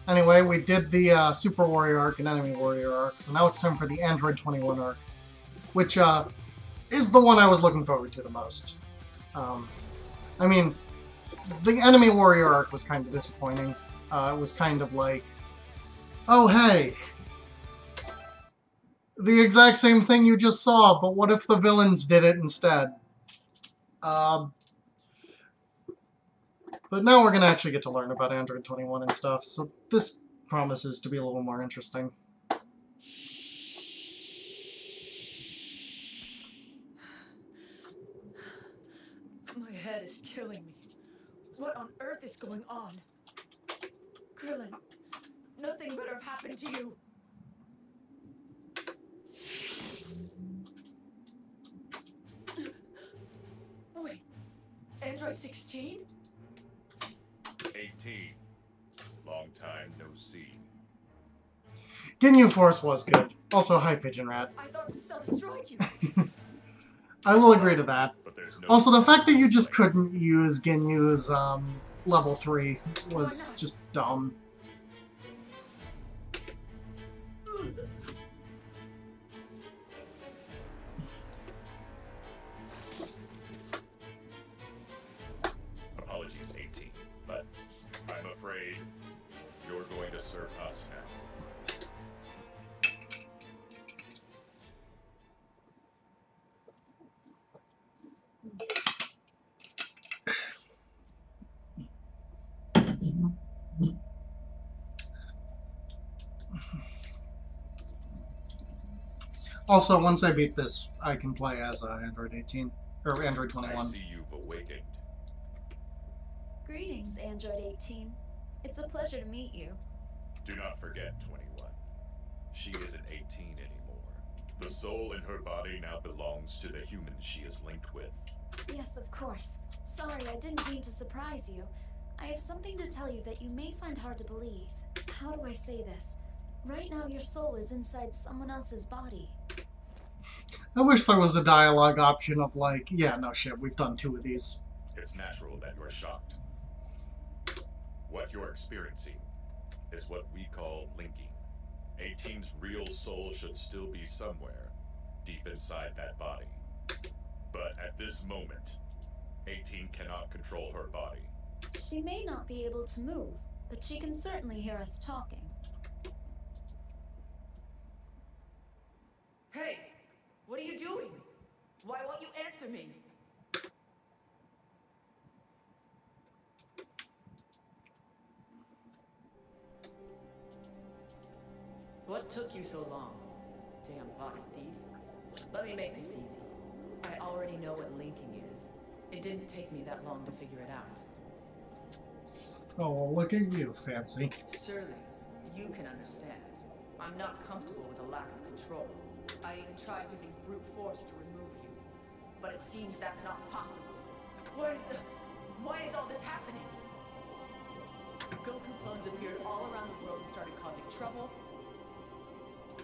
Anyway, we did the Super Warrior arc and Enemy Warrior arc, so now it's time for the Android 21 arc, which is the one I was looking forward to the most. I mean, the Enemy Warrior arc was kind of disappointing. It was kind of like, oh hey, the exact same thing you just saw, but what if the villains did it instead? But now we're going to actually get to learn about Android 21 and stuff, so this promises to be a little more interesting. My head is killing me. What on earth is going on? Krillin, nothing better have happened to you. Wait, Android 16? 18. Long time no see. Ginyu Force was good. Also, hi, Pigeon Rat. I thought Cell destroyed you. I will agree to that. But there's no Also, the fact that you just couldn't use Ginyu's level 3 was just dumb. Apologies, 18, but I'm afraid you're going to serve us now. Also, once I beat this, I can play as Android 18, or Android I 21. see you've awakened. Greetings, Android 18. It's a pleasure to meet you. Do not forget, 21. She isn't 18 anymore. The soul in her body now belongs to the human she is linked with. Yes, of course. Sorry, I didn't mean to surprise you. I have something to tell you that you may find hard to believe. How do I say this? Right now, your soul is inside someone else's body. I wish there was a dialogue option of like, yeah, no shit, we've done 2 of these. It's natural that you're shocked. What you're experiencing is what we call linking. 18's real soul should still be somewhere deep inside that body. But at this moment, 18 cannot control her body. She may not be able to move, but she can certainly hear us talking. Hey, what are you doing? Why won't you answer me? What took you so long? Damn body thief. Let me make this easy. I already know what linking is. It didn't take me that long to figure it out. Oh, well, look at you, fancy. Surely, you can understand. I'm not comfortable with a lack of control. I even tried using brute force to remove you. But it seems that's not possible. Why is all this happening? Goku clones appeared all around the world and started causing trouble.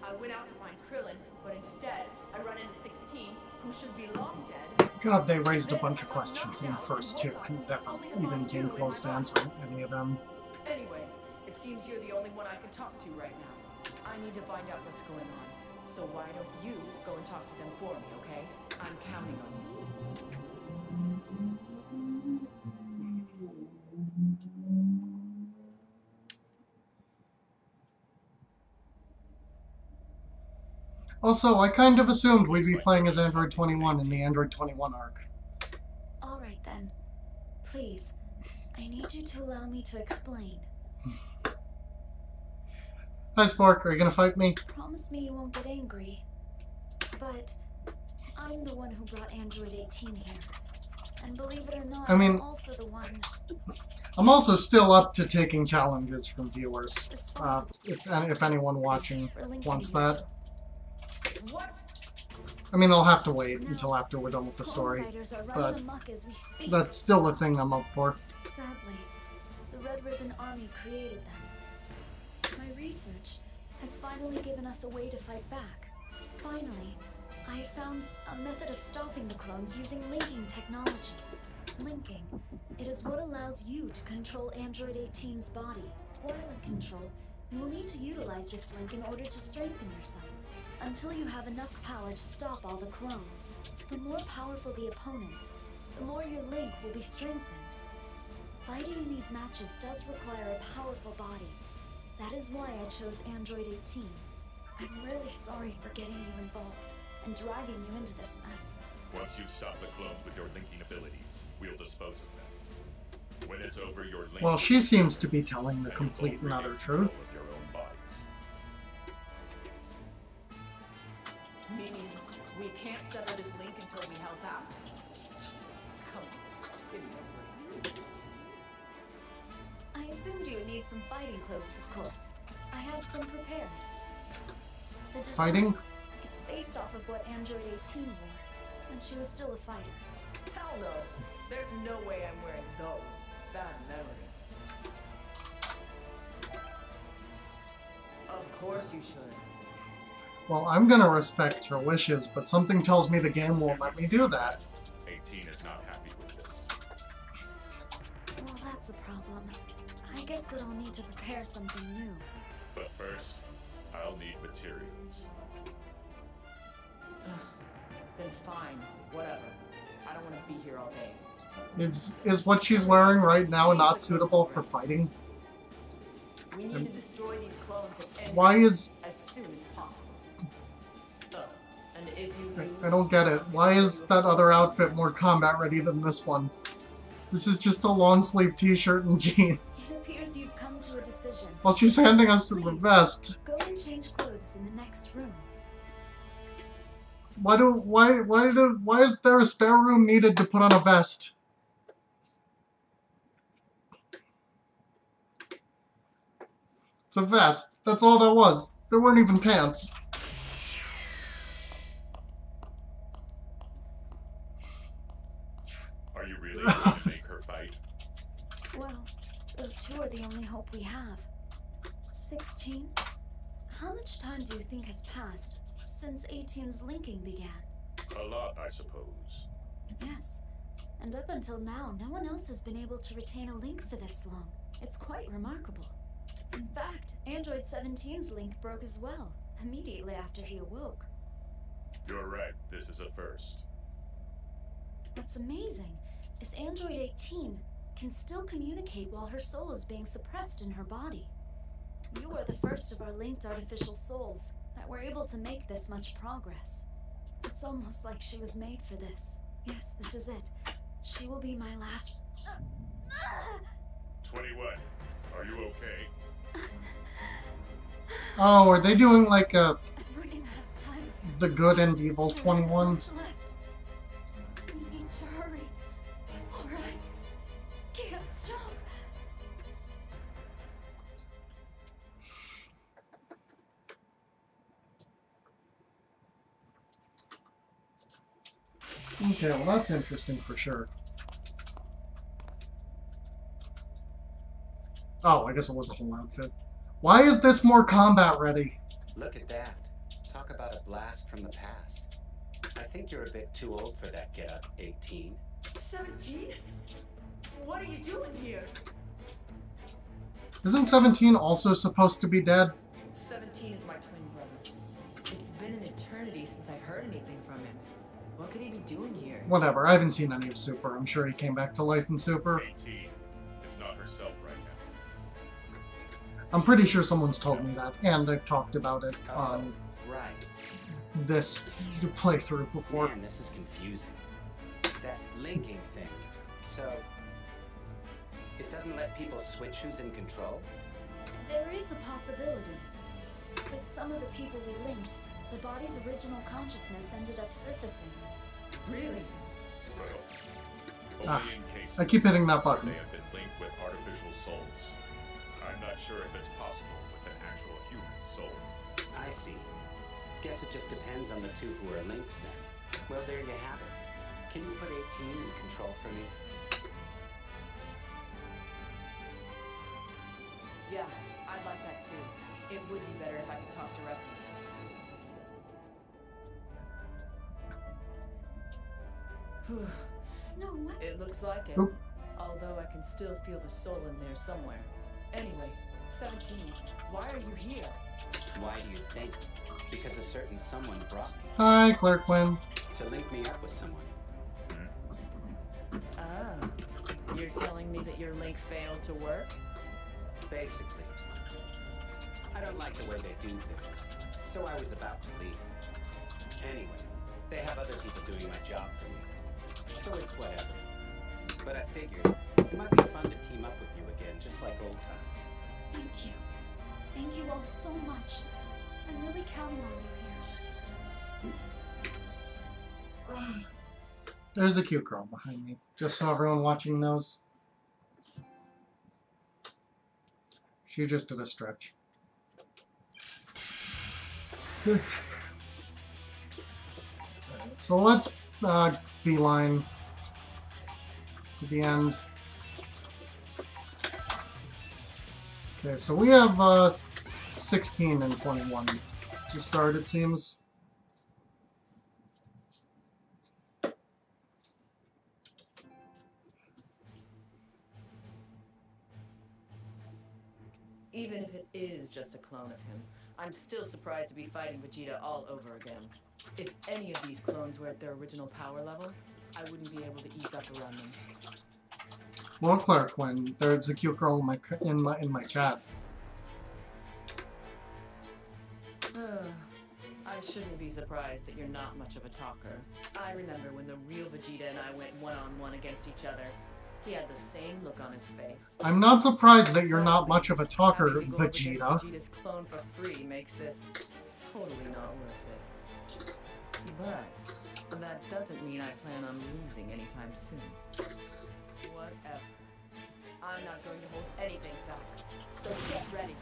I went out to find Krillin, but instead, I run into 16, who should be long dead. God, they raised a bunch of questions in the first 2, and never even came close to answering any of them. Anyway, it seems you're the only one I can talk to right now. I need to find out what's going on. So why don't you go and talk to them for me, okay? I'm counting on you. Also, I kind of assumed we'd be playing as Android 21 in the Android 21 arc. Alright then. Please, I need you to allow me to explain. Hi, Spork, are you gonna fight me? Promise me you won't get angry. But I'm the one who brought Android 18 here. And believe it or not, I mean, I'm also the one I'm also still up to taking challenges from viewers. responsible If anyone watching for linking wants you that. What? I mean, I'll have to wait until after we're done with the Clone story. Fighters are but running amok as we speak. That's still a thing I'm up for. Sadly, the Red Ribbon Army created them. My research has finally given us a way to fight back. Finally, I have found a method of stopping the clones using linking technology. Linking. It is what allows you to control Android 18's body. While in control, you will need to utilize this link in order to strengthen yourself. Until you have enough power to stop all the clones. The more powerful the opponent, the more your link will be strengthened. Fighting in these matches does require a powerful body. That is why I chose Android 18. I'm really sorry for getting you involved and dragging you into this mess. Once you've stopped the clones with your linking abilities, we'll dispose of them. When it's over, your link... Well, she seems to be telling the complete and utter truth. Your own bodies. Meaning, we can't sever this link until we help out? Come on, give me a break. I assumed you would need some fighting clothes, of course. I had some prepared. The design, Fighting? It's based off of what Android 18 wore when she was still a fighter. Hell no. There's no way I'm wearing those. Bad memories. Of course you should. Well, I'm gonna respect her wishes, but something tells me the game won't let me do that. 18 is not happy with this. Well, that's a problem. I guess that I'll need to prepare something new. But first, I'll need materials. Then fine, whatever. I don't want to be here all day. Is what she's wearing right now not suitable for fighting? We need to destroy these clones at any Why is... as soon as possible. And if you lose, I don't get it. Why is that other outfit more combat ready than this one? This is just a long sleeve t-shirt and jeans. It appears you've come to a decision. Well, she's handing us the vest. Go and change clothes in the next room. Why is there a spare room needed to put on a vest? It's a vest. That's all that was. There weren't even pants. Are you really going to make her fight? Well, those two are the only hope we have. 16? How much time do you think has passed since 18's linking began? A lot, I suppose. Yes. And up until now, no one else has been able to retain a link for this long. It's quite remarkable. In fact, Android 17's link broke as well, immediately after he awoke. You're right, this is a first. What's amazing is Android 18 can still communicate while her soul is being suppressed in her body. You are the first of our linked artificial souls that were able to make this much progress. It's almost like she was made for this. Yes, this is it. She will be my last... 21. Are you okay? Oh, are they doing like a I'm running out of time. the good and evil There isn't 21? much left. We need to hurry. Or I can't stop. Okay, well that's interesting for sure. Oh, I guess it was a whole outfit. Why is this more combat ready? Look at that. Talk about a blast from the past. I think you're a bit too old for that getup, 18. 17? What are you doing here? Isn't 17 also supposed to be dead? 17 is my twin brother. It's been an eternity since I've heard anything from him. What could he be doing here? Whatever, I haven't seen any of Super. I'm sure he came back to life in Super. 18 is not herself right now. I'm pretty sure someone's told me that, and I've talked about it on Right. this playthrough before. Man, this is confusing. That linking thing. So, it doesn't let people switch who's in control? There is a possibility. With some of the people we linked, the body's original consciousness ended up surfacing. Really? Well, only in cases I keep hitting that where button. they have been linked with artificial souls. I'm not sure if it's possible with an actual human soul. I see. Guess it just depends on the two who are linked then. Well, there you have it. Can you put 18 in control for me? Yeah, I'd like that too. It would be better if I could talk directly. Whew. No, what? It looks like it. Oop. Although I can still feel the soul in there somewhere. Anyway, 17. Why are you here? Why do you think? Because a certain someone brought me Hi, Claire Quinn. to link me up with someone. Ah, you're telling me that your link failed to work? Basically. I don't like the way they do things, so I was about to leave. Anyway, they have other people doing my job for me, so it's whatever. But I figured it might be fun to team up with you again, just like old times. Thank you. Thank you all so much. I'm really counting on you here. There's a cute girl behind me, just so everyone watching knows. She just did a stretch. Alright, so let's beeline to the end. Okay, so we have 16 and 21 to start, it seems. Even if it is just a clone of him, I'm still surprised to be fighting Vegeta all over again. If any of these clones were at their original power level, I wouldn't be able to ease up around them. Well, Claire Quinn, there's a cute girl in my chat. I shouldn't be surprised that you're not much of a talker. I remember when the real Vegeta and I went one-on-one against each other. He had the same look on his face. I'm not surprised that you're not much of a talker, Having to go up against Vegeta. Vegeta's clone for free makes this totally not worth it. But that doesn't mean I plan on losing anytime soon. Whatever. I'm not going to hold anything back. So get ready.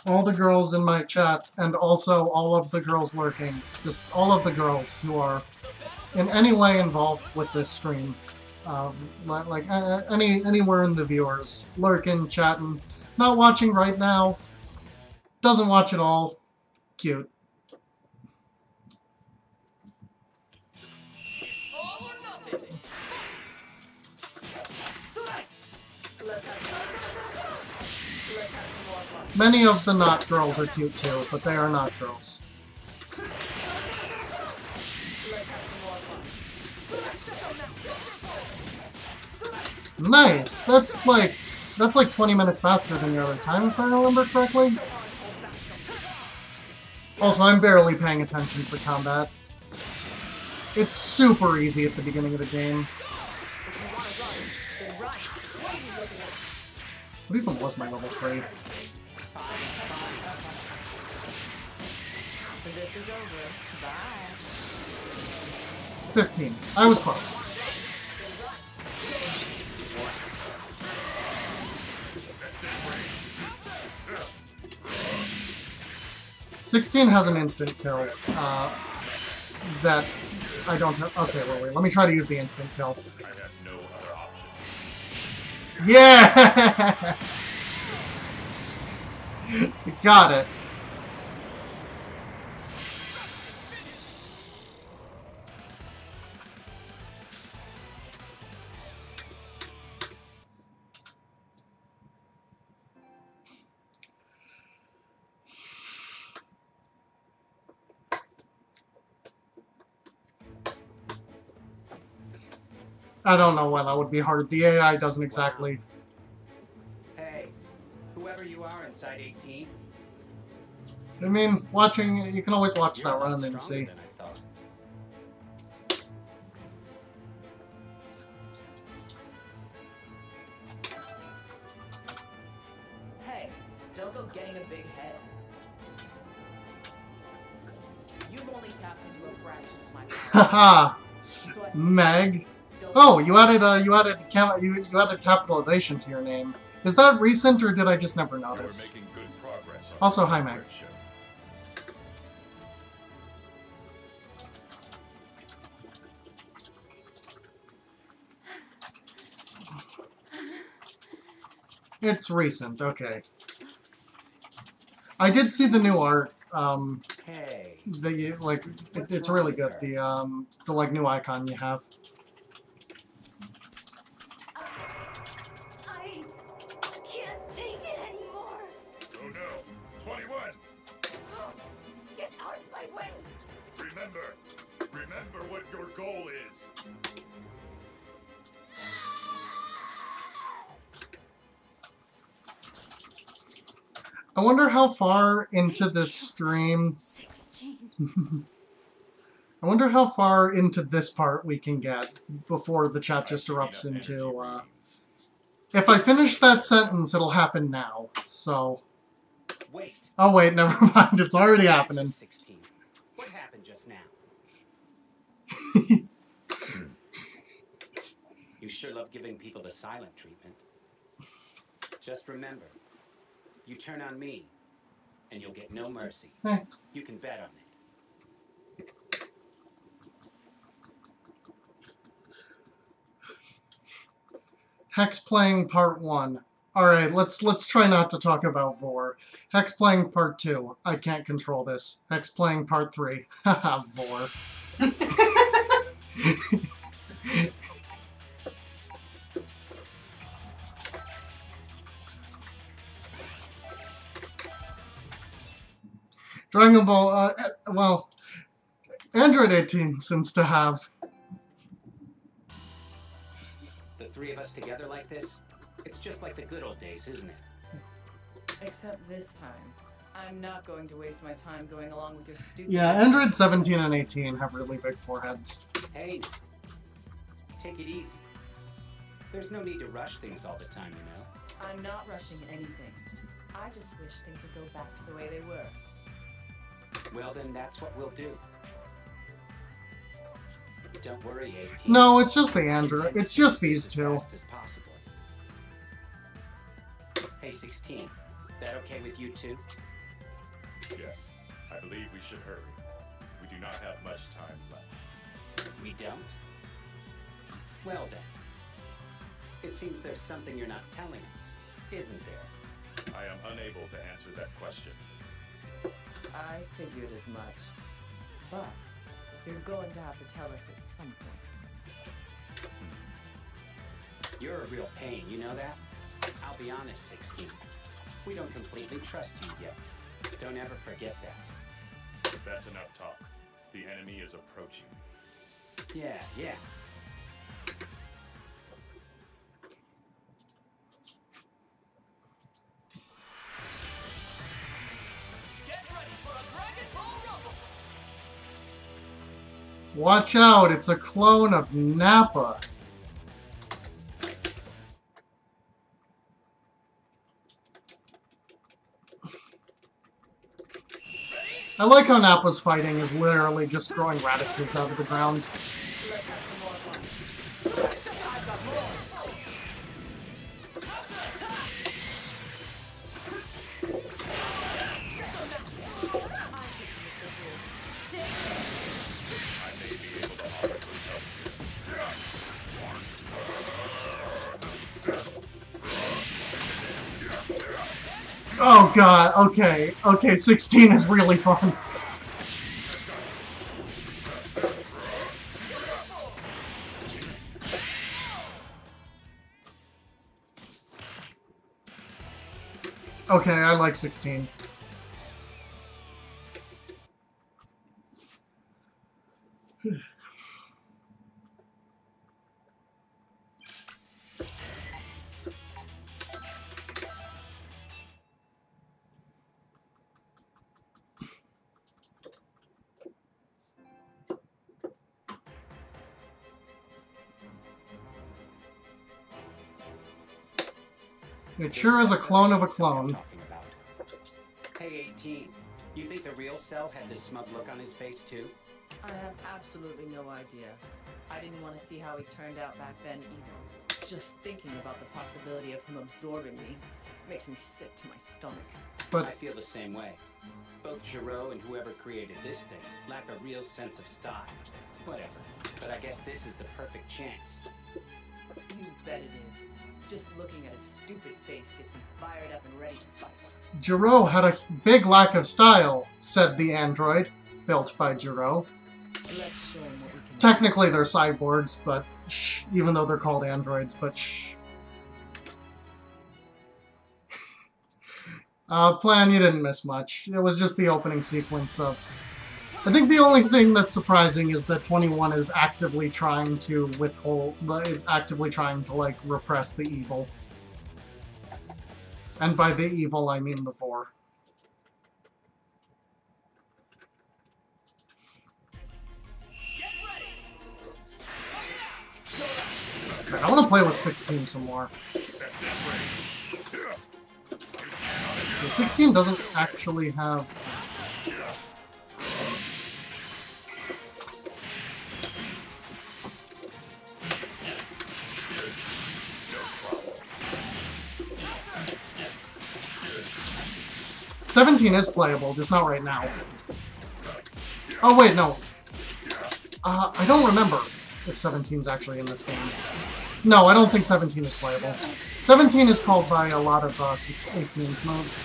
All the girls in my chat, and also all of the girls lurking, just all of the girls who are in any way involved with this stream, anywhere in the viewers, lurking, chatting, not watching right now, doesn't watch at all, cute. Many of the not girls are cute too, but they are not girls. Nice! That's like 20 minutes faster than your other time, if I remember correctly. Also, I'm barely paying attention to the combat. It's super easy at the beginning of the game. What even was my level 3? This is over. Bye. 15. I was close. "16 has an instant kill that I don't have. Okay, wait. Let me try to use the instant kill. I have no other option. Yeah! Got it. I don't know why that would be hard. The AI doesn't exactly... Hey, whoever you are inside 18, I mean, watching... You can always watch you're that a lot run and stronger see. than I thought. Hey, don't go getting a big head. You've only tapped into a fraction of my power. Haha! So I Meg. don't Oh, you added capitalization to your name. Is that recent, or did I just never We're notice? making good progress on Also, the hi, Meg. show. It's recent, okay. I did see the new art. Hey, It's What's really wrong with good. her? The like new icon you have. please. I wonder how far into this stream... 16. I wonder how far into this part we can get before the chat just I've erupts given up into... energy readings. If I finish that sentence, it'll happen now, so... Wait. Oh wait, never mind, it's already happening. 16. What happened just now? You sure love giving people the silent treatment. Just remember, you turn on me, and you'll get no mercy. Eh. You can bet on it. Hex playing part 1. Alright, let's try not to talk about Vor. Hex playing part 2. I can't control this. Hex playing part 3. Haha, Vor. Dragon Ball, well, Android 18 seems to have... The three of us together like this, it's just like the good old days, isn't it? Except this time. I'm not going to waste my time going along with your stupid... Yeah, Android 17 and 18 have really big foreheads. Hey, take it easy. There's no need to rush things all the time, you know? I'm not rushing anything. I just wish things would go back to the way they were. Well, then that's what we'll do. Don't worry, 18. No, it's just the Android. It's just these two. As fast as possible. Hey, 16. That okay with you two? Yes, I believe we should hurry. We do not have much time left. We don't? Well then. It seems there's something you're not telling us, isn't there? I am unable to answer that question. I figured as much. But you're going to have to tell us at some point. You're a real pain, you know that? I'll be honest, 16. We don't completely trust you yet. Don't ever forget that. That's enough talk. The enemy is approaching. Yeah. Get ready for a Dragon Ball Rumble! Watch out, it's a clone of Nappa. I like how Nappa's fighting is literally just throwing radixes out of the ground. Let's have some more fun. I've got more. I may be able to honestly help Oh god, okay. Okay, 16 is really fun. Okay, I like 16. It sure is a clone of a clone. Talking about. Hey, 18. You think the real Cell had this smug look on his face too? I have absolutely no idea. I didn't want to see how he turned out back then either. Just thinking about the possibility of him absorbing me makes me sick to my stomach. I But feel the same way. Both Giro and whoever created this thing lack a real sense of style. Whatever. But I guess this is the perfect chance. You bet it is. Just looking at his stupid face gets me fired up and ready to fight. Jiro had a big lack of style, said the android, built by Jiro. Let's show him what we can do. Technically they're cyborgs, but shh, even though they're called androids, but shh. Plan, you didn't miss much. It was just the opening sequence of I think the only thing that's surprising is that 21 is actively trying to like repress the evil. And by the evil, I mean the 4. Okay, I want to play with 16 some more. So 16 doesn't actually have... 17 is playable, just not right now. Oh wait, no. I don't remember if 17's actually in this game. No, I don't think 17 is playable. 17 is called by a lot of 18's modes.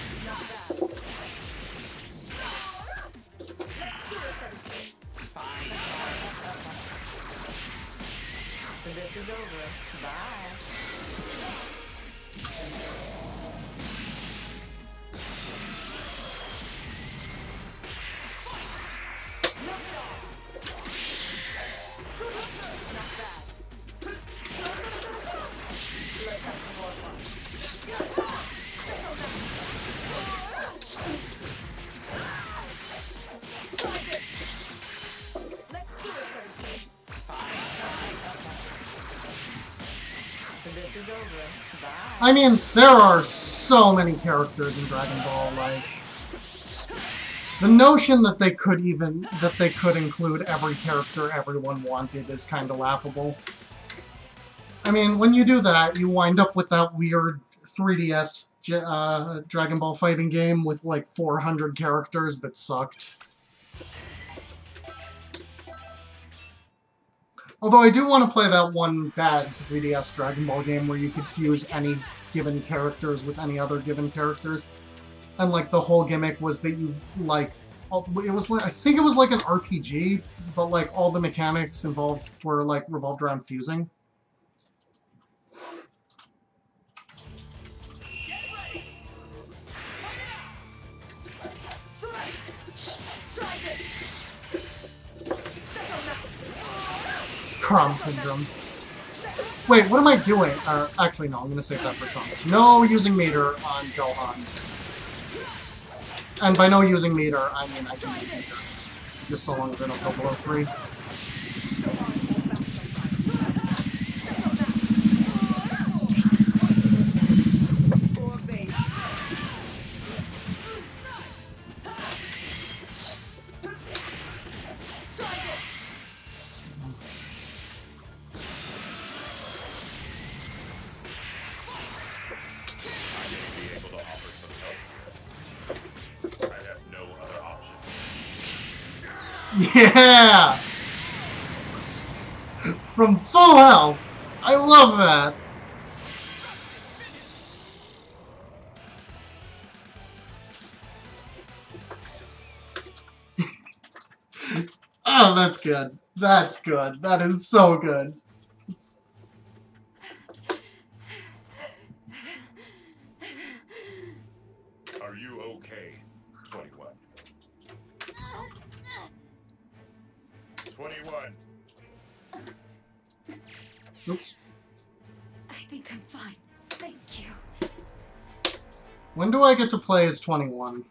This is over. Bye. This is over. Bye. I mean, there are so many characters in Dragon Ball, like... The notion that they could include every character everyone wanted is kind of laughable. I mean, when you do that, you wind up with that weird 3DS Dragon Ball fighting game with like 400 characters that sucked. Although I do want to play that one bad 3DS Dragon Ball game where you could fuse any given characters with any other given characters. And like the whole gimmick was that you like, it was like, I think it was like an RPG, but like all the mechanics involved were like revolved around fusing. Crom Syndrome. Wait, what am I doing? Actually, no, I'm gonna save that for Trunks. No using meter on Gohan. And by no using meter, I mean I can use meter. Just so long as I don't go below 3. Yeah! From Full Hell! I love that! Oh, that's good. That's good. That is so good. Are you okay, 21? 21! Oops. I think I'm fine. Thank you. When do I get to play as 21?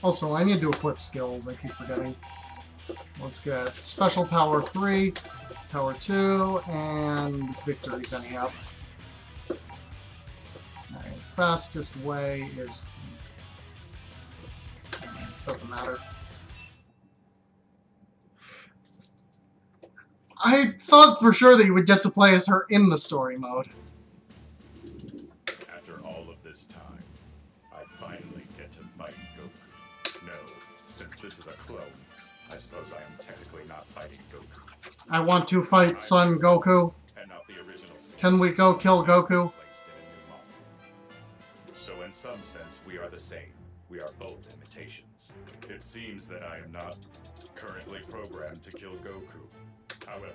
Also, I need to equip skills, I keep forgetting. Let's get Special Power 3, Power 2, and Victories anyhow. Alright, fastest way is... doesn't matter. I thought for sure that you would get to play as her in the story mode. After all of this time, I finally get to fight Goku. No, since this is a clone, I suppose I am technically not fighting Goku. I want to fight Son Goku. And not the original sin. Can we go kill Goku? Placed in a new model. So in some sense, we are the same. We are both imitations. It seems that I am not currently programmed to kill Goku. However,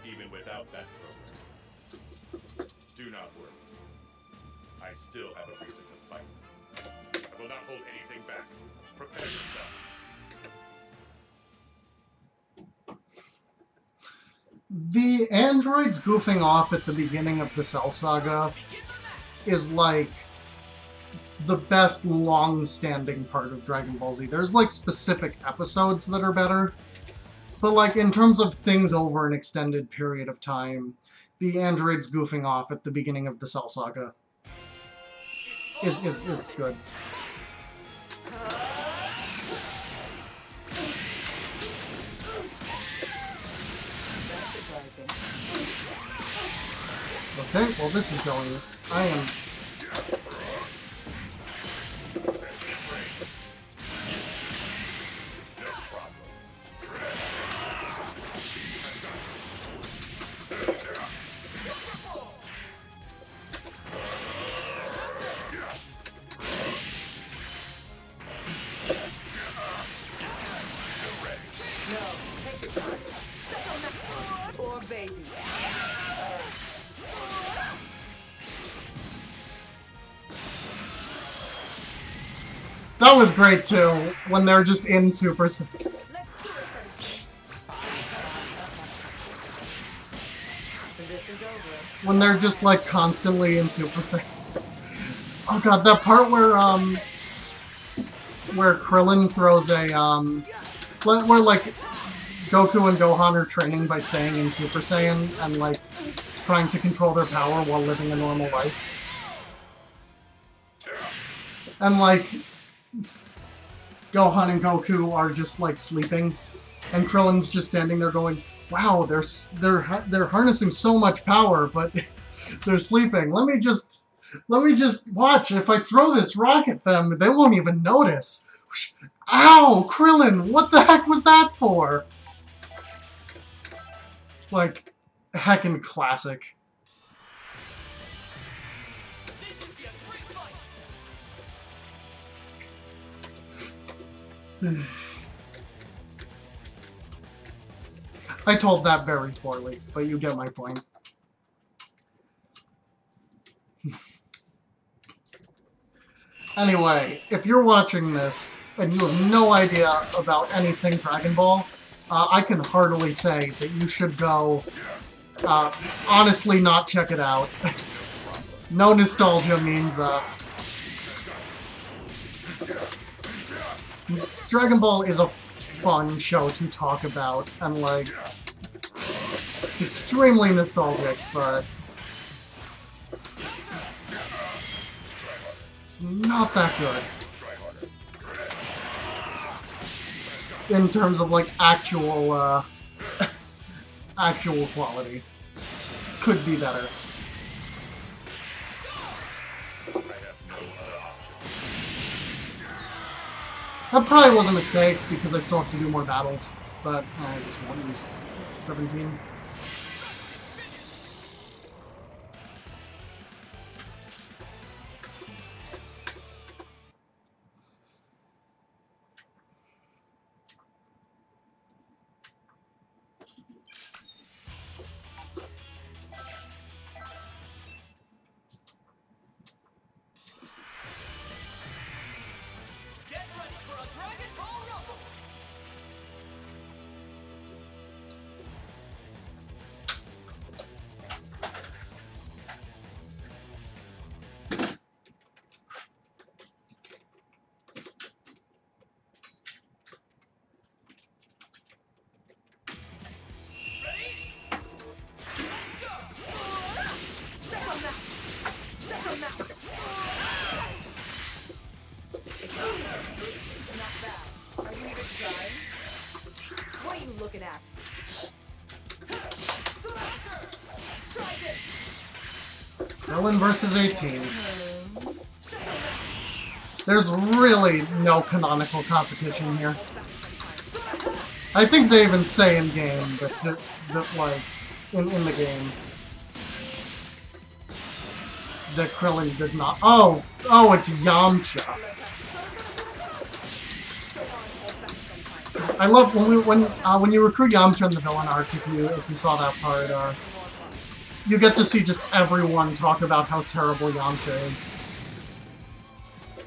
even without that program, do not worry. I still have a reason to fight. I will not hold anything back. Prepare yourself. The androids goofing off at the beginning of the Cell Saga is like the best long-standing part of Dragon Ball Z. There's like specific episodes that are better, but like in terms of things over an extended period of time, the androids goofing off at the beginning of the Cell Saga is good. Okay, well this is going... I am... That was great too, when they're just in Super Saiyan. When they're just like constantly in Super Saiyan. Oh god, that part where Krillin throws a where like Goku and Gohan are training by staying in Super Saiyan and like trying to control their power while living a normal life. And like Gohan and Goku are just like sleeping, and Krillin's just standing there going, "Wow, they're harnessing so much power, but they're sleeping. Let me just watch. If I throw this rock at them, they won't even notice." Ow, Krillin! What the heck was that for? Like, heckin' classic. I told that very poorly, but you get my point. Anyway, if you're watching this and you have no idea about anything Dragon Ball, I can heartily say that you should go, honestly not check it out. No nostalgia means, Dragon Ball is a fun show to talk about, and like, it's extremely nostalgic, but it's not that good in terms of like actual actual quality. Could be better. That probably was a mistake, because I still have to do more battles, but I just won't use 17. Krillin versus 18. There's really no canonical competition here. I think they even say in game that like in the game that Krillin does not. Oh, it's Yamcha. I love when you recruit Yamcha in the villain arc. If you saw that part, you get to see just everyone talk about how terrible Yamcha is.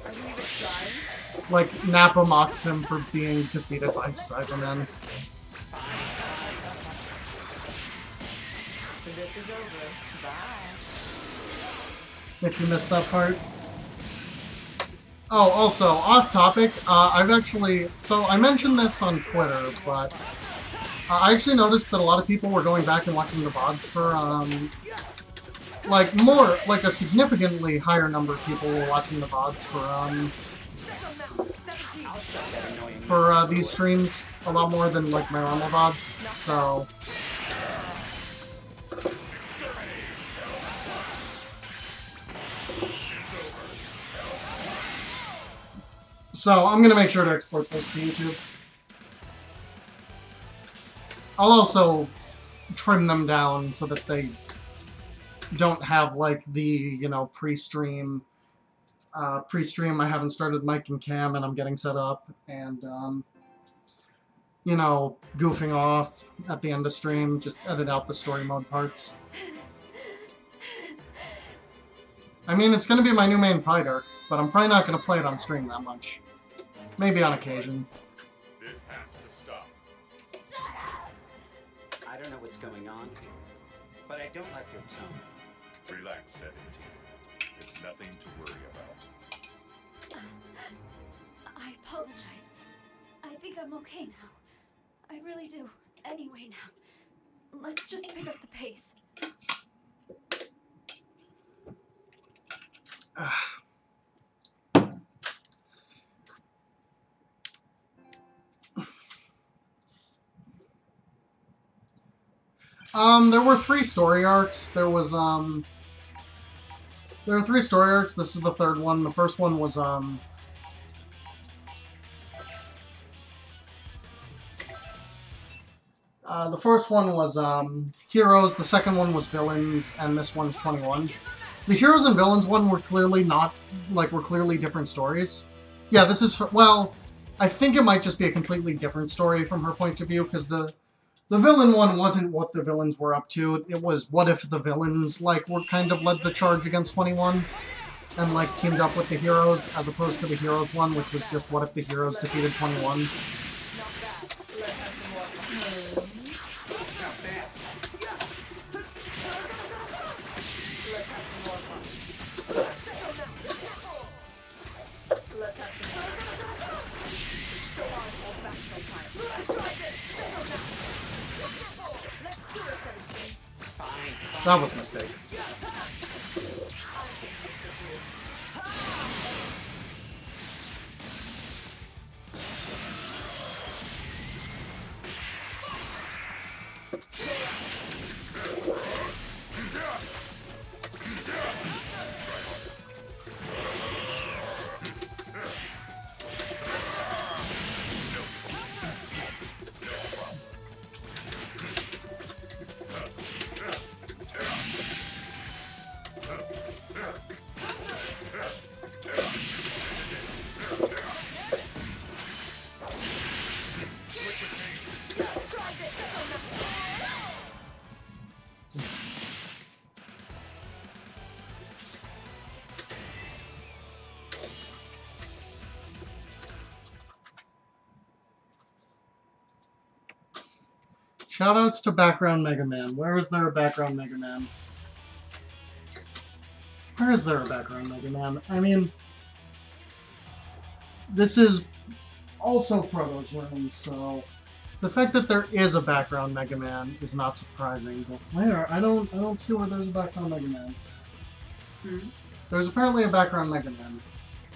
Are you even trying? Like Nappa mocks him for being defeated by Cybermen. This is over. Bye. If you missed that part. Oh, also, off topic, I've actually... So, I mentioned this on Twitter, but... I actually noticed that a lot of people were going back and watching the VODs for, like, a significantly higher number of people were watching the VODs for these streams. A lot more than, like, my normal VODs, so... So, I'm gonna make sure to export those to YouTube. I'll also trim them down so that they don't have, like, the, you know, pre-stream, I haven't started mic and cam and I'm getting set up, and, you know, goofing off at the end of stream, just edit out the story mode parts. I mean, it's gonna be my new main fighter, but I'm probably not gonna play it on stream that much. Maybe on occasion. This has to stop. I don't know what's going on, but I don't like your tone. Relax, 17. It's nothing to worry about. I apologize. I think I'm okay now. I really do. Anyway now, let's just pick up the pace. There were 3 story arcs. There were 3 story arcs. This is the 3rd one. The first one was, the first one was, Heroes, the second one was Villains, and this one's 21. The Heroes and Villains one were clearly not, like, were clearly different stories. Yeah, this is, well, I think it might just be a completely different story from her point of view, because the villain one wasn't what the villains were up to. It was what if the villains, like, were kind of led the charge against 21 and, like, teamed up with the heroes, as opposed to the heroes one, which was just what if the heroes defeated 21. That was a mistake. Shoutouts to Background Mega Man. Where is there a Background Mega Man? Where is there a Background Mega Man? I mean, this is also Proto's room, so the fact that there is a Background Mega Man is not surprising. But where? I don't see where there's a Background Mega Man. There's apparently a Background Mega Man,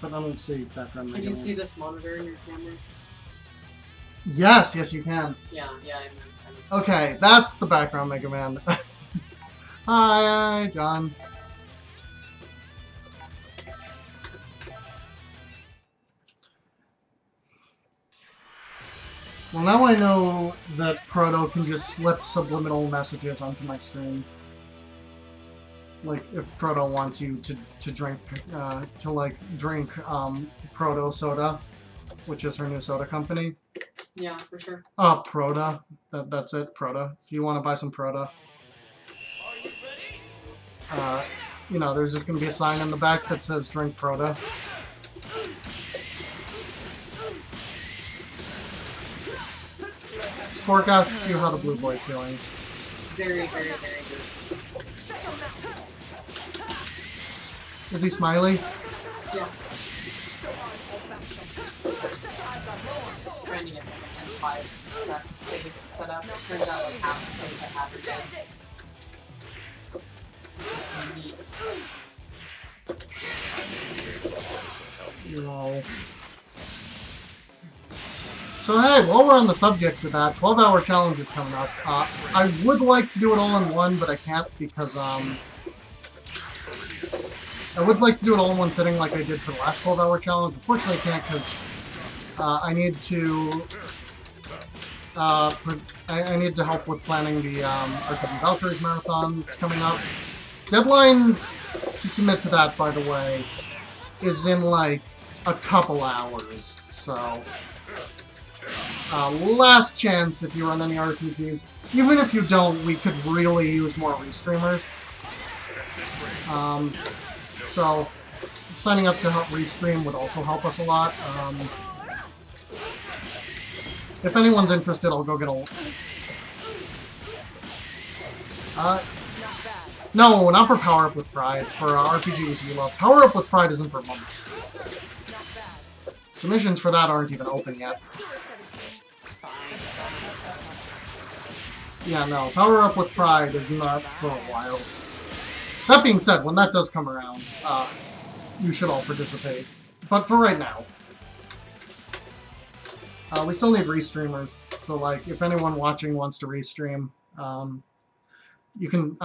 but I don't see Background Mega Man. Can you see this monitor in your camera? Yes, you can. Yeah, Okay, that's the Background Mega Man. Hi, John. Well, now I know that Proto can just slip subliminal messages onto my stream. Like, if Proto wants you to drink, drink Proto Soda, which is her new soda company. Yeah, for sure. Proto. That's it, Proto. If you want to buy some Proto. You know, there's just going to be a sign in the back that says drink Proto. Spork asks you how the Blue Boy's doing. Very, very, very good. Is he smiley? Yeah. Trying to get like an S5 save set up. Turns out like half the saves I have are dead. No. So hey, while we're on the subject of that, 12-hour challenge is coming up. I would like to do it all in one, but I can't because I would like to do it all in one sitting like I did for the last 12-hour challenge. Unfortunately, I can't because I need to I need to help with planning the RPG Valkyries marathon that's coming up. Deadline to submit to that, by the way, is in like a couple hours, so last chance if you run any RPGs. Even if you don't, we could really use more restreamers. So signing up to help restream would also help us a lot. If anyone's interested, I'll go get a... no, not for Power Up with Pride. For RPGs we love. Power Up with Pride isn't for months. Submissions for that aren't even open yet. Yeah, no. Power Up with Pride is not for a while. That being said, when that does come around, you should all participate. But for right now, we still need restreamers. So, like, if anyone watching wants to restream, you can,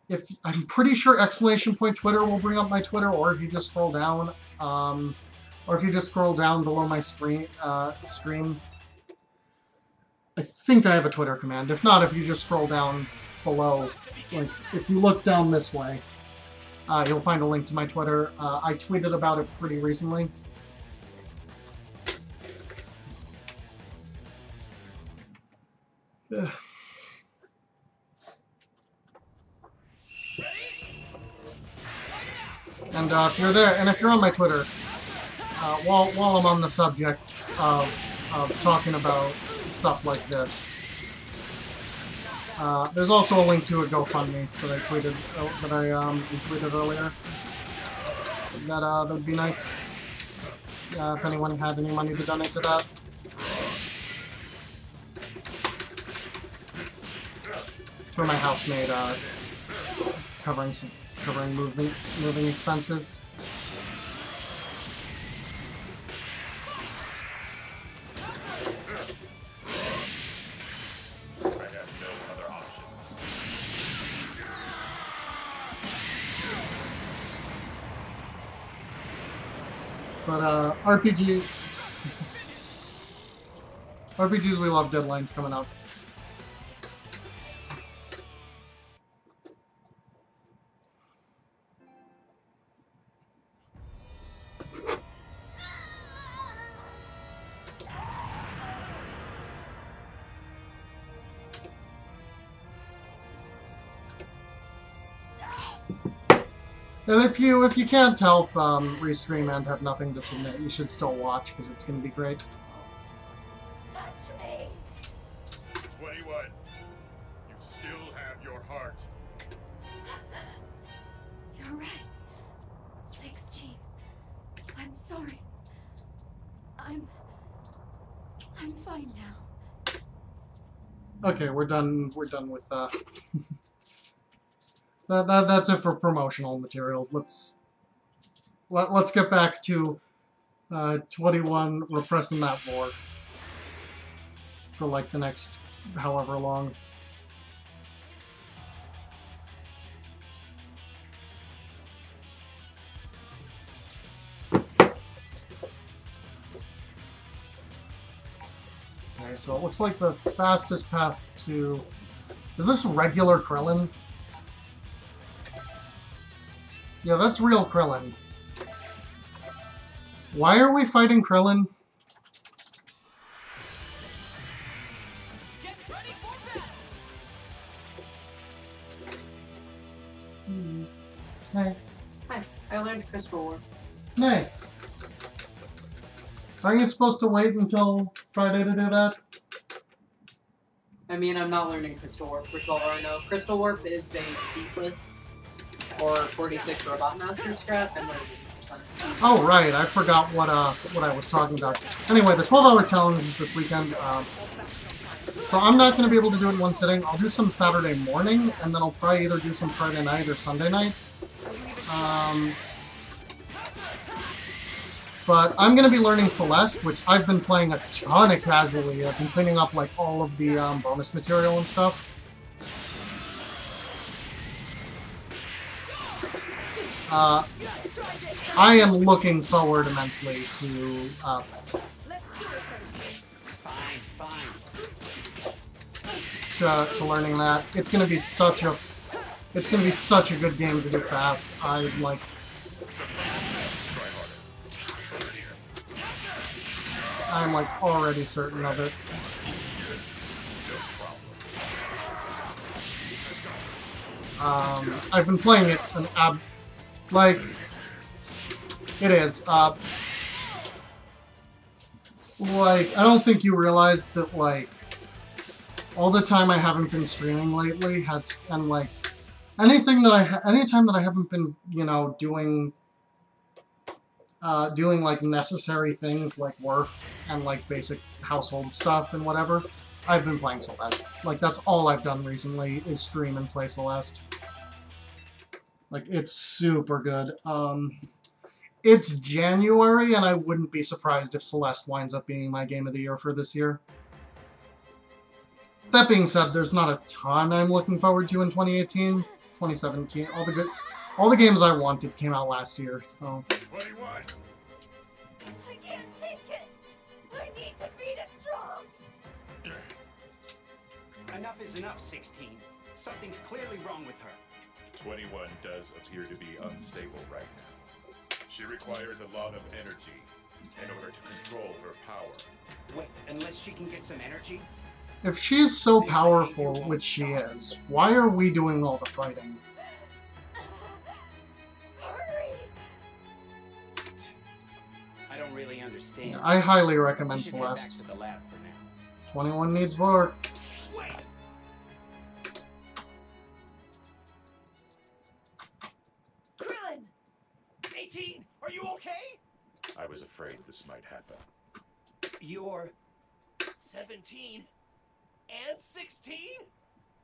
if I'm pretty sure exclamation point Twitter will bring up my Twitter, or if you just scroll down, below my screen, stream. I think I have a Twitter command. If not, if you just scroll down below, like, if you look down this way, you'll find a link to my Twitter. I tweeted about it pretty recently. And if you're there, and if you're on my Twitter, while I'm on the subject of talking about stuff like this, there's also a link to a GoFundMe that I tweeted retweeted earlier. That would be nice if anyone had any money to donate to that. For my housemaid, covering moving expenses. I have no other options. But RPGs we love deadlines coming up. And if you can't help restream and have nothing to submit, you should still watch because it's going to be great. Touch me! 21. You still have your heart. You're right. 16. I'm sorry. I'm fine now. Okay, we're done with that's it for promotional materials. Let's get back to 21 repressing that vor for like the next however long. Okay, so it looks like the fastest path to... Is this regular Krillin? Yeah, that's real Krillin. Why are we fighting Krillin? Hey. Hi, I learned Crystal War. Nice. Are you supposed to wait until Friday to do that? I mean, I'm not learning Crystal Warp for 12 hour no. Crystal Warp is a Deepless or 46 Robot Master strat. I'm learning 80%. Oh, right. I forgot what I was talking about. Anyway, the 12-hour challenge is this weekend. So I'm not going to be able to do it in one sitting. I'll do some Saturday morning, and then I'll probably either do some Friday night or Sunday night. But I'm going to be learning Celeste, which I've been playing a ton of casually. I've been cleaning up like all of the bonus material and stuff. I am looking forward immensely to to learning that. It's gonna be such a good game to do fast. I'm like already certain of it. I've been playing it like it is. Like I don't think you realize that like all the time I haven't been streaming lately like anytime that I haven't been, you know, doing like necessary things like work and like basic household stuff and whatever, I've been playing Celeste. Like that's all I've done recently is stream and play Celeste. Like it's super good. It's January and I wouldn't be surprised if Celeste winds up being my game of the year for this year. That being said, there's not a ton I'm looking forward to in 2018, 2017. All the games I wanted came out last year, so. 21. I can't take it. I need to beat it strong. Enough is enough, 16. Something's clearly wrong with her. 21 does appear to be unstable right now. She requires a lot of energy in order to control her power. Wait, unless she can get some energy? If she's so powerful, which she is, why are we doing all the fighting? Hurry! I don't really understand. I highly recommend We should head back Celeste. to the lab for now. 21 needs work. Wait! Krillin! 18, are you okay? I was afraid this might happen. You're... 17 and 16?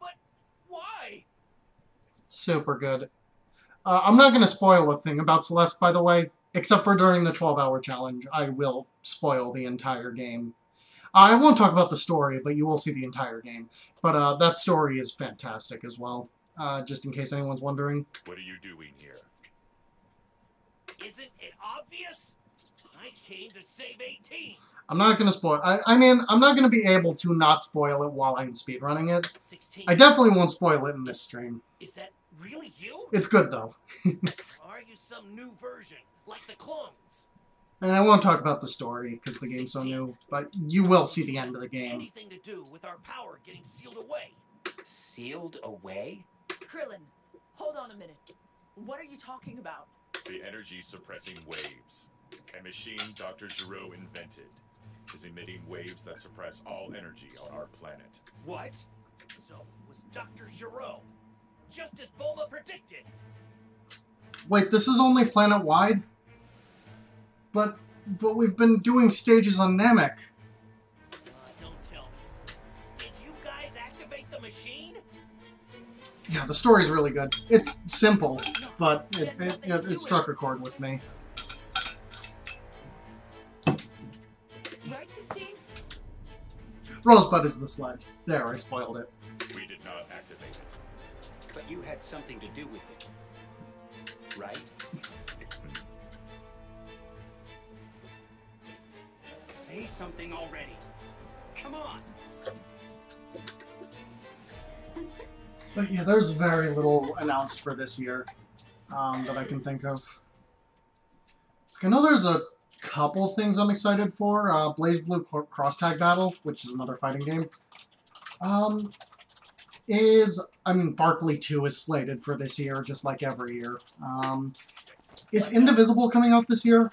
But why? Super good. I'm not going to spoil a thing about Celeste, by the way, except for during the 12-hour challenge. I will spoil the entire game. I won't talk about the story, but you will see the entire game. But that story is fantastic as well, just in case anyone's wondering. What are you doing here? Isn't it obvious? I came to save 18. I'm not going to spoil... I mean, I'm not going to be able to not spoil it while I'm speedrunning it. 16. I definitely won't spoil it in this stream. Is that really you? It's good, though. Or are you some new version, like the clones? And I won't talk about the story, because the game's so new, but you will see the end of the game. Anything to do with our power getting sealed away? sealed away? Krillin, hold on a minute. What are you talking about? The energy-suppressing waves. A machine Dr. Gero invented is emitting waves that suppress all energy on our planet. What? So it was Dr. Gero, just as Bulma predicted. Wait, this is only planet-wide? But we've been doing stages on Namek. Don't tell me. Did you guys activate the machine? Yeah, the story's really good. It's simple, but it struck a chord with me. Right, 16? Rosebud is the sled. There, I spoiled it. We did not activate it. But you had something to do with it, right? Say something already. Come on. But yeah, there's very little announced for this year that I can think of. I know there's a couple things I'm excited for. BlazBlue Cross Tag Battle, which is another fighting game. is, I mean, Barkley 2 is slated for this year, just like every year. Is Indivisible coming out this year?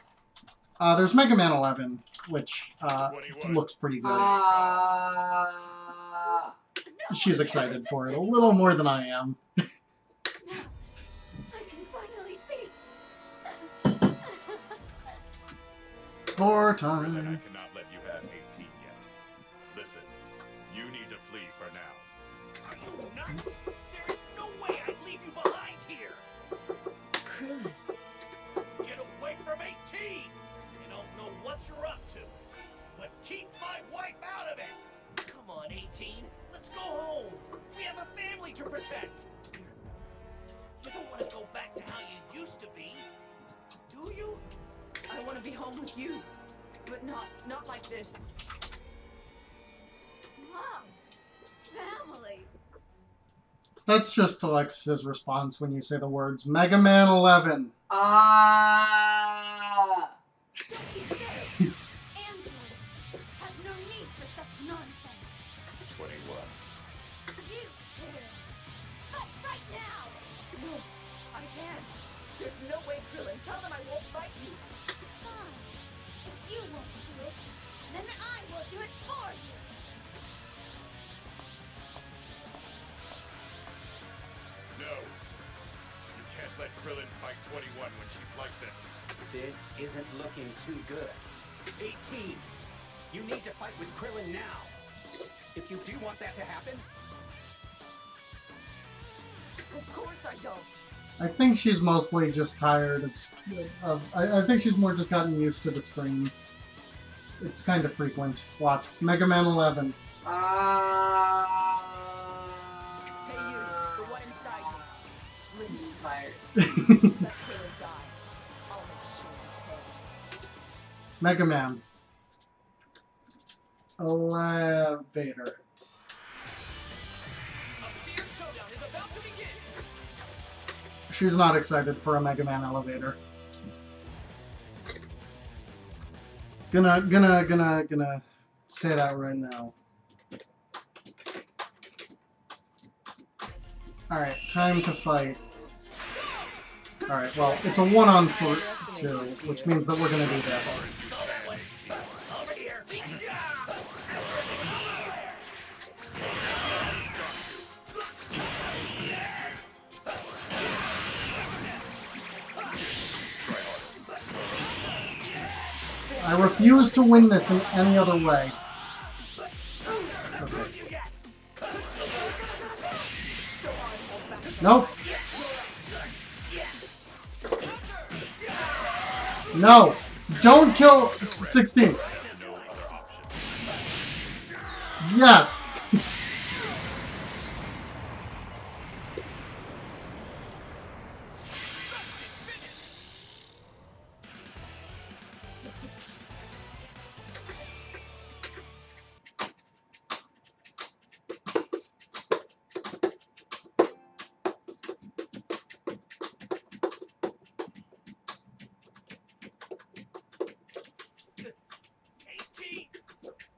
There's Mega Man 11, which looks pretty good. She's excited for it, a little more than I am. Now, I can finally feast. For Krillin, time. I cannot let you have 18 yet. Listen, you need to flee for now. Are you nuts? There is no way I'd leave you behind here. Krillin. Get away from 18. I don't know what you're up to, but keep my wife out of it. Come on, 18. Let's go home. We have a family to protect. You don't want to go back to how you used to be, do you? I want to be home with you, but not like this. Mom, family. That's just Alexis's response when you say the words Mega Man 11. Don't be silly. Androids have no need for such nonsense. 21. You two, fight right now. No, I can't. There's no way, Krillin. Tell them I won't fight you. Fine. If you won't do it, then I will do it for you. No. You can't let Krillin fight 21 when she's like this. This isn't looking too good. 18! You need to fight with Krillin now. If you do want that to happen, Of course I don't. I think she's mostly just tired of I think she's more just gotten used to the screen. It's kind of frequent. Watch. Mega Man 11. Hey, you, the one inside me. Listen to Tired. Let Krillin die. I'll make sure you pay. Mega Man. Elevator. A fierce showdown is about to begin. She's not excited for a Mega Man elevator. Gonna say that right now. Alright, time to fight. Alright, well, it's a 1-on-2, which means that we're gonna do this. Over here. I refuse to win this in any other way. Okay. Nope. No! Don't kill 16! Yes!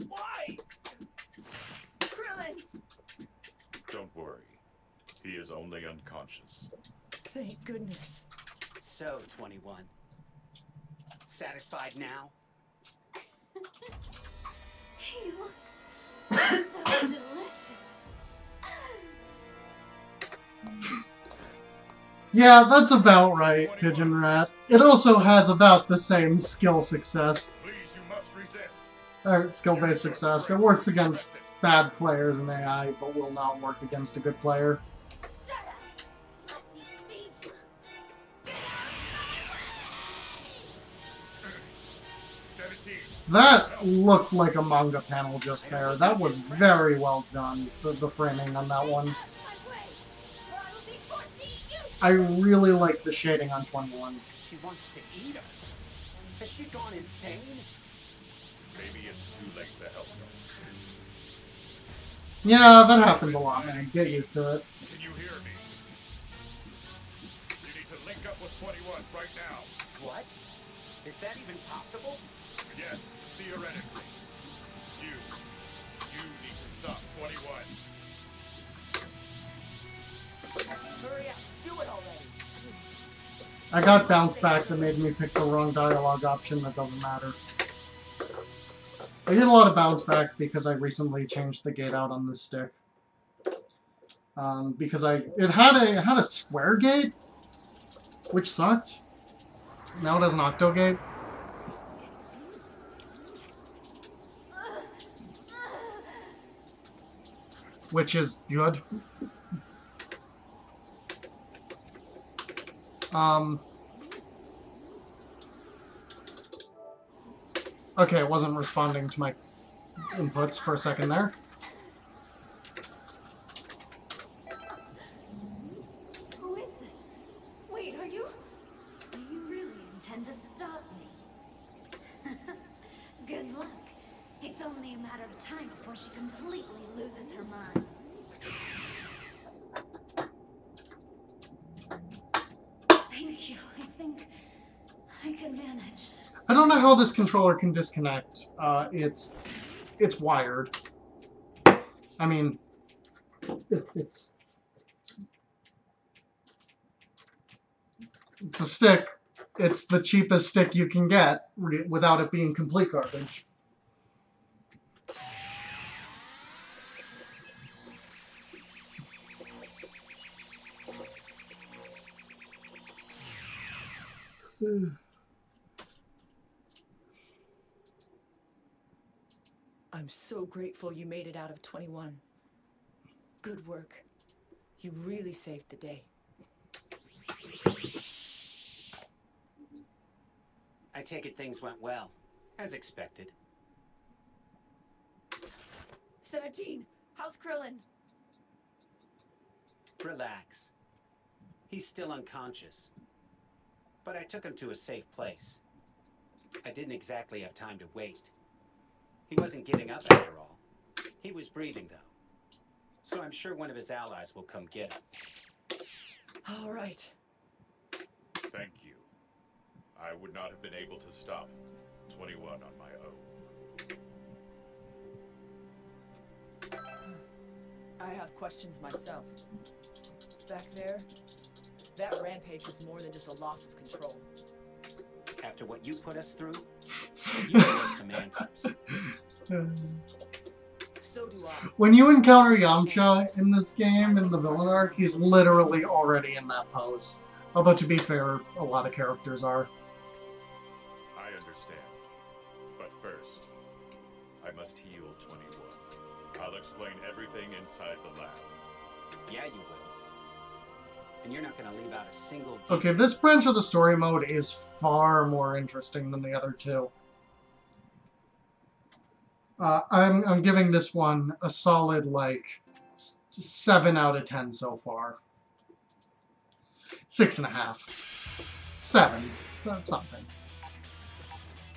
Why? Krillin! Don't worry. He is only unconscious. Thank goodness. so 21. Satisfied now? He looks so delicious. Yeah, that's about right, Pigeon Rat. It also has about the same skill success. Please, you must resist. Skill-based success. It works against bad players in AI, but will not work against a good player. Shut up! Let me be. 17. That looked like a manga panel just there. That was very well done, the framing on that one. Out of my way, or I will be forced to eat you. I really like the shading on 21. She wants to eat us. Has she gone insane? Maybe it's too late to help them. Yeah, that happens a lot, man. Get used to it. Can you hear me? You need to link up with 21 right now. What? Is that even possible? Yes, theoretically. You need to stop 21. I got bounce back that made me pick the wrong dialogue option. That doesn't matter. I get a lot of bounce back because I recently changed the gate out on this stick. Because it had a square gate, which sucked. Now it has an octo gate. Which is good. Okay, it wasn't responding to my inputs for a second there. Who is this? Wait, are you? Do you really intend to stop me? Good luck. It's only a matter of time before she completely loses her mind. Thank you. I think I can manage. I don't know how this controller can disconnect. It's wired. I mean, it's a stick. It's the cheapest stick you can get without it being complete garbage. I'm so grateful you made it out of 21. Good work. You really saved the day. I take it things went well, as expected. 17, how's Krillin? Relax. He's still unconscious. But I took him to a safe place. I didn't exactly have time to wait. He wasn't getting up after all. He was breathing, though. So I'm sure one of his allies will come get him. All right. Thank you. I would not have been able to stop 21 on my own. I have questions myself. Back there, that rampage was more than just a loss of control. After what you put us through, you give us some answers. So do I. When you encounter Yamcha in this game, in the villain arc, he's literally already in that pose. Although, to be fair, a lot of characters are. I understand. But first, I must heal 21. I'll explain everything inside the lab. Yeah, you will. And you're not going to leave out a single detail. Okay, this branch of the story mode is far more interesting than the other two. I'm giving this one a solid, like, 7 out of 10 so far. 6.5. 7. Something.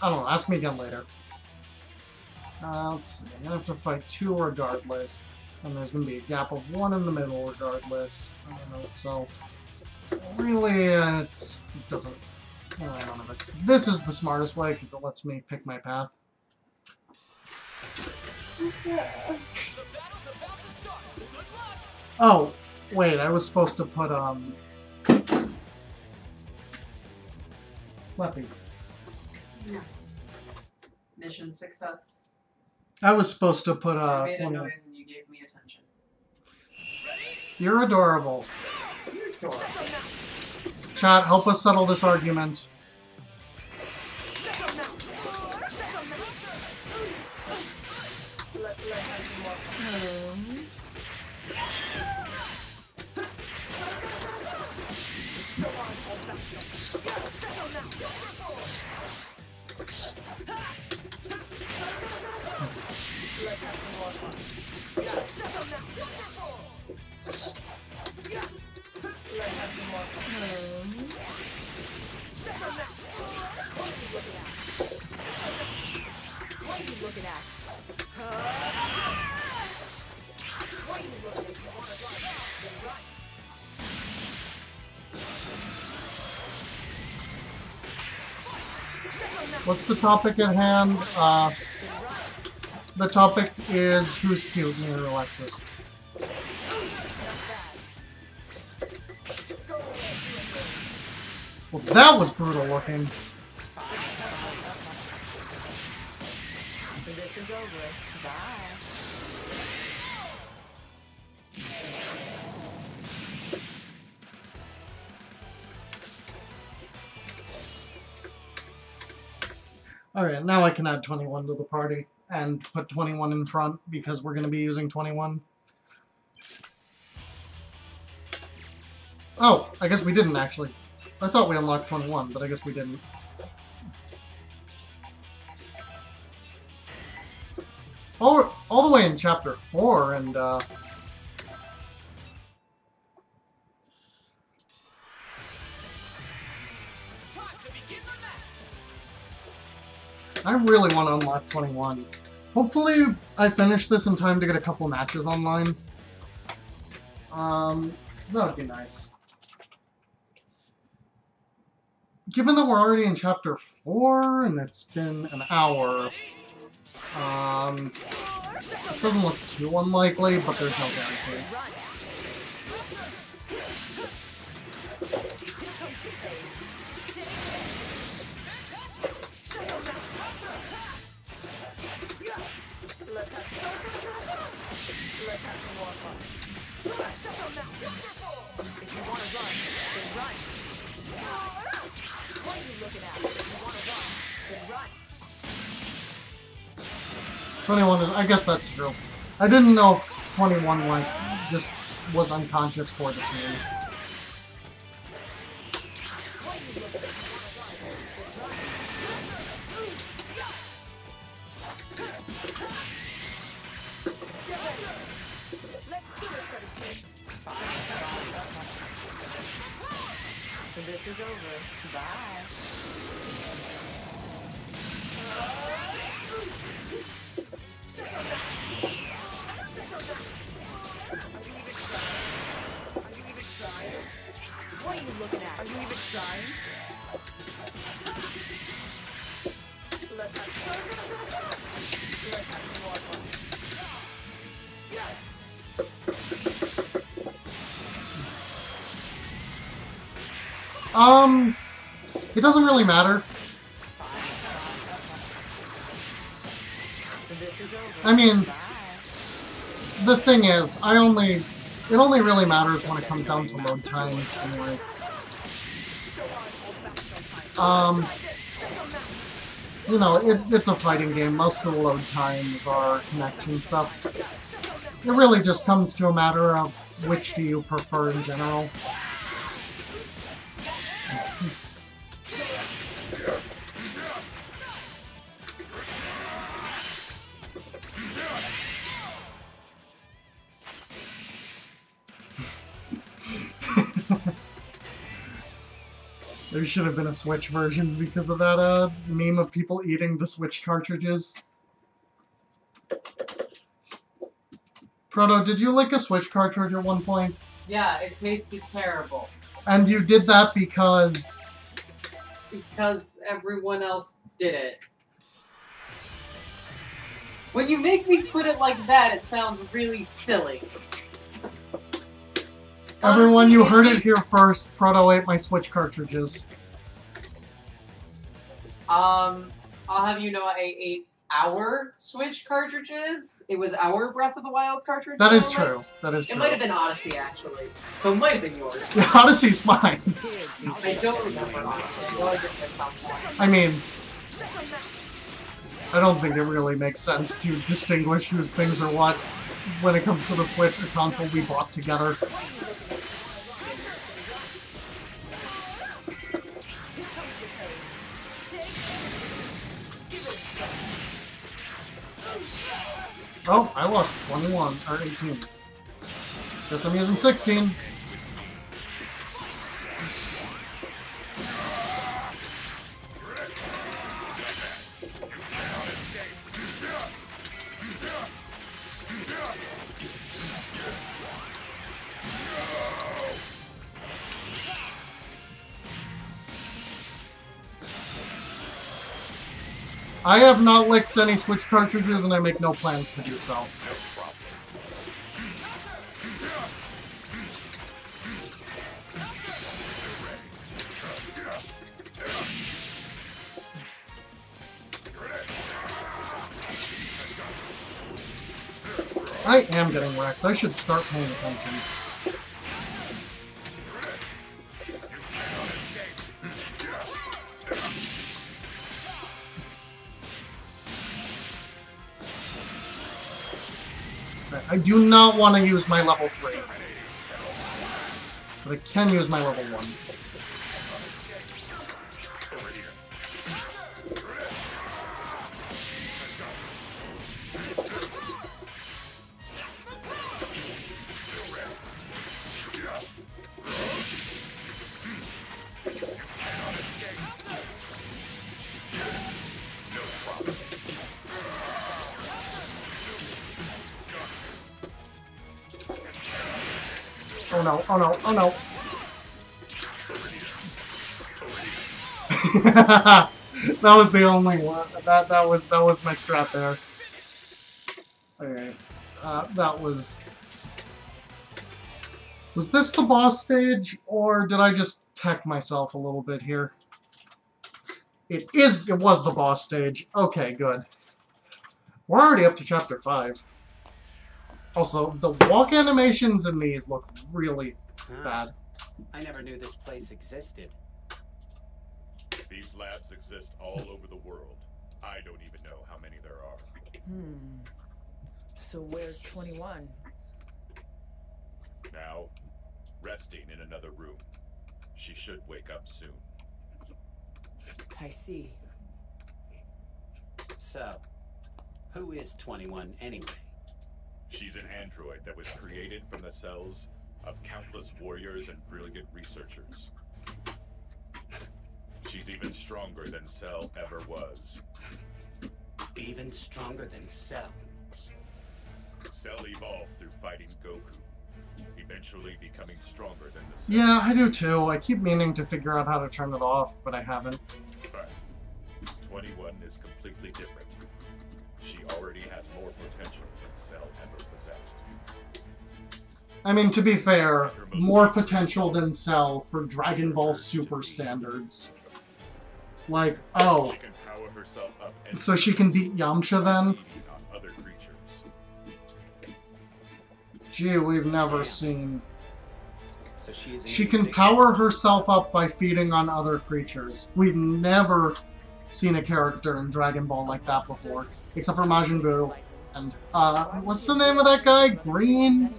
I don't know, ask me again later. Let's see, I'm gonna have to fight 2 regardless. And there's gonna be a gap of 1 in the middle regardless. I don't know, so... Really, it doesn't... I don't know. This is the smartest way, because it lets me pick my path. Oh, wait, I was supposed to put, Slappy. Yeah. Mission success. I was supposed to put, I made a noise and you gave me attention. You're adorable. You're adorable. Chat, help us settle this argument. What's the topic at hand? The topic is who's cute, me or Alexis. Well, that was brutal looking. This is over. Bye. Alright, now I can add 21 to the party and put 21 in front because we're going to be using 21. Oh, I guess we didn't actually. I thought we unlocked 21, but I guess we didn't. All the way in Chapter 4, and, Time to begin the match. I really want to unlock 21. Hopefully, I finish this in time to get a couple matches online. 'Cause that would be nice. Given that we're already in Chapter 4, and it's been an hour, it doesn't look too unlikely, but there's no guarantee. Let's have some more fun. If you want to run, then run. What are you looking at? If you want to run, then run. 21 is, I guess that's true. I didn't know if 21 like just was unconscious for the scene. This is over. Bye. What are you looking at? Are you even trying? Let's have some more fun. It doesn't really matter. This is over. I mean, Bye. the thing is, it only really matters when it comes down to load times, anyway. You know, it's a fighting game. Most of the load times are connection stuff. It really just comes to a matter of which do you prefer in general. There should have been a Switch version because of that meme of people eating the Switch cartridges. Proto, did you lick a Switch cartridge at one point? Yeah, it tasted terrible. And you did that because... Because everyone else did it. When you make me put it like that, it sounds really silly. Everyone, you Honestly, heard it here first. Proto ate my Switch cartridges. I'll have you know I ate our Switch cartridges. It was our Breath of the Wild cartridge. That is I true. liked. That is It true. might have been Odyssey, actually. So it might have been yours. Odyssey's fine. I don't remember Odyssey. It was at some point. I mean, I don't think it really makes sense to distinguish whose things are what when it comes to the Switch, a console we bought together. Oh, I lost 21, or 18. Guess I'm using 16. I have not licked any Switch cartridges, and I make no plans to do so. I am getting wrecked. I should start paying attention. Right, I do not want to use my level 3. But I can use my level 1. Oh no, oh no, oh no. That was the only one. That was my strat there. Okay. That was... Was this the boss stage, or did I just tech myself a little bit here? It was the boss stage. Okay, good. We're already up to chapter 5. Also, the walk animations in these look really bad. I never knew this place existed. These labs exist all over the world. I don't even know how many there are. So where's 21? Now, resting in another room. She should wake up soon. I see. So, who is 21 anyway? She's an android that was created from the cells of countless warriors and brilliant researchers. She's even stronger than Cell ever was. Even stronger than Cell. Cell evolved through fighting Goku, eventually becoming stronger than the Cell. Yeah, I do too. I keep meaning to figure out how to turn it off, but I haven't. But 21 is completely different. She already has more potential than Cell ever possessed. I mean, to be fair, more potential than Cell for Dragon Ball Super standards. Like, oh, She can power herself up and so she can beat Yamcha then? feeding on other creatures. Gee, we've never seen... So she is. She can power herself up by feeding on other creatures. We've never seen a character in Dragon Ball like that before, except for Majin Buu. And, what's the name of that guy? Green?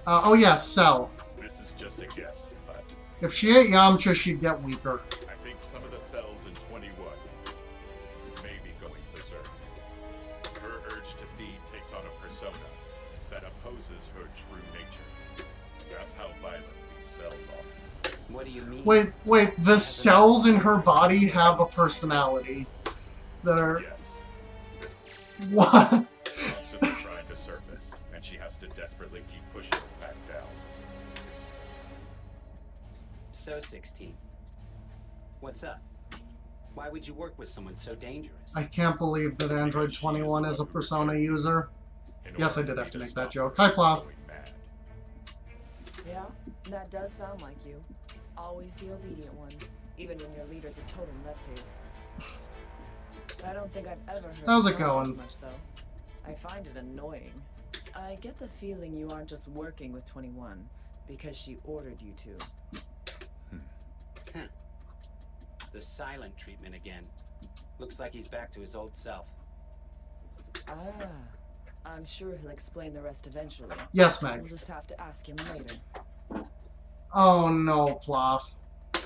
Oh yeah, Cell. This is just a guess, but If she ate Yamcha, she'd get weaker. I think some of the cells in 21 may be going berserk. Her urge to feed takes on a persona that opposes her true nature. That's how violent these cells are. What do you mean? Wait, the cells in her body have a personality. That are... Yes, What? constantly trying to surface, and she has to desperately keep pushing it back down. So 16. What's up? Why would you work with someone so dangerous? I can't believe that Android 21 is a Persona user. Yes, I did have to make that joke. Hi, Plow. Yeah, that does sound like you. Always the obedient one, even when your leader's a total nutcase. I don't think I've ever heard How's it you going? this much, though. I find it annoying. I get the feeling you aren't just working with 21 because she ordered you to. The silent treatment again. Looks like he's back to his old self. Ah, I'm sure he'll explain the rest eventually. Yes, We'll Meg. just have to ask him later. Oh no, Plow.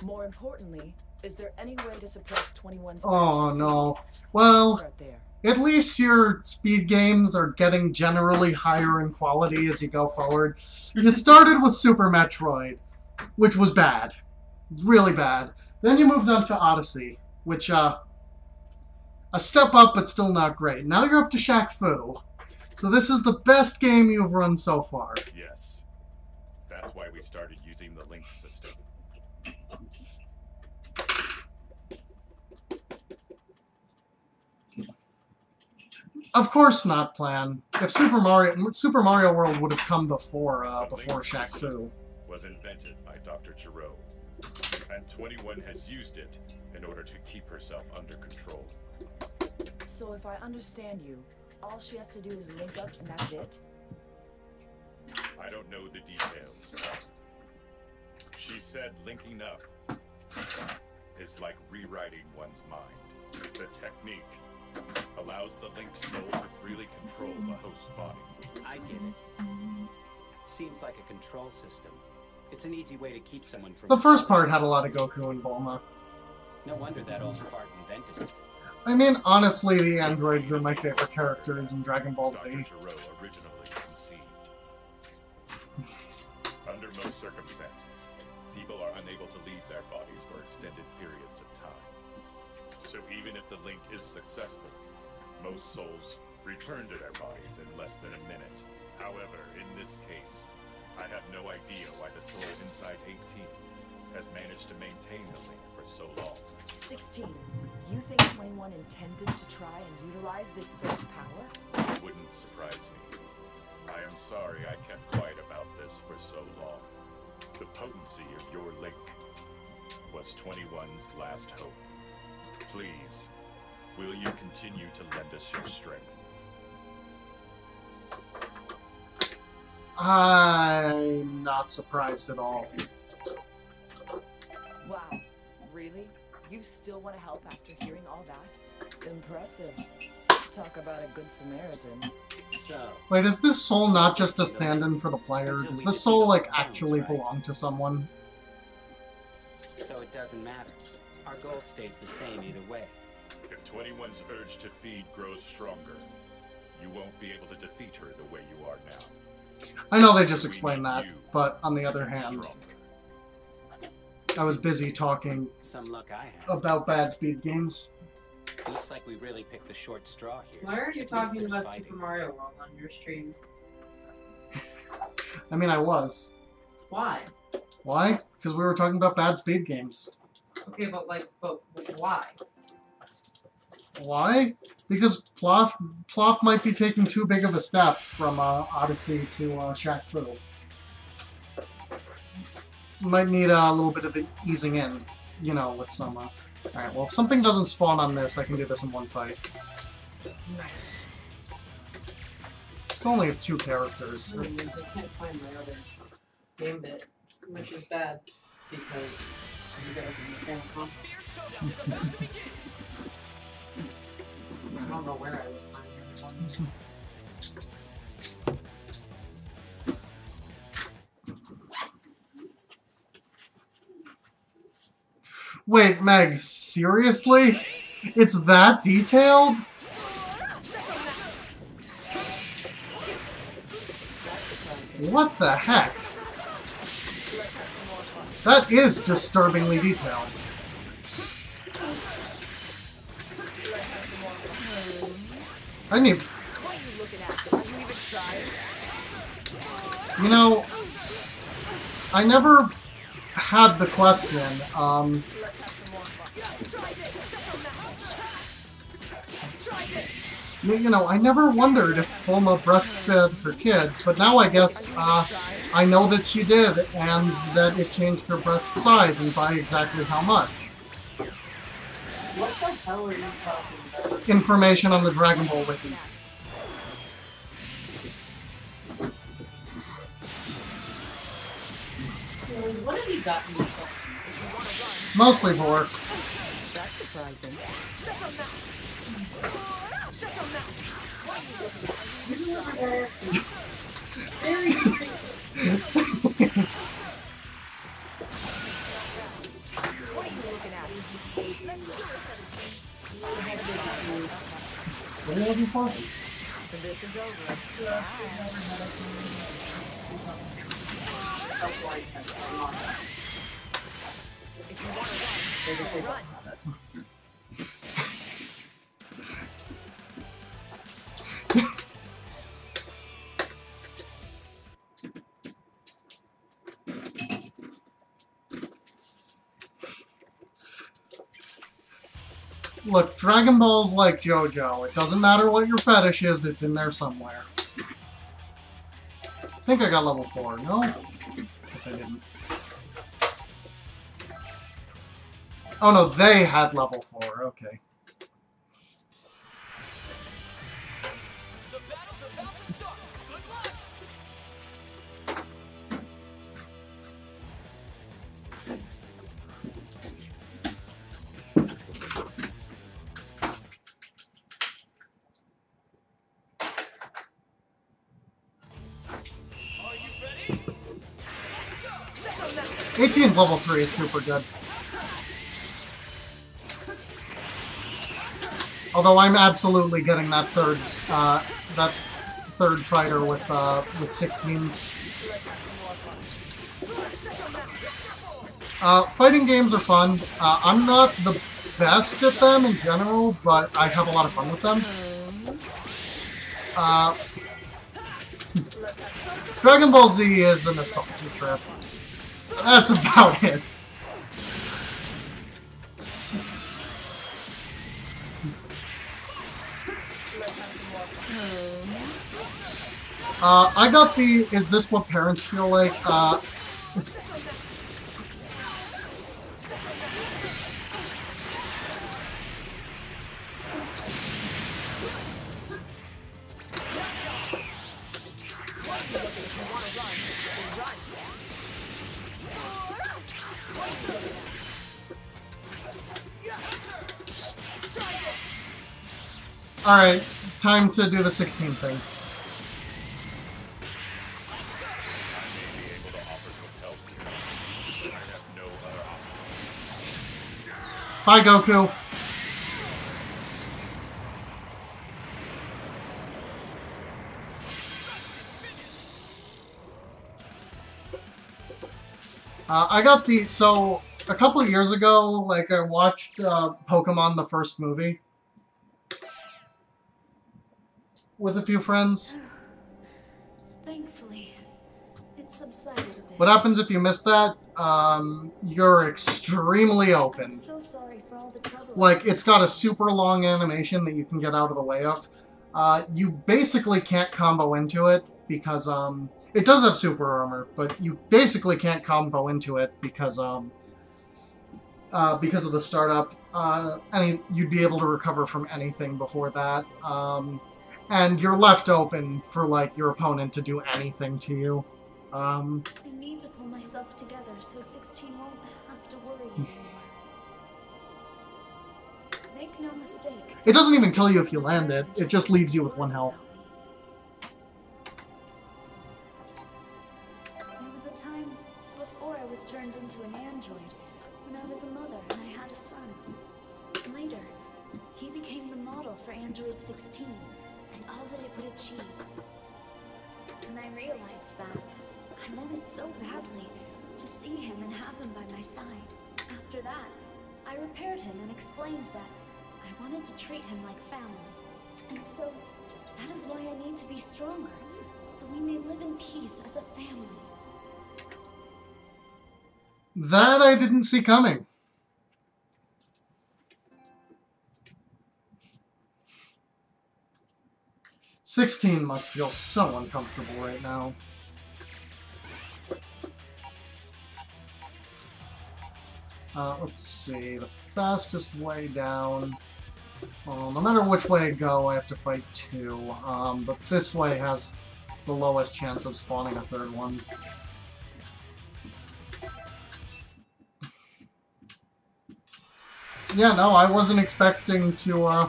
More importantly, is there any way to suppress 21's Oh urge to no. feed? Well, Start there. at least your speed games are getting generally higher in quality as you go forward. You started with Super Metroid, which was bad. Really bad. Then you moved on to Odyssey, which, a step up, but still not great. Now you're up to Shaq Fu. So this is the best game you've run so far. Yes. That's why we started using the link system. Of course not, Plan. If Super Mario World would have come before Shaq Fu. Was invented by Dr. Giro, and 21 has used it in order to keep herself under control. So if I understand you, all she has to do is link up and that's it? I don't know the details. She said linking up is like rewriting one's mind. The technique allows the linked soul to freely control the host body. I get it. Seems like a control system. It's an easy way to keep someone from... The first part had a lot of Goku and Bulma. No wonder that old fart invented it. I mean, honestly, the androids are my favorite characters in Dragon Ball Dr. Z. Gero originally conceived. Under most circumstances, people are unable to leave their bodies for extended periods of time. So even if the link is successful, most souls return to their bodies in less than a minute. However, in this case, I have no idea why the soul inside 18 has managed to maintain the link for so long. 16. You think 21 intended to try and utilize this soul's power? It wouldn't surprise me. I am sorry I kept quiet about this for so long. The potency of your link was 21's last hope. Please, will you continue to lend us your strength? I'm not surprised at all. Wow. Really? You still want to help after hearing all that? Impressive. Talk about a good Samaritan. So, Wait, is this soul not just a stand-in for the player? Does this soul, like, actually belong to someone? so it doesn't matter. Our goal stays the same either way. If 21's urge to feed grows stronger, you won't be able to defeat her the way you are now. I know they just explained that, but on the other hand, Stronger. I was busy talking Some luck I have. about bad speed games. Looks like we really picked the short straw here. Why are you At least talking there's about fighting. Super Mario World on your stream? I mean, I was. Why? Why? Because we were talking about bad speed games. Okay, but why? Why? Because Ploff might be taking too big of a step from Odyssey to Shaq Fu. Might need a little bit of an easing in, you know, with some... Alright, well, if something doesn't spawn on this, I can do this in one fight. Nice. Still only have 2 characters. I can't find my other game bit, which is bad because you gotta be Famicom. I don't know where I would find this one. Wait, Meg, seriously? It's that detailed? What the heck? That is disturbingly detailed. I need... You know, I never had the question, you know, I never wondered if Bulma breastfed her kids, but now I guess, I know that she did, and that it changed her breast size, and by exactly how much. What the hell are you talking about? Information on the Dragon Ball Wiki. What have you gotten yourself? Mostly for. That's surprising. You over there? Very What are you looking at? Let's do it, 17. What are you looking for? This is over. If you want to run, run. Look, Dragon Ball's like JoJo. It doesn't matter what your fetish is, it's in there somewhere. I think I got level 4. No? Guess I didn't. Oh no, they had level 4. Okay. 18's level 3 is super good. Although I'm absolutely getting that third fighter with 16s. Fighting games are fun. I'm not the best at them in general, but I have a lot of fun with them. Dragon Ball Z is a nostalgia trip. That's about it. I got the "Is this what parents feel like?" Alright, time to do the 16 thing. Bye, Goku. I got the, so a couple of years ago, like, I watched Pokemon the first movie with a few friends. Thankfully, it subsided a bit. What happens if you miss that? You're extremely open. I'm so sorry for all the trouble. Like, it's got a super long animation that you can get out of the way of. You basically can't combo into it because, it does have super armor, but you basically can't combo into it because of the startup. You'd be able to recover from anything before that. And you're left open for, like, your opponent to do anything to you. I need to pull myself together so 16 won't have to worry anymore. Make no mistake. It doesn't even kill you if you land it. It just leaves you with 1 health. There was a time before I was turned into an android, when I was a mother and I had a son. Later, he became the model for Android 16 and all that it would achieve. When I realized that, I wanted so badly to see him and have him by my side. After that, I repaired him and explained that I wanted to treat him like family. And so, that is why I need to be stronger, so we may live in peace as a family. That I didn't see coming. "16 must feel so uncomfortable right now." Let's see, the fastest way down. Well, no matter which way I go, I have to fight 2. But this way has the lowest chance of spawning a 3rd one. Yeah, no, I wasn't expecting to,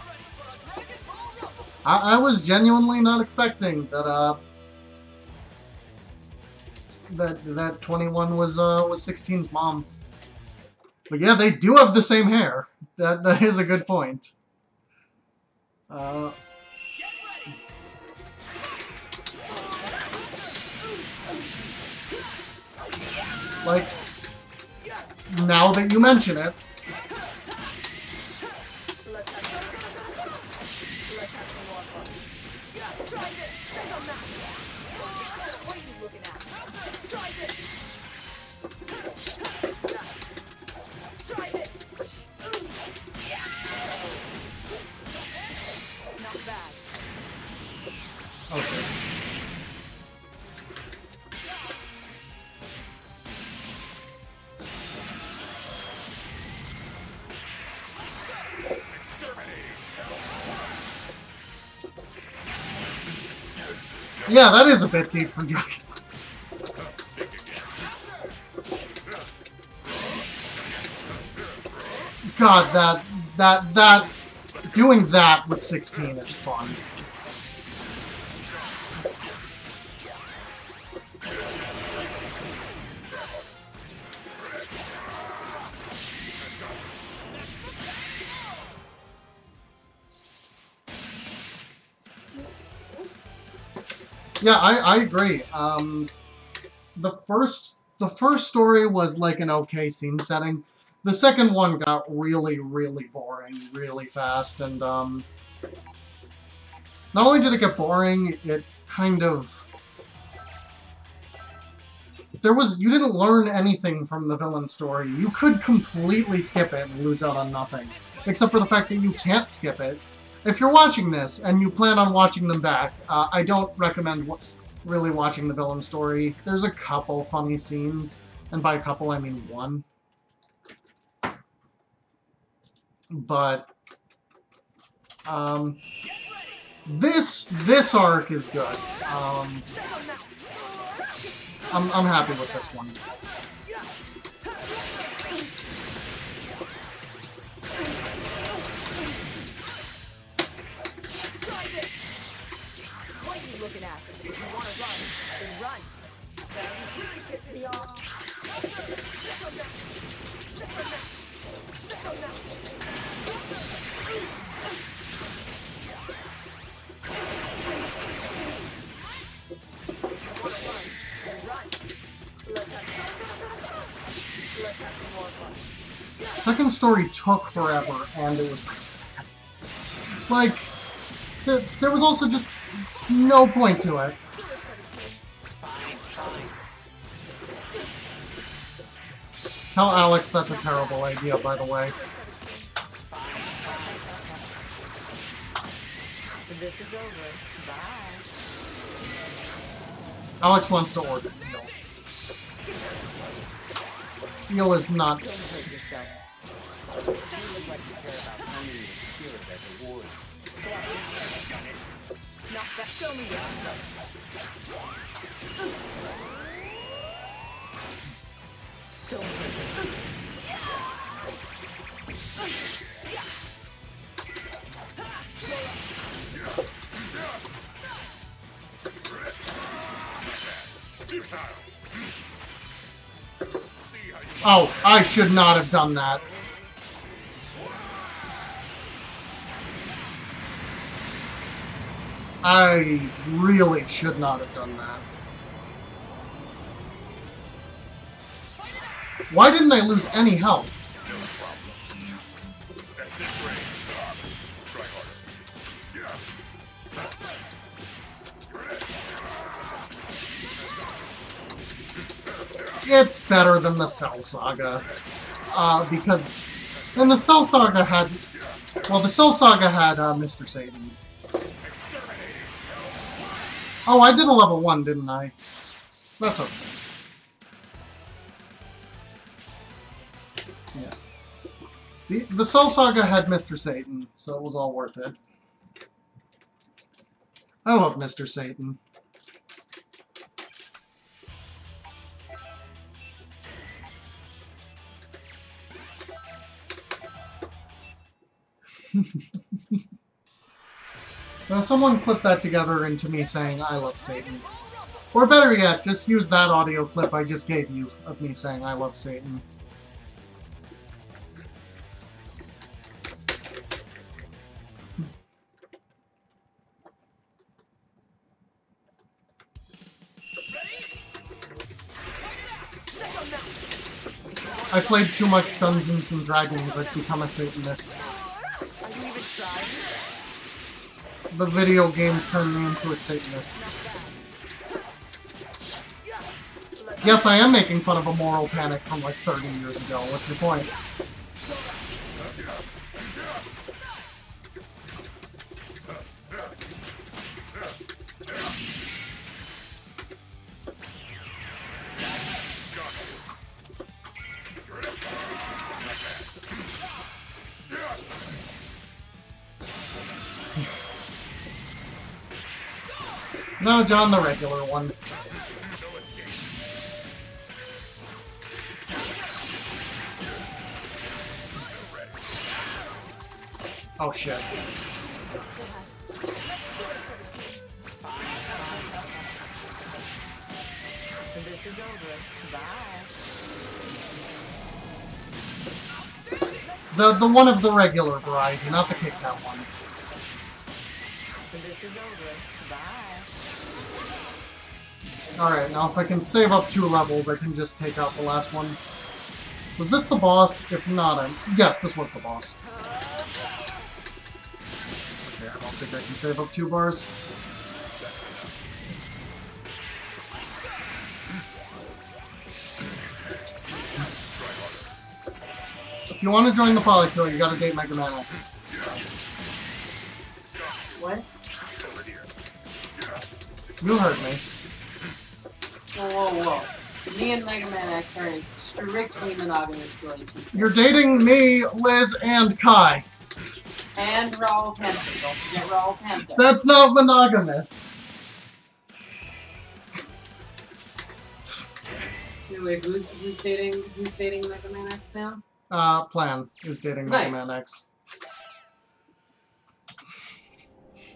I was genuinely not expecting that, that 21 was 16's mom. But yeah, they do have the same hair. That is a good point. Like, now that you mention it. Oh shit. Yeah, that is a bit deep for Dragon. God, that doing that with 16 is fun. Yeah, I agree. The first story was like an okay scene setting. The second one got really, really boring really fast, and not only did it get boring, it kind of... You didn't learn anything from the villain story. You could completely skip it and lose out on nothing. Except for the fact that you can't skip it. If you're watching this, and you plan on watching them back, I don't recommend really watching the villain story. There's a couple funny scenes, and by a couple I mean one. But, this arc is good. I'm happy with this one. What are you looking at? If you want to run, then run. Now you really piss me off. Second story took forever, and it was... like... There was also just no point to it. Tell Alex that's a terrible idea, by the way. This is over. Bye. Alex wants to order Eel. Eel is not... Don't hurt yourself. You look like you care about harming your spirit as a warrior. So I think I've done it. Now, show me your stuff. Don't hurt yourself. Oh, I should not have done that. I really should not have done that. Why didn't I lose any health? It's better than the Cell Saga. Because... And the Cell Saga had... Well, the Cell Saga had Mr. Satan. Oh, I did a level 1, didn't I? That's okay. Yeah. The Cell Saga had Mr. Satan, so it was all worth it. I love Mr. Satan. Now, someone clip that together into me saying, I love Satan. Or better yet, just use that audio clip I just gave you of me saying, I love Satan. I played too much Dungeons and Dragons, I've become a Satanist. Are you even trying? The video games turned me into a Satanist. Yes, I am making fun of a moral panic from like 30 years ago. What's your point? No, John, the regular one. Oh shit. This is over. Bye. The one of the regular variety, not the kick out one. This is over. Bye. Alright, now if I can save up 2 levels, I can just take out the last one. Was this the boss? If not, yes, this was the boss. Okay, I don't think I can save up 2 bars. If you want to join the Polykill, you gotta date Mega Man X. What? You heard me. Whoa. Me and Mega Man X are in strictly monogamous relationships. You're dating me, Liz, and Kai. And Raul Panther. Don't forget Raul Panther. That's not monogamous. Anyway, who's dating Mega Man X now? Plan is dating Nice. Mega Man X.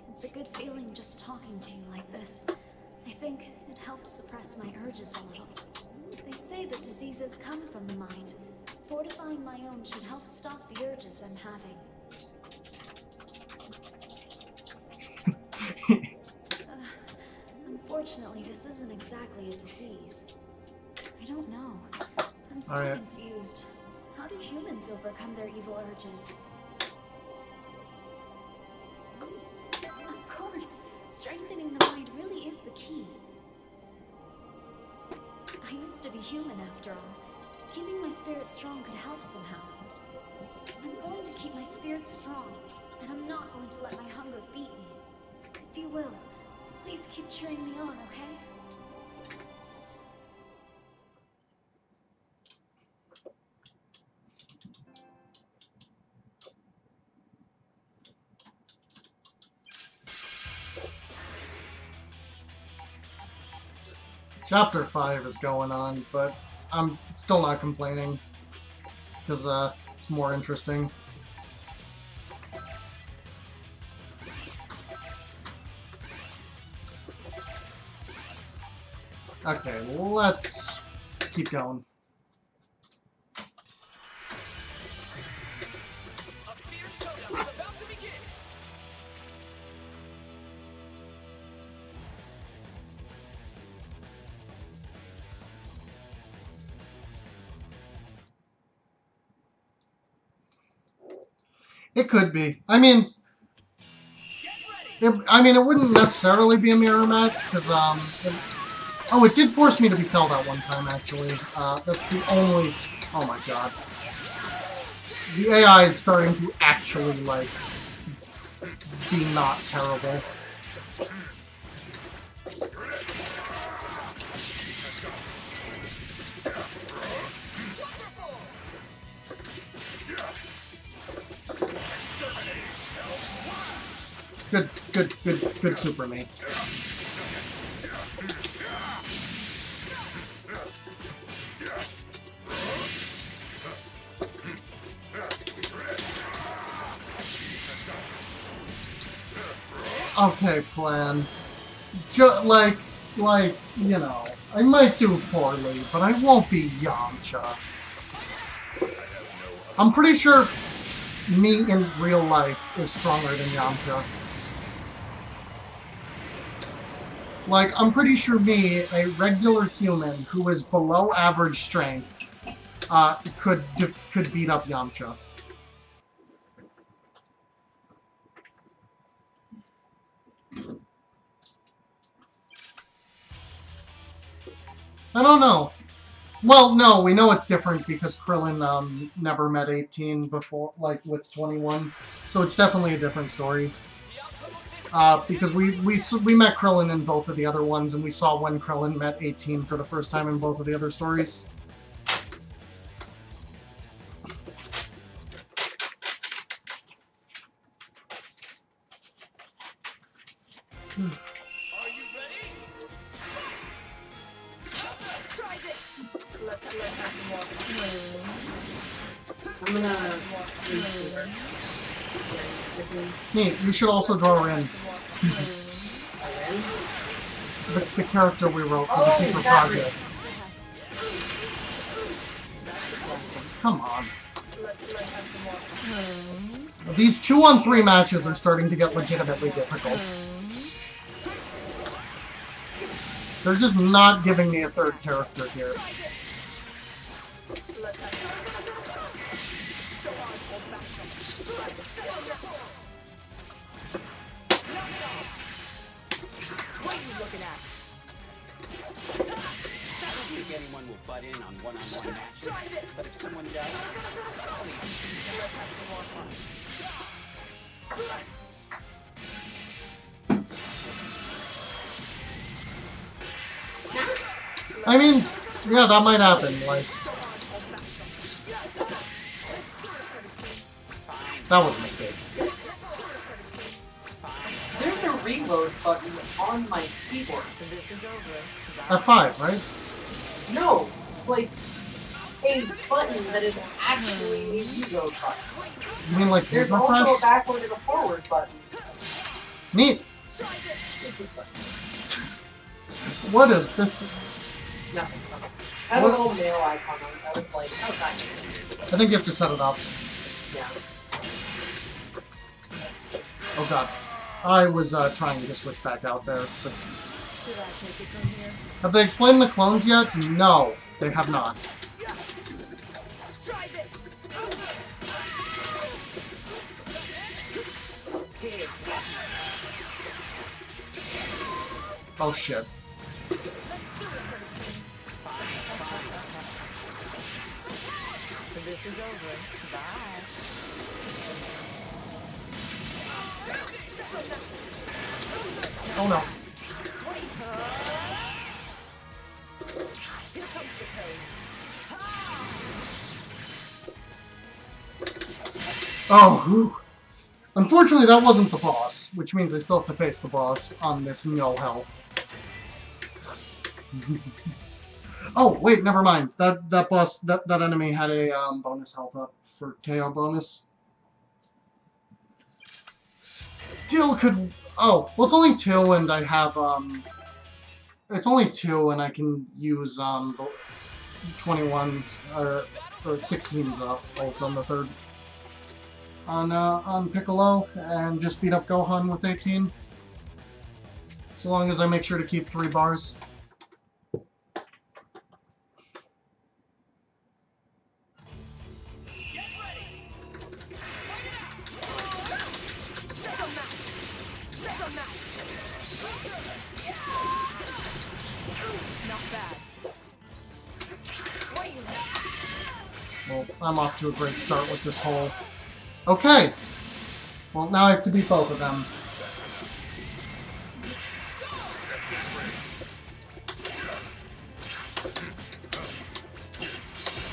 It's a good feeling just talking to you like this. I think it helps suppress my urges a little. They say that diseases come from the mind. Fortifying my own should help stop the urges I'm having. Unfortunately, this isn't exactly a disease. I don't know. I'm still Alright. confused. How do humans overcome their evil urges? Of course, strengthening the mind really is the key. I used to be human after all. Keeping my spirit strong could help somehow. I'm going to keep my spirit strong, and I'm not going to let my hunger beat me. If you will, please keep cheering me on, okay? Chapter 5 is going on, but I'm still not complaining. Because, it's more interesting. Okay, let's keep going. A fierce showdown is about to begin. It could be. I mean, it wouldn't necessarily be a mirror match, because, oh, it did force me to be Cell that one time, actually. That's the only... Oh my god. The AI is starting to actually, like, be not terrible. Good Super Me. Okay, Plan. Like, you know, I might do poorly, but I won't be Yamcha. I'm pretty sure me in real life is stronger than Yamcha. Like, I'm pretty sure me, a regular human who is below average strength, could beat up Yamcha. I don't know. Well, no, we know it's different because Krillin never met 18 before, like, with 21. So it's definitely a different story. Because we met Krillin in both of the other ones, and we saw when Krillin met 18 for the first time in both of the other stories. Are you ready? Try this! Let's have some more. I'm gonna... Neat, you should also draw Rin. The character we wrote for the secret project. Come on. These 2-on-3 matches are starting to get legitimately difficult. They're just not giving me a third character here. What are you looking at? I don't think anyone will butt in on one-on-one matches, but if someone does, Let's have some more fun. I mean, yeah, that might happen. Like, that was a mistake. There's a reload button on my keyboard. This is over. F5, right? No, like a button that is actually a reload button. You mean like page There's also a refresh? backward and a forward button. Neat. What's this button? What is this? Nothing. Okay. Had a What? little nail icon on it. I was like, oh, that. I think you have to set it up. Yeah. Oh god. I was trying to switch back out there, but Should I take it from here? have they explained the clones yet? No, they have not. Try this. Here. Oh shit. This is over. Bye. Oh no. Here comes the pain. Oh, whew. Unfortunately, that wasn't the boss, which means I still have to face the boss on this no health. Oh, wait, never mind. That boss, that enemy had a bonus health up for KO bonus. Still could... Oh, well, it's only 2, and I have, it's only 2, and I can use, the 21s, or 16s, ults on the third. On Piccolo, and just beat up Gohan with 18. So long as I make sure to keep 3 bars. Not bad. What are you? Well, I'm off to a great start with this whole... Okay! Well, now I have to beat both of them.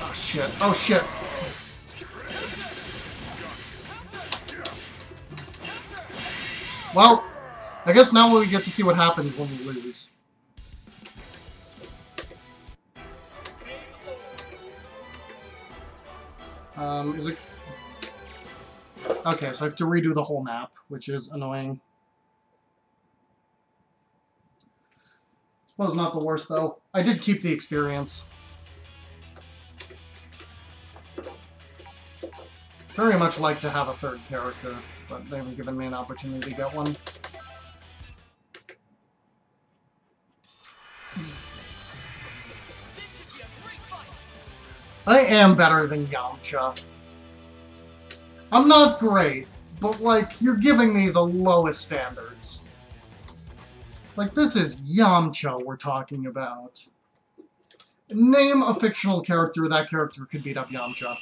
Oh shit, oh shit! Well, I guess now we get to see what happens when we lose. Is it... Okay, so I have to redo the whole map, which is annoying. Suppose not the worst, though. I did keep the experience. Very much like to have a third character, but they haven't given me an opportunity to get one. I am better than Yamcha. I'm not great, but, like, you're giving me the lowest standards. Like, this is Yamcha we're talking about. Name a fictional character that character could beat up Yamcha.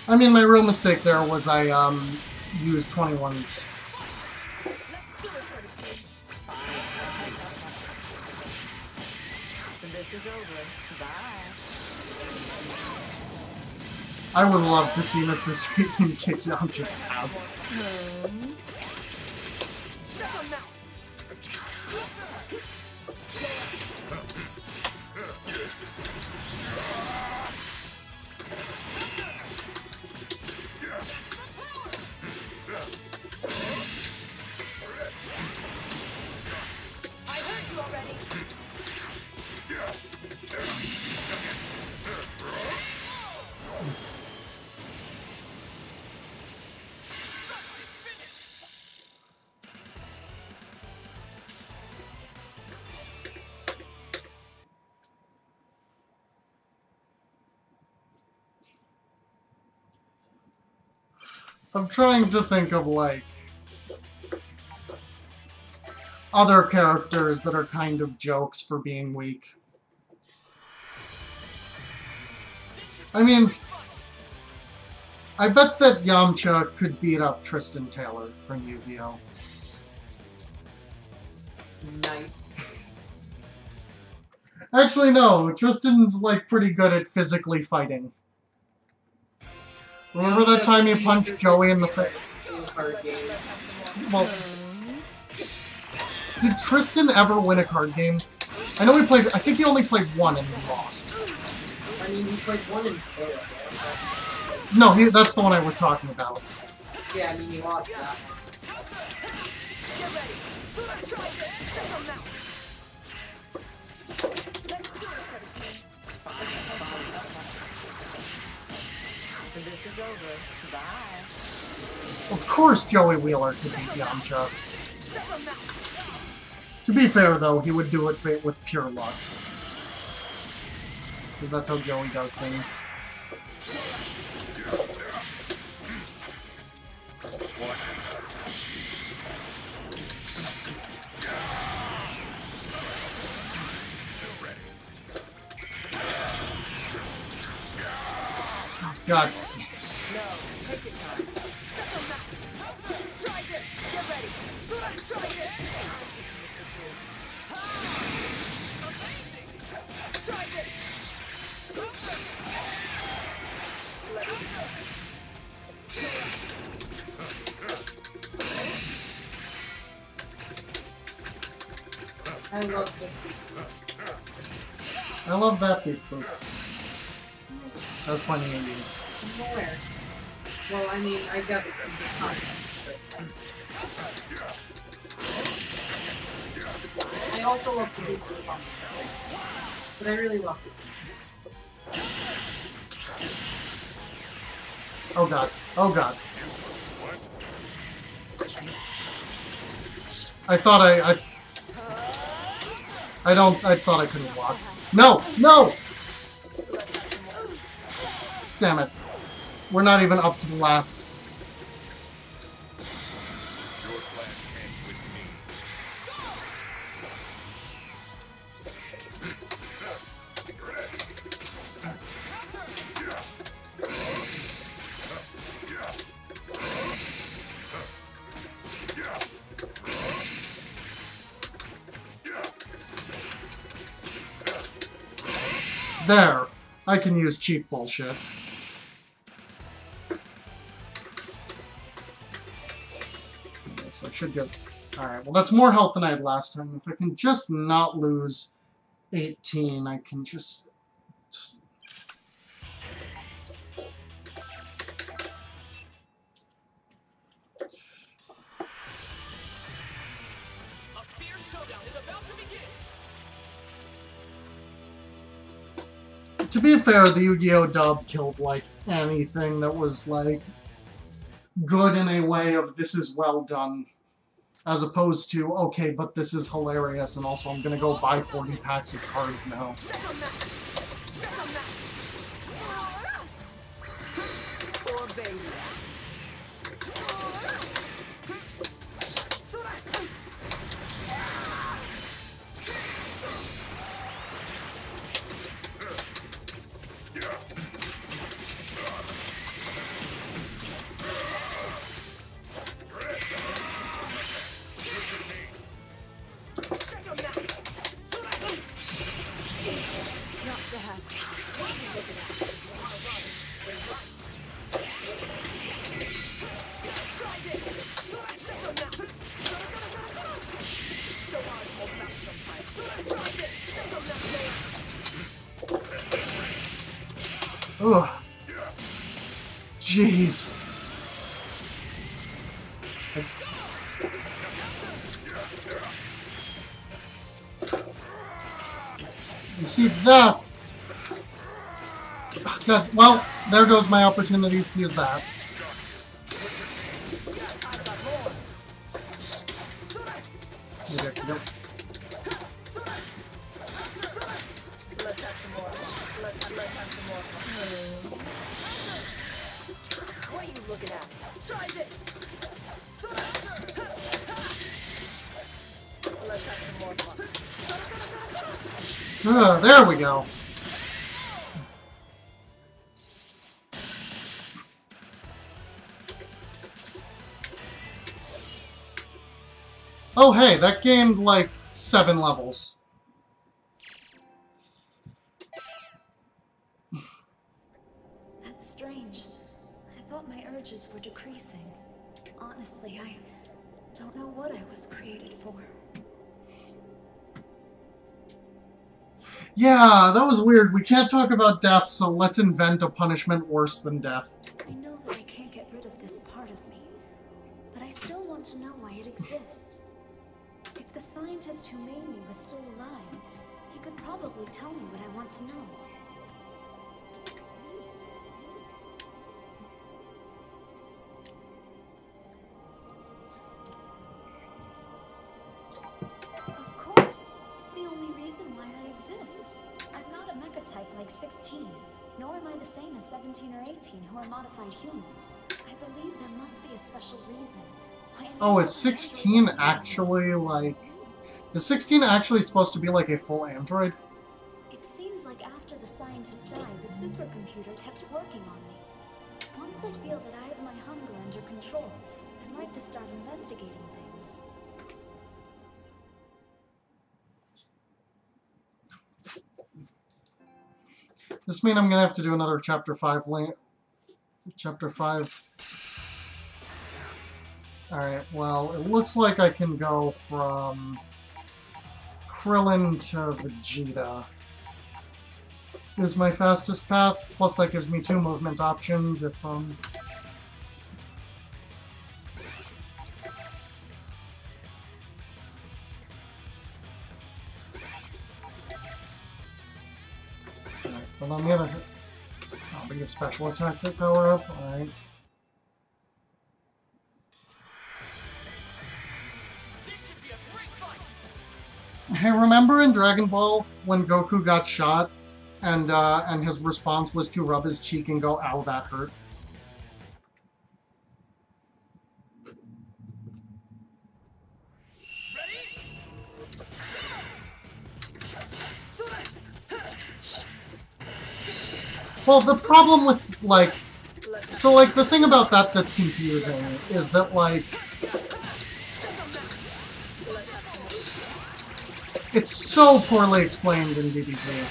I mean, my real mistake there was I used 21s. This is over. Bye. I would love to see Mr. Satan kick Yamcha's ass. Shut your mouth. I heard you already. I'm trying to think of, like, other characters that are kind of jokes for being weak. I mean, I bet that Yamcha could beat up Tristan Taylor from Yu-Gi-Oh! Nice. Actually, no. Tristan's, like, pretty good at physically fighting. Remember that time he punched Joey in the face? Well, did Tristan ever win a card game? I know he played... I think he only played one and he lost. I mean, he played 1 and 4. No, that's the one I was talking about. Yeah, I mean, he lost that one. Get ready. So let's try this. Shut your mouth. Let's do it, 17. This is over. Bye. Of course Joey Wheeler could beat Yamcha. Shut your mouth. To be fair, though, he would do it with pure luck. Because that's how Joey does things. God. No, take your time. Shut your mouth. Try this. Get ready. So let's try this. Amazing. Try this. I love this beat. I love that beat, too. I was pointing at you. Where? Well, I mean, I guess it's not. I also love the beat on this, but I really love it. Oh god. Oh god. I thought I thought I couldn't block. No! No! Damn it. We're not even up to the last. Your plans end with me. There. I can use cheap bullshit. Okay, so I should get... Alright, well that's more health than I had last time. If I can just not lose 18, I can just... A fierce showdown is about to begin. To be fair, the Yu-Gi-Oh! Dub killed, like, anything that was, like, good in a way of this is well done. As opposed to, okay, but this is hilarious, and also I'm gonna go buy 40 packs of cards now. Poor baby. Ugh. Jeez. You see, that's... Good. Well, there goes my opportunities to use that. Yep. Let's have some more. Let's have some more. What are you looking at? Try this. Let's have some more fun. There we go. Oh hey, that gained like 7 levels. That's strange. I thought my urges were decreasing. Honestly, I don't know what I was created for. Yeah, that was weird. We can't talk about death, so let's invent a punishment worse than death. I know that I can't get rid of this part of me, but I still want to know why it exists. If the scientist who made me was still alive, he could probably tell me what I want to know. Of course, it's the only reason why I exist. I'm not a mecha type like 16, nor am I the same as 17 or 18 who are modified humans. I believe there must be a special reason. Oh, is 16 actually like... Is 16 actually supposed to be like a full android? It seems like after the scientist died, the supercomputer kept working on me. Once I feel that I have my hunger under control, I'd like to start investigating things. This means I'm gonna have to do another Chapter 5 link. Chapter 5. Alright, well, it looks like I can go from Krillin to Vegeta. Is my fastest path, plus that gives me 2 movement options if, Alright, but on the other hand, we get special attack that power up, alright. Hey, remember in Dragon Ball when Goku got shot and his response was to rub his cheek and go, "Ow, that hurt"? Well, the problem with, like... So, like, the thing about that that's confusing is that, like... It's so poorly explained in DBZ.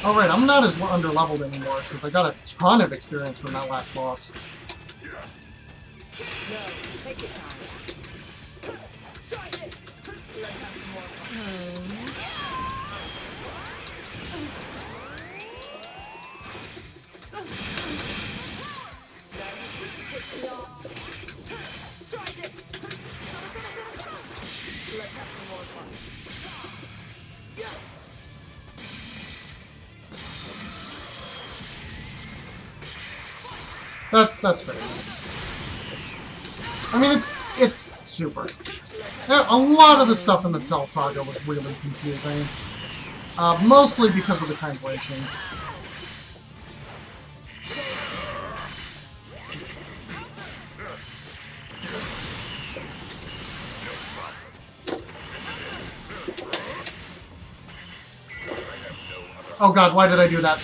Alright, I'm not as under-leveled anymore, because I got a ton of experience from that last boss. No, take your time. Try this. Let's have some more fun. Try this. Let's have some more fun. That's fair. I mean, it's super. Yeah, a lot of the stuff in the Cell Saga was really confusing. Mostly because of the translation. Oh god, why did I do that?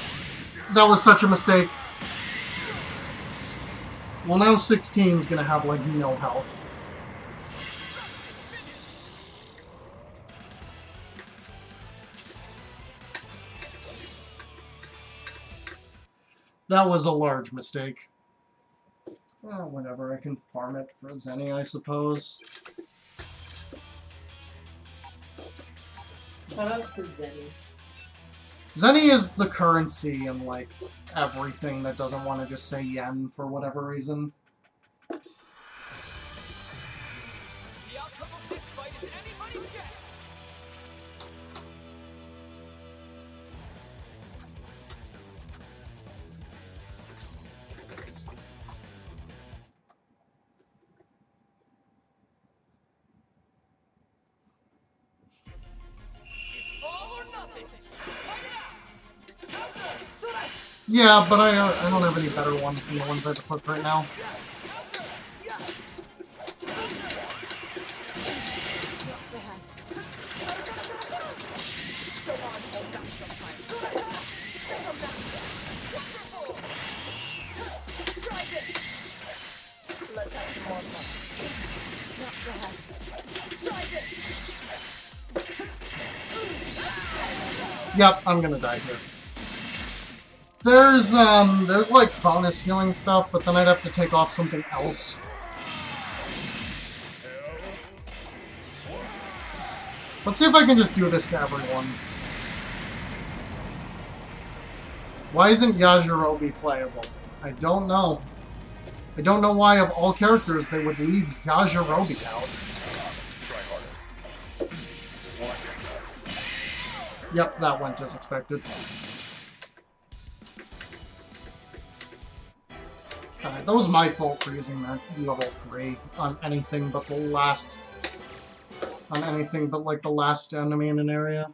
That was such a mistake. Well, now 16's gonna have, like, no health. That was a large mistake. Well, whatever, I can farm it for Zenny, I suppose. Shoutouts to Zenny. Zenny is the currency in, like, everything that doesn't want to just say yen for whatever reason. The outcome of this fight is anybody's guess. It's all or nothing. Fight it out. Counter. Yeah, but I don't have any better ones than the ones I've equipped right now. Yep, I'm gonna die here. There's like bonus healing stuff, but then I'd have to take off something else. Let's see if I can just do this to everyone. Why isn't Yajirobe playable? I don't know. I don't know why of all characters they would leave Yajirobe out. Yep, that went as expected. Alright, that was my fault for using that level 3 on anything but the last... on anything but, like, the last enemy in an area.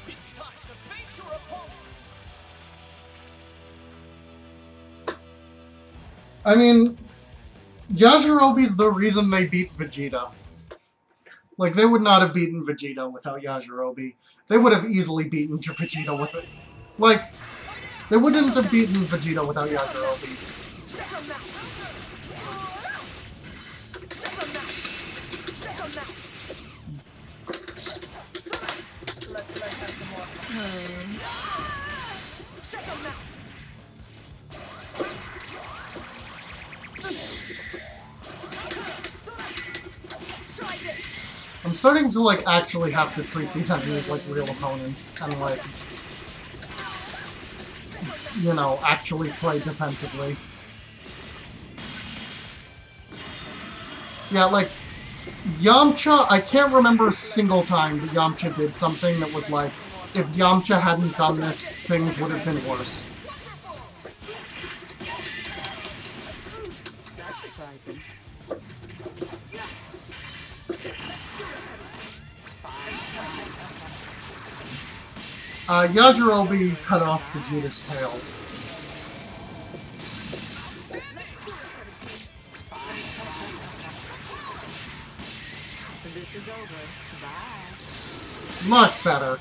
It's time to face your opponent. I mean, Yajirobe's the reason they beat Vegeta. Like, they would not have beaten Vegeta without Yajirobe. They would have easily beaten Vegeta with it. Like, they wouldn't have beaten Vegeta without Yajirobe. I'm starting to, like, actually have to treat these enemies like real opponents and, like, you know, actually play defensively. Yeah, like, Yamcha, I can't remember a single time that Yamcha did something that was like, if Yamcha hadn't done this, things would have been worse. That's surprising. Yajirobe cut off Vegeta's tail. This is over. Bye. Much better.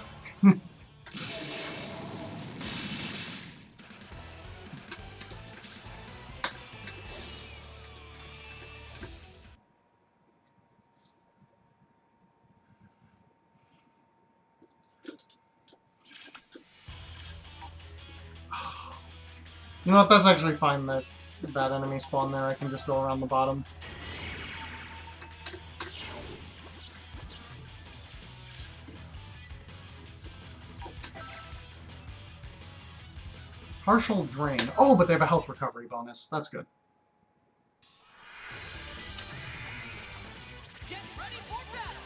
You know what, that's actually fine that that enemy spawned there. I can just go around the bottom. Partial drain. Oh, but they have a health recovery bonus. That's good. Get ready for battle.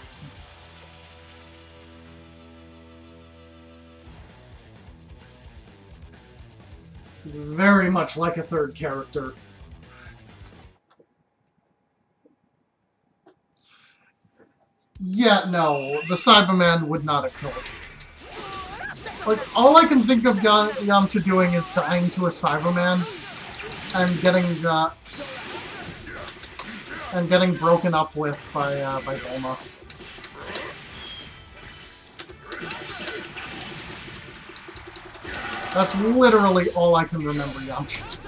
Very much like a third character. Yeah, no, the Cyberman would not have killed it. Like, all I can think of Yamcha doing is dying to a Cyberman and getting broken up with by Bulma. That's literally all I can remember Yamcha doing.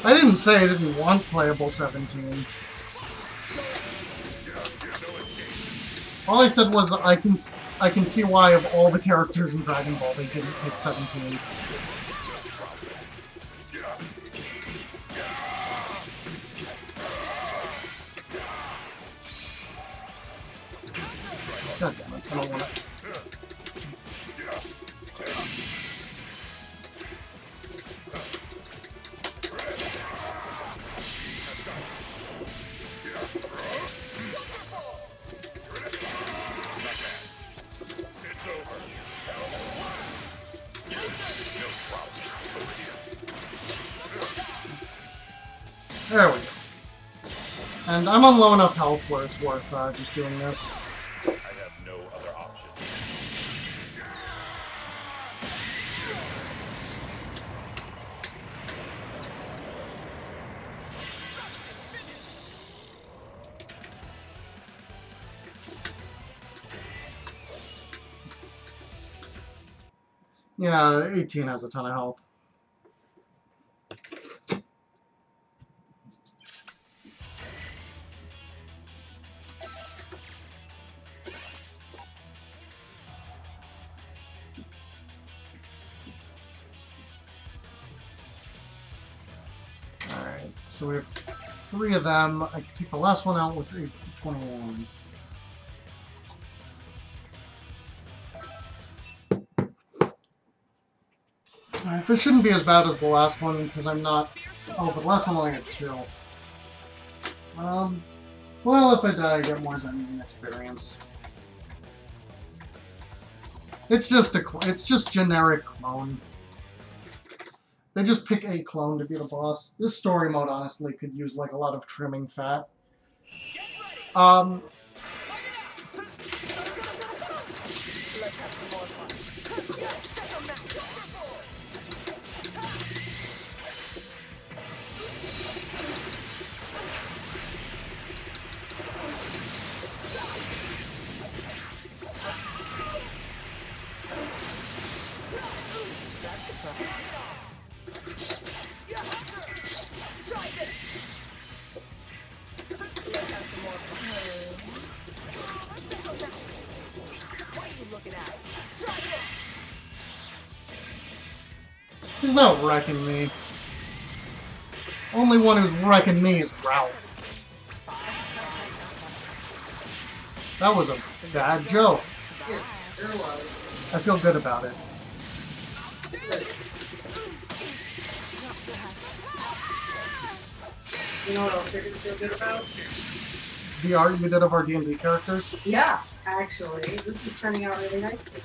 I didn't say I didn't want playable 17. All I said was I can see why of all the characters in Dragon Ball they didn't pick 17. God damn it, I don't want it. There we go. And I'm on low enough health where it's worth just doing this. I have no other option. Yeah, 18 has a ton of health. Alright, so we have 3 of them. I can take the last one out with a 21. Alright, this shouldn't be as bad as the last one, because I'm not... Oh, but the last one only had 2. Well, if I die, I get more Zen experience. It's just generic clone. They just pick a clone to be the boss. This story mode, honestly, could use, like, a lot of trimming fat. He's not wrecking me. Only one who's wrecking me is Ralph. That was a bad joke. Yeah, sure was. I feel good about it. You know what else you're gonna feel good about? The art you did of our D&D characters? Yeah, actually. This is turning out really nicely.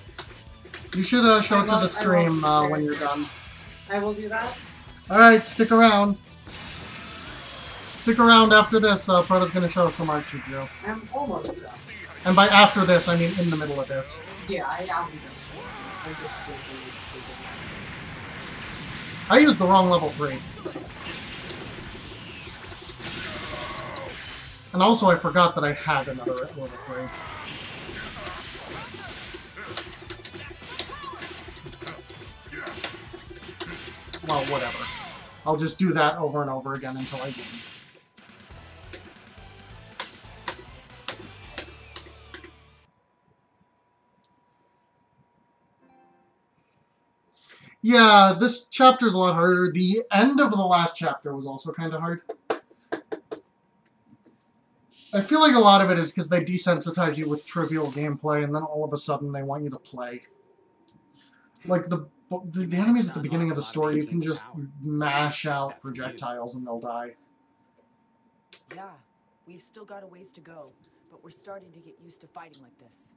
You should show it to the stream when you're done. I will do that. Alright, stick around. Stick around after this. Proto's gonna show some art to you. I'm almost done. And by after this, I mean in the middle of this. Yeah, I'm done. I'm just busy. I used the wrong level 3. And also I forgot that I had another level 3. Well, whatever. I'll just do that over and over again until I win. Yeah, this chapter's a lot harder. The end of the last chapter was also kind of hard. I feel like a lot of it is because they desensitize you with trivial gameplay, and then all of a sudden they want you to play. Like, the enemies at the beginning of the story, you can just mash out projectiles and they'll die. Yeah, we've still got a ways to go, but we're starting to get used to fighting like this.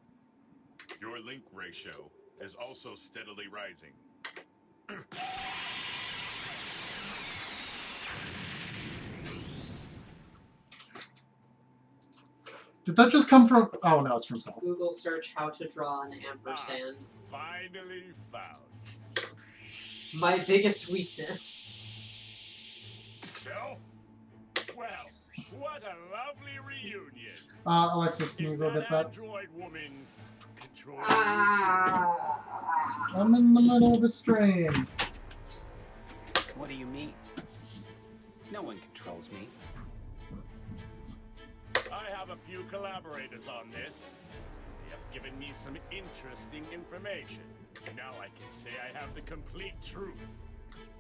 Your link ratio is also steadily rising. Did that just come from... Oh, no, it's from Cell. Google search how to draw an ampersand. Finally found. My biggest weakness. So? Well, what a lovely reunion. Alexis, can you Is go that get that? android woman controlling Ah. I'm in the middle of a stream. What do you mean? tells me. I have a few collaborators on this. They have given me some interesting information. Now I can say I have the complete truth.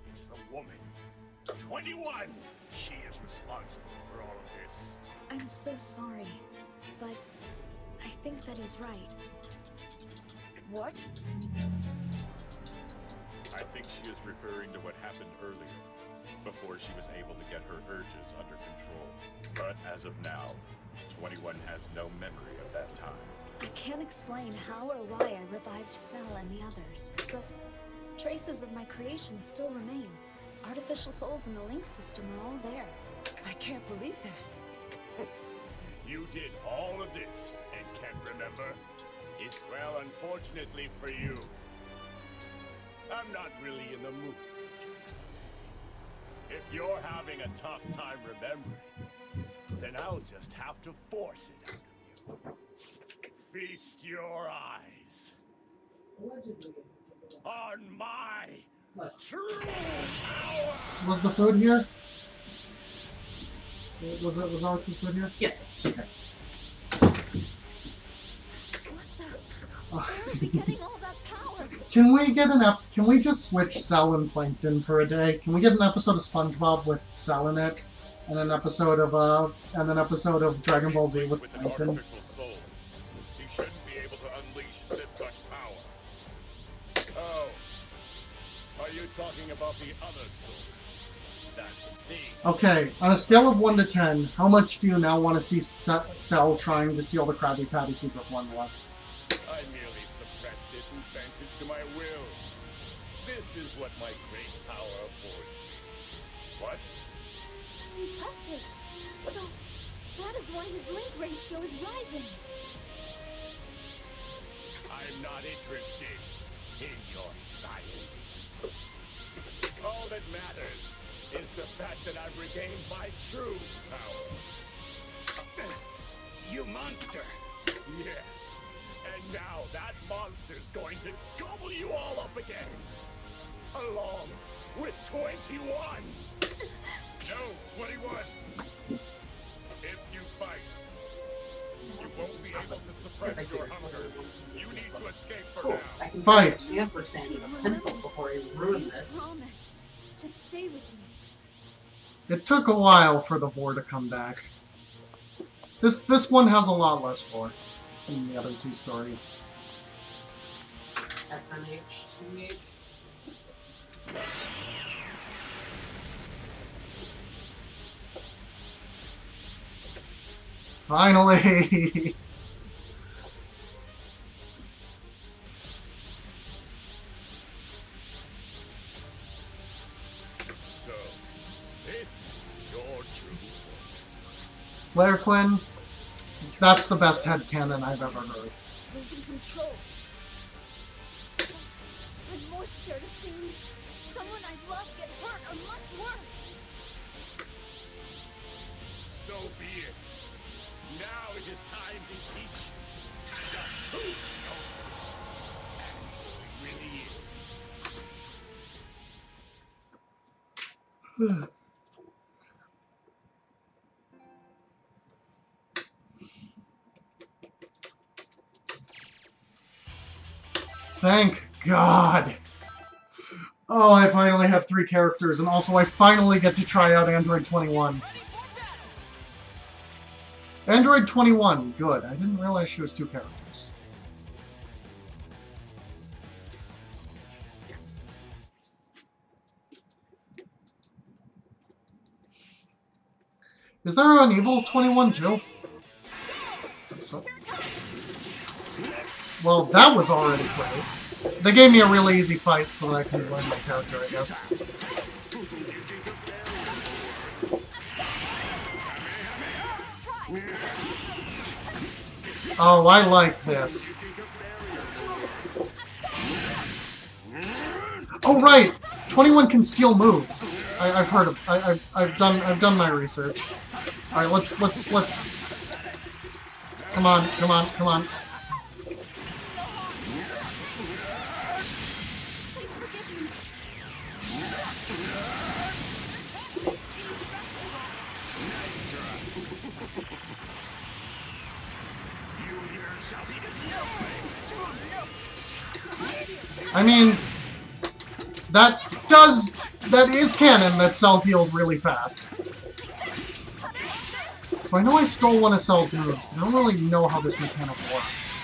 It's the woman. 21! She is responsible for all of this. I'm so sorry, but I think that is right. What? I think she is referring to what happened earlier, before she was able to get her urges under control. But as of now, 21 has no memory of that time. I can't explain how or why I revived Cell and the others, but traces of my creation still remain. Artificial souls in the link system are all there. I can't believe this. You did all of this and can't remember? It's, well, unfortunately for you, I'm not really in the mood for jokes today. If you're having a tough time remembering, then I'll just have to force it out of you. Feast your eyes on my true power! Was the food here? Was Alex's food here? Yes. Okay. Where is he getting all that power? Can we get Can we just switch Cell and Plankton for a day? Can we get an episode of SpongeBob with Cell in it, and an episode of Dragon Ball Z with With an Plankton? artificial soul, you shouldn't be able to unleash this much power. Oh, are you talking about the other soul? That thing? Okay, on a scale of 1 to 10, how much do you now want to see Cell trying to steal the Krabby Patty Super Formula? I merely suppressed it and bent it to my will. This is what my great power affords me. What? Impressive. So, that is why his link ratio is rising. I'm not interested in your science. All that matters is the fact that I've regained my true power. You monster! Yes. And now that monster's going to gobble you all up again. Along with 21. No, 21! If you fight, you won't be able to suppress your hunger. You need to escape for Cool. now. I can Fight. use the ampersand with a pencil before I ruin this. Promised to stay with me. It took a while for the Vor to come back. This one has a lot less Vor than the other two stories. SMH, TH. Finally! So, this is your true Claire Quinn, that's the best headcanon I've ever heard. Losing control. I'm more scared of seeing someone I love get hurt or much worse. So be it. Now it is time to teach just who the ultimate android really is. Thank God! Oh, I finally have 3 characters, and also I finally get to try out Android 21. Android 21, good. I didn't realize she was 2 characters. Is there an Evil 21 too? So, well, that was already great. They gave me a really easy fight so that I can learn my character, I guess. Oh, I like this. Oh, right! 21 can steal moves. I've heard of. I've done my research. All right, let's. Come on, come on, come on. I mean, that is canon that Cell heals really fast. So I know I stole one of Cell's moves, but I don't really know how this mechanic works.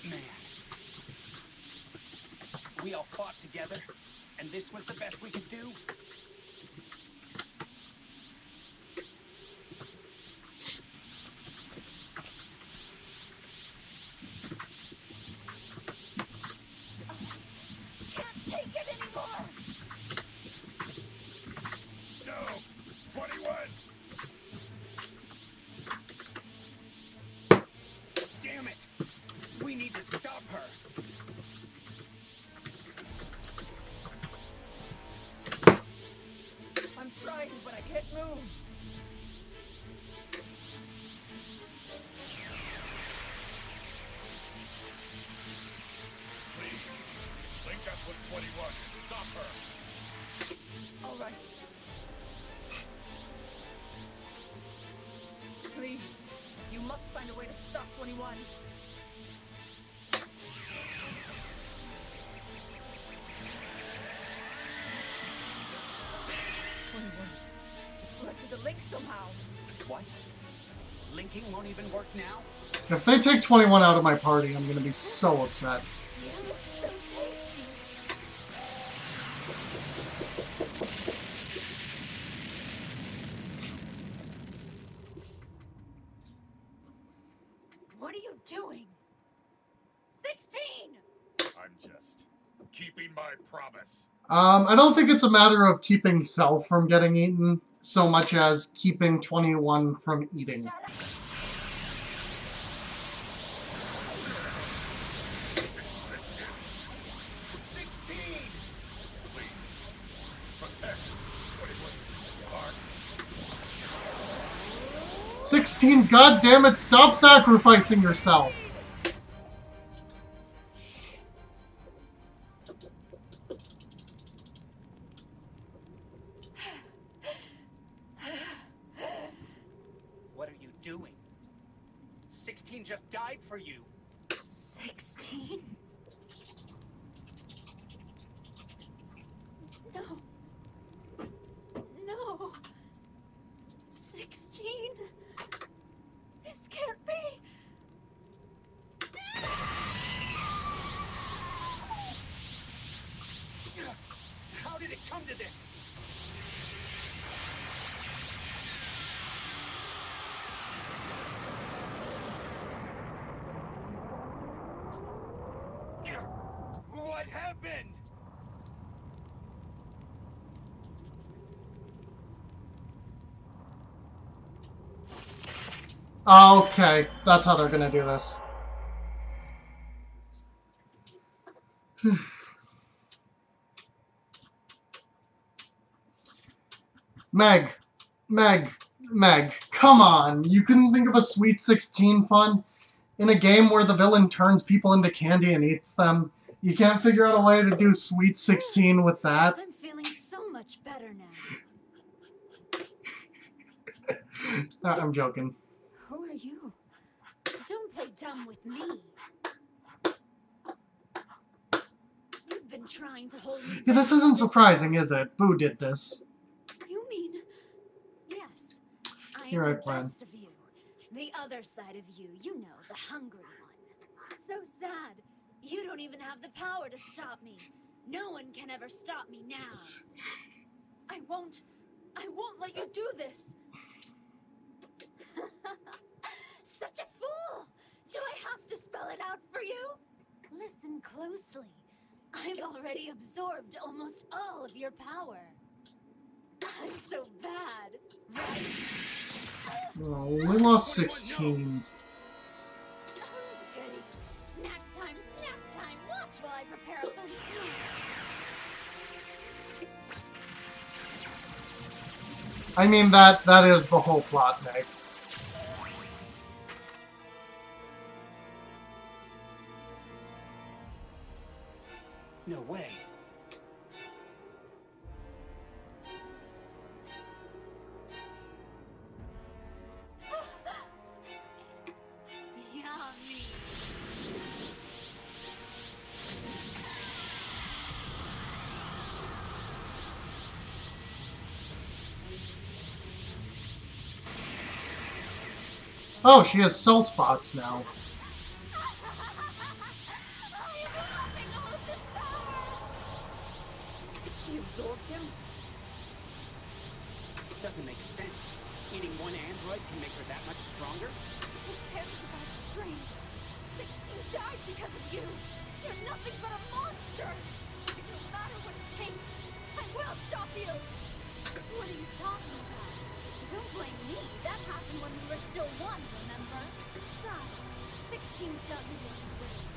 Man. We all fought together, and this was the best we could do? Can't take it anymore! No! 21! Damn it! We need to stop her. I'm trying, but I can't move. Please, link us with 21 and stop her! All right. Please, you must find a way to stop 21. Deflected the link somehow. What? Linking won't even work now? If they take 21 out of my party, I'm gonna be so upset. You look so tasty. What are you doing? 16! I'm just keeping my promise. I don't think it's a matter of keeping Cell from getting eaten so much as keeping 21 from eating. Shut up. Is this it? 16! Please, protect 21's heart. 16, goddammit, stop sacrificing yourself! What are you doing? 16 just died for you. 16? No. No. 16? This can't be. How did it come to this? What happened? Okay, that's how they're gonna do this. Meg, come on! You couldn't think of a Sweet 16 fun? In a game where the villain turns people into candy and eats them, you can't figure out a way to do Sweet 16 with that? I'm feeling so much better now. I'm joking. Who are you? Don't play dumb with me. You've been trying to hold me Yeah, this isn't surprising, is it? Boo did this. You mean... Yes. I am You're right, the Plan. best of you. The other side of you, you know, the hungry one. So sad. You don't even have the power to stop me. No one can ever stop me now. I won't let you do this. Such a fool! Do I have to spell it out for you? Listen closely. I've already absorbed almost all of your power. I'm so bad, right? Oh, we lost 16. I mean, that is the whole plot, Meg. No way. Yummy. Oh, she has cell spots now. She absorbed him? It doesn't make sense. Eating one android can make her that much stronger? Who cares about strength? 16 died because of you. You're nothing but a monster. No matter what it takes, I will stop you. What are you talking about? Don't blame me. That happened when we were still one, remember? Besides, 16 dug his own grave.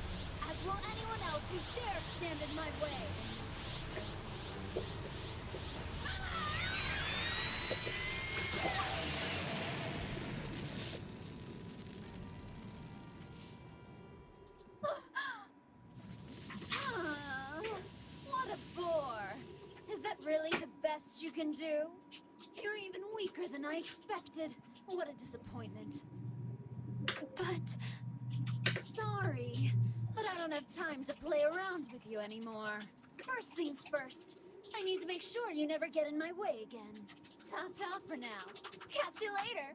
As will anyone else who dare stand in my way. What a bore. Is that really the best you can do? You're even weaker than I expected. What a disappointment. But... sorry. But I don't have time to play around with you anymore. First things first. I need to make sure you never get in my way again. Ta-ta for now. Catch you later.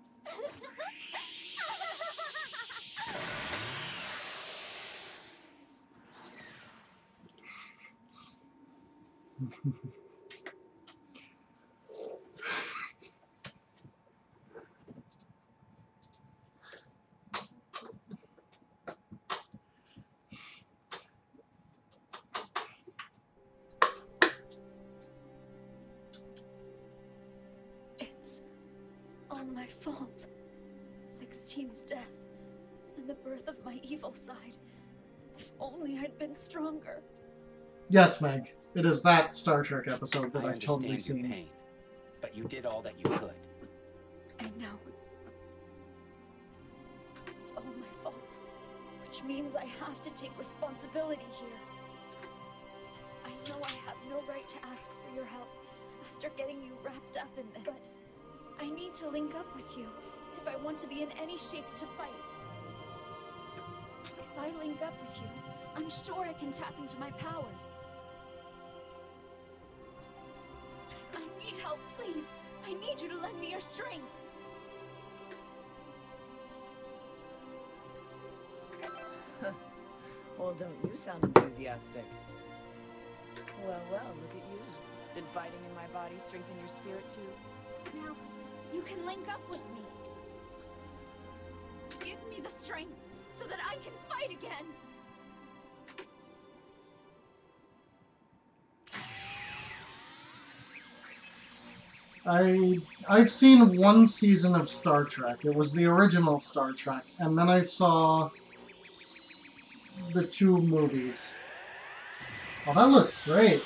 It's all my fault. 16's death and the birth of my evil side. If only I'd been stronger. Yes, Meg. It is that Star Trek episode that I I've totally understand your seen. pain, but you did all that you could. I know. It's all my fault, which means I have to take responsibility here. I know I have no right to ask for your help after getting you wrapped up in this, but I need to link up with you if I want to be in any shape to fight. If I link up with you, I'm sure I can tap into my powers. I need help, please. I need you to lend me your strength. Well, don't you sound enthusiastic? Well, look at you. Did fighting in my body strengthen your spirit too? Now, you can link up with me. Give me the strength so that I can fight again. I've seen one season of Star Trek. It was the original Star Trek, and then I saw the 2 movies. Oh, that looks great.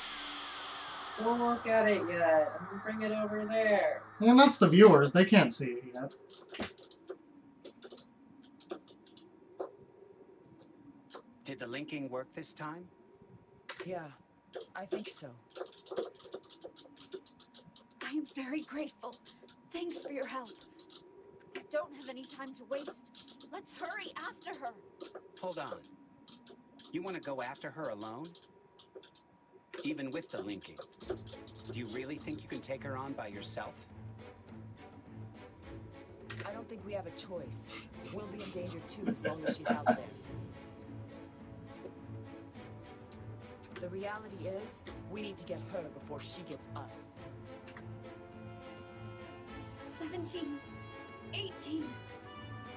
Don't look at it yet. I'm gonna bring it over there. And that's the viewers. They can't see it yet. Did the linking work this time? Yeah, I think so. I am very grateful. Thanks for your help. I don't have any time to waste. Let's hurry after her. Hold on. You want to go after her alone? Even with the linking? Do you really think you can take her on by yourself? I don't think we have a choice. We'll be in danger too as long as she's out there. The reality is, we need to get her before she gets us. 17, 18.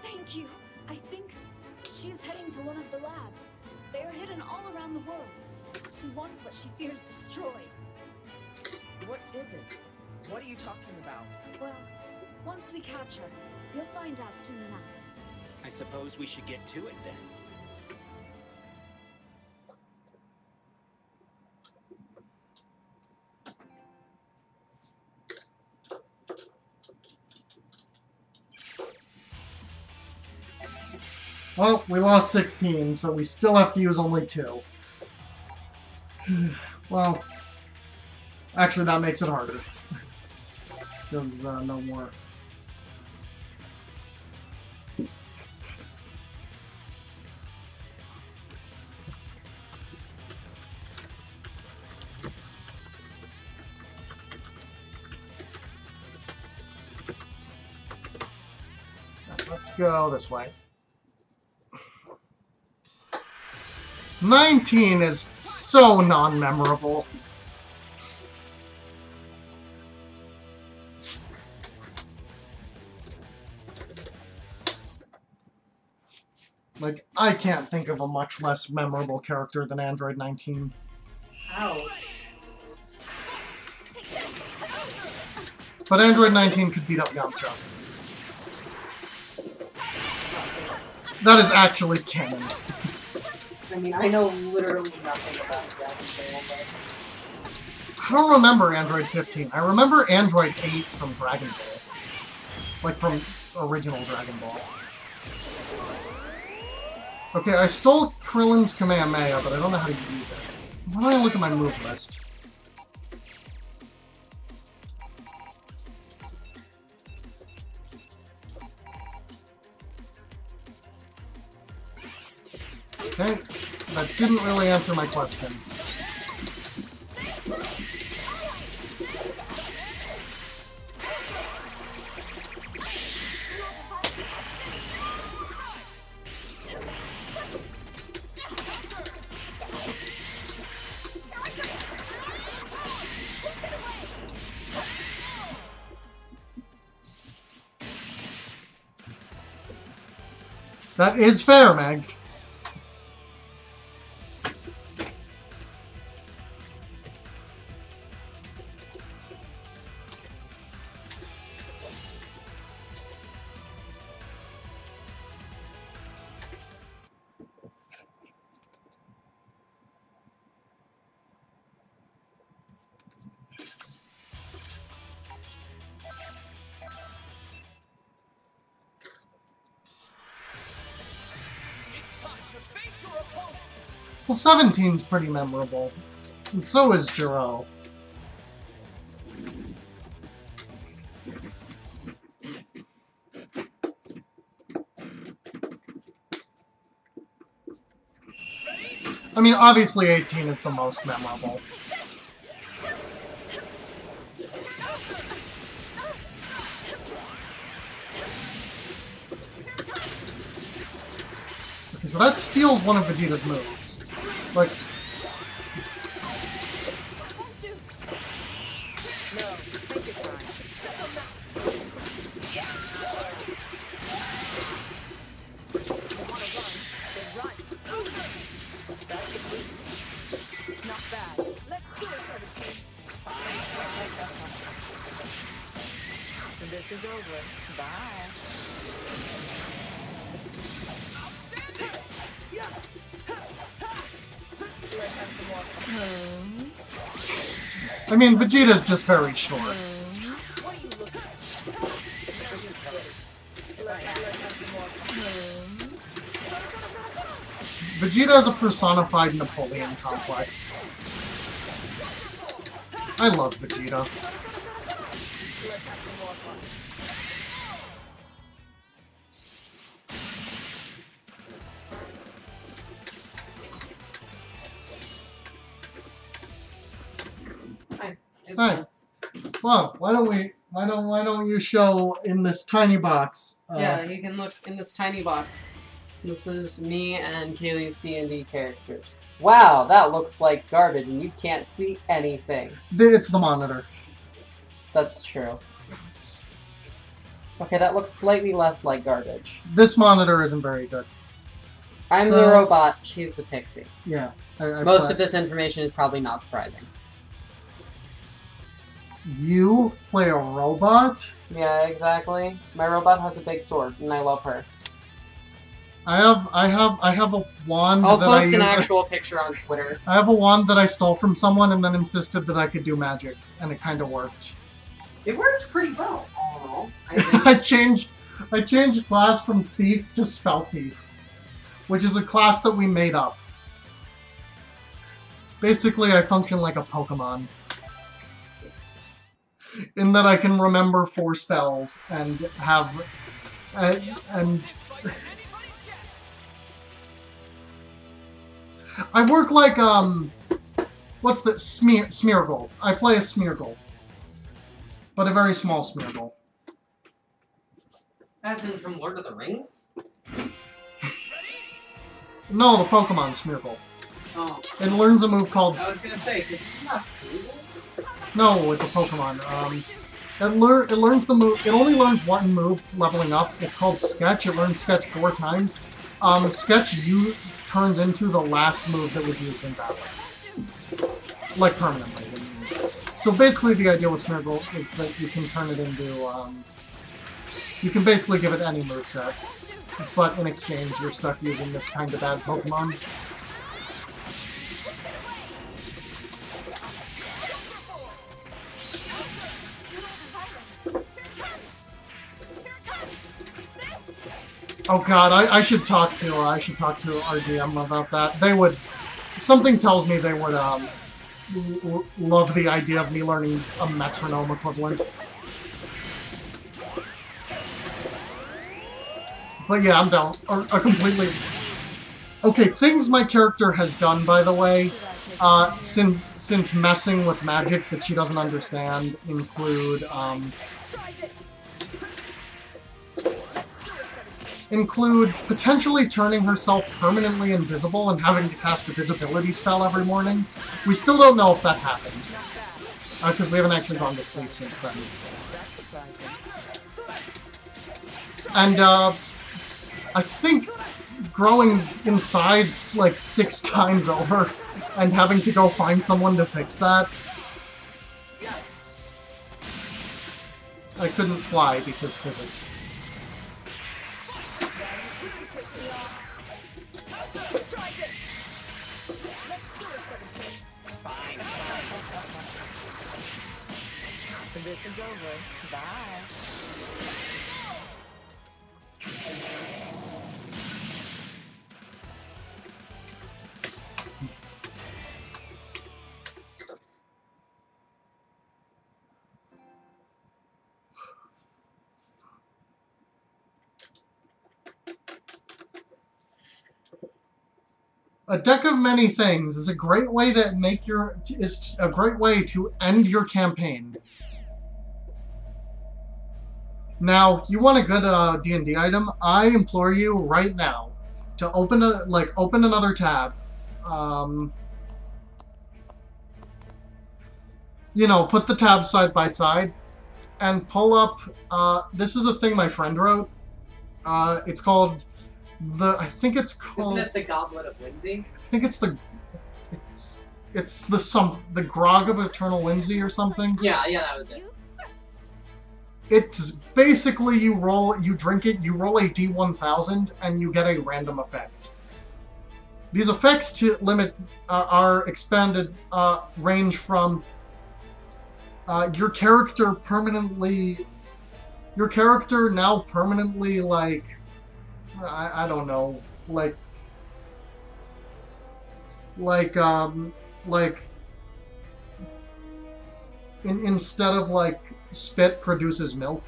Thank you. I think she is heading to one of the labs. They are hidden all around the world. She wants what she fears destroyed. What is it? What are you talking about? Well, once we catch her, you'll find out soon enough. I suppose we should get to it then. Well, we lost 16, so we still have to use only 2. Well, actually that makes it harder. Because no more. Let's go this way. 19 is so non-memorable. Like, I can't think of a much less memorable character than Android 19. Ouch. But Android 19 could beat up Yamcha. That is actually canon. I mean, I know literally nothing about Dragon Ball, but... I don't remember Android 15. I remember Android 8 from Dragon Ball. Like, from original Dragon Ball. Okay, I stole Krillin's Kamehameha, but I don't know how to use it. Why don't I look at my move list? Okay, that didn't really answer my question. That is fair, Meg. Well, 17's pretty memorable. And so is Jiro. I mean, obviously 18 is the most memorable. Okay, so that steals one of Vegeta's moves. Like... This is over. Bye. I mean, Vegeta's just very short. Vegeta is a personified Napoleon complex. I love Vegeta. Hi. Well, why don't you show in this tiny box? Yeah, you can look in this tiny box. This is me and Kaylee's D&D characters. Wow, that looks like garbage and you can't see anything. It's the monitor. That's true. Okay, that looks slightly less like garbage. This monitor isn't very good. I'm the robot, she's the pixie. Yeah. Most of this information is probably not surprising. You play a robot? Yeah, exactly. My robot has a big sword, and I love her. I have a wand I'll that post I an use. actual picture on Twitter. I have a wand that I stole from someone and then insisted that I could do magic, and it kind of worked. It worked pretty well. Oh, I changed class from thief to spell thief. which is a class that we made up. Basically, I function like a Pokemon. In that I can remember 4 spells and have... and I work like, what's the... Smeargle. I play a Smeargle. But a very small Smeargle. As in from Lord of the Rings? No, the Pokemon Smeargle. Oh. It learns a move called... I was gonna say, because it's not Smeargle? No, it's a Pokemon. It learns the move... It only learns one move leveling up. It's called Sketch. It learns Sketch 4 times. Sketch turns into the last move that was used in battle. Like, permanently. So basically the idea with Smeargle is that you can turn it into, you can basically give it any moveset, but in exchange you're stuck using this kind of bad Pokemon. Oh god, I should talk to our GM about that. They would... Something tells me they would, love the idea of me learning a metronome equivalent. But yeah, I'm down. A completely... Okay, things my character has done, by the way, since messing with magic that she doesn't understand, include potentially turning herself permanently invisible and having to cast a visibility spell every morning. We still don't know if that happened, because we haven't actually gone to sleep since then. And, I think growing in size like 6 times over and having to go find someone to fix that. I couldn't fly because physics. This is over. Bye. A deck of many things is a great way to end your campaign. Now, you want a good D&D item? I implore you right now to open another tab. You know, put the tabs side by side and pull up. This is a thing my friend wrote. It's called I think it's called... Isn't it the Goblet of Whimsy? I think it's the Grog of Eternal Whimsy or something. Yeah, that was it. It's basically you drink it, you roll a D1000, and you get a random effect. These effects to limit are expanded range from your character now permanently like I don't know, instead of like spit produces milk,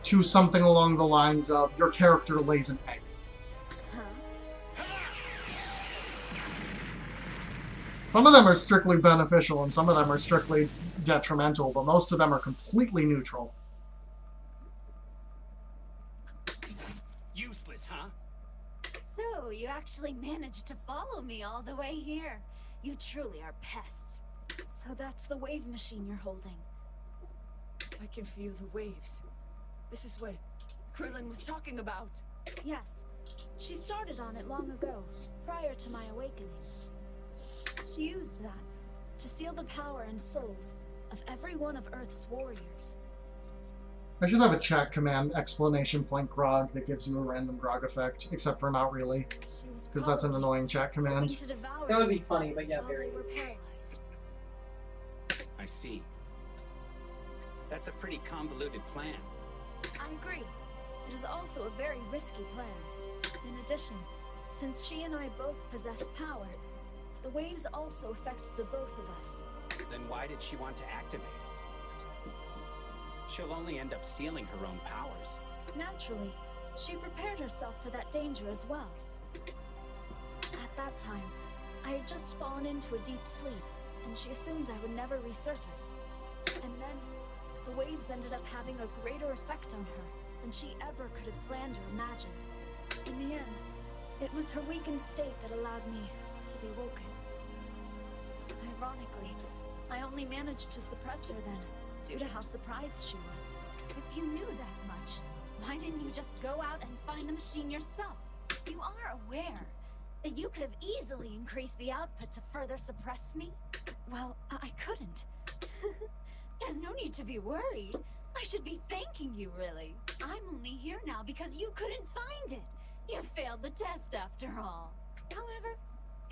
to something along the lines of your character lays an egg. Some of them are strictly beneficial and some of them are strictly detrimental, but most of them are completely neutral. Useless, huh? So, you actually managed to follow me all the way here. You truly are pests. So that's the wave machine you're holding. I can feel the waves. This is what Krillin was talking about. Yes. She started on it long ago, prior to my awakening. She used that to seal the power and souls of every one of Earth's warriors. I should have a chat command, exclamation point grog, that gives you a random grog effect, except for not really, because that's an annoying chat command. That would be funny, but yeah, very. I see. That's a pretty convoluted plan. I agree. It is also a very risky plan. In addition, Since she and I both possess power, the waves also affect the both of us. Then why did she want to activate it? She'll only end up stealing her own powers. Naturally, she prepared herself for that danger as well. At that time, I had just fallen into a deep sleep, and she assumed I would never resurface. And then, the waves ended up having a greater effect on her than she ever could have planned or imagined. In the end, it was her weakened state that allowed me to be woken. Ironically, I only managed to suppress her then, due to how surprised she was. If you knew that much, why didn't you just go out and find the machine yourself? You are aware that you could have easily increased the output to further suppress me? Well, I couldn't. There's no need to be worried. I should be thanking you, really. I'm only here now because you couldn't find it. You failed the test after all. However,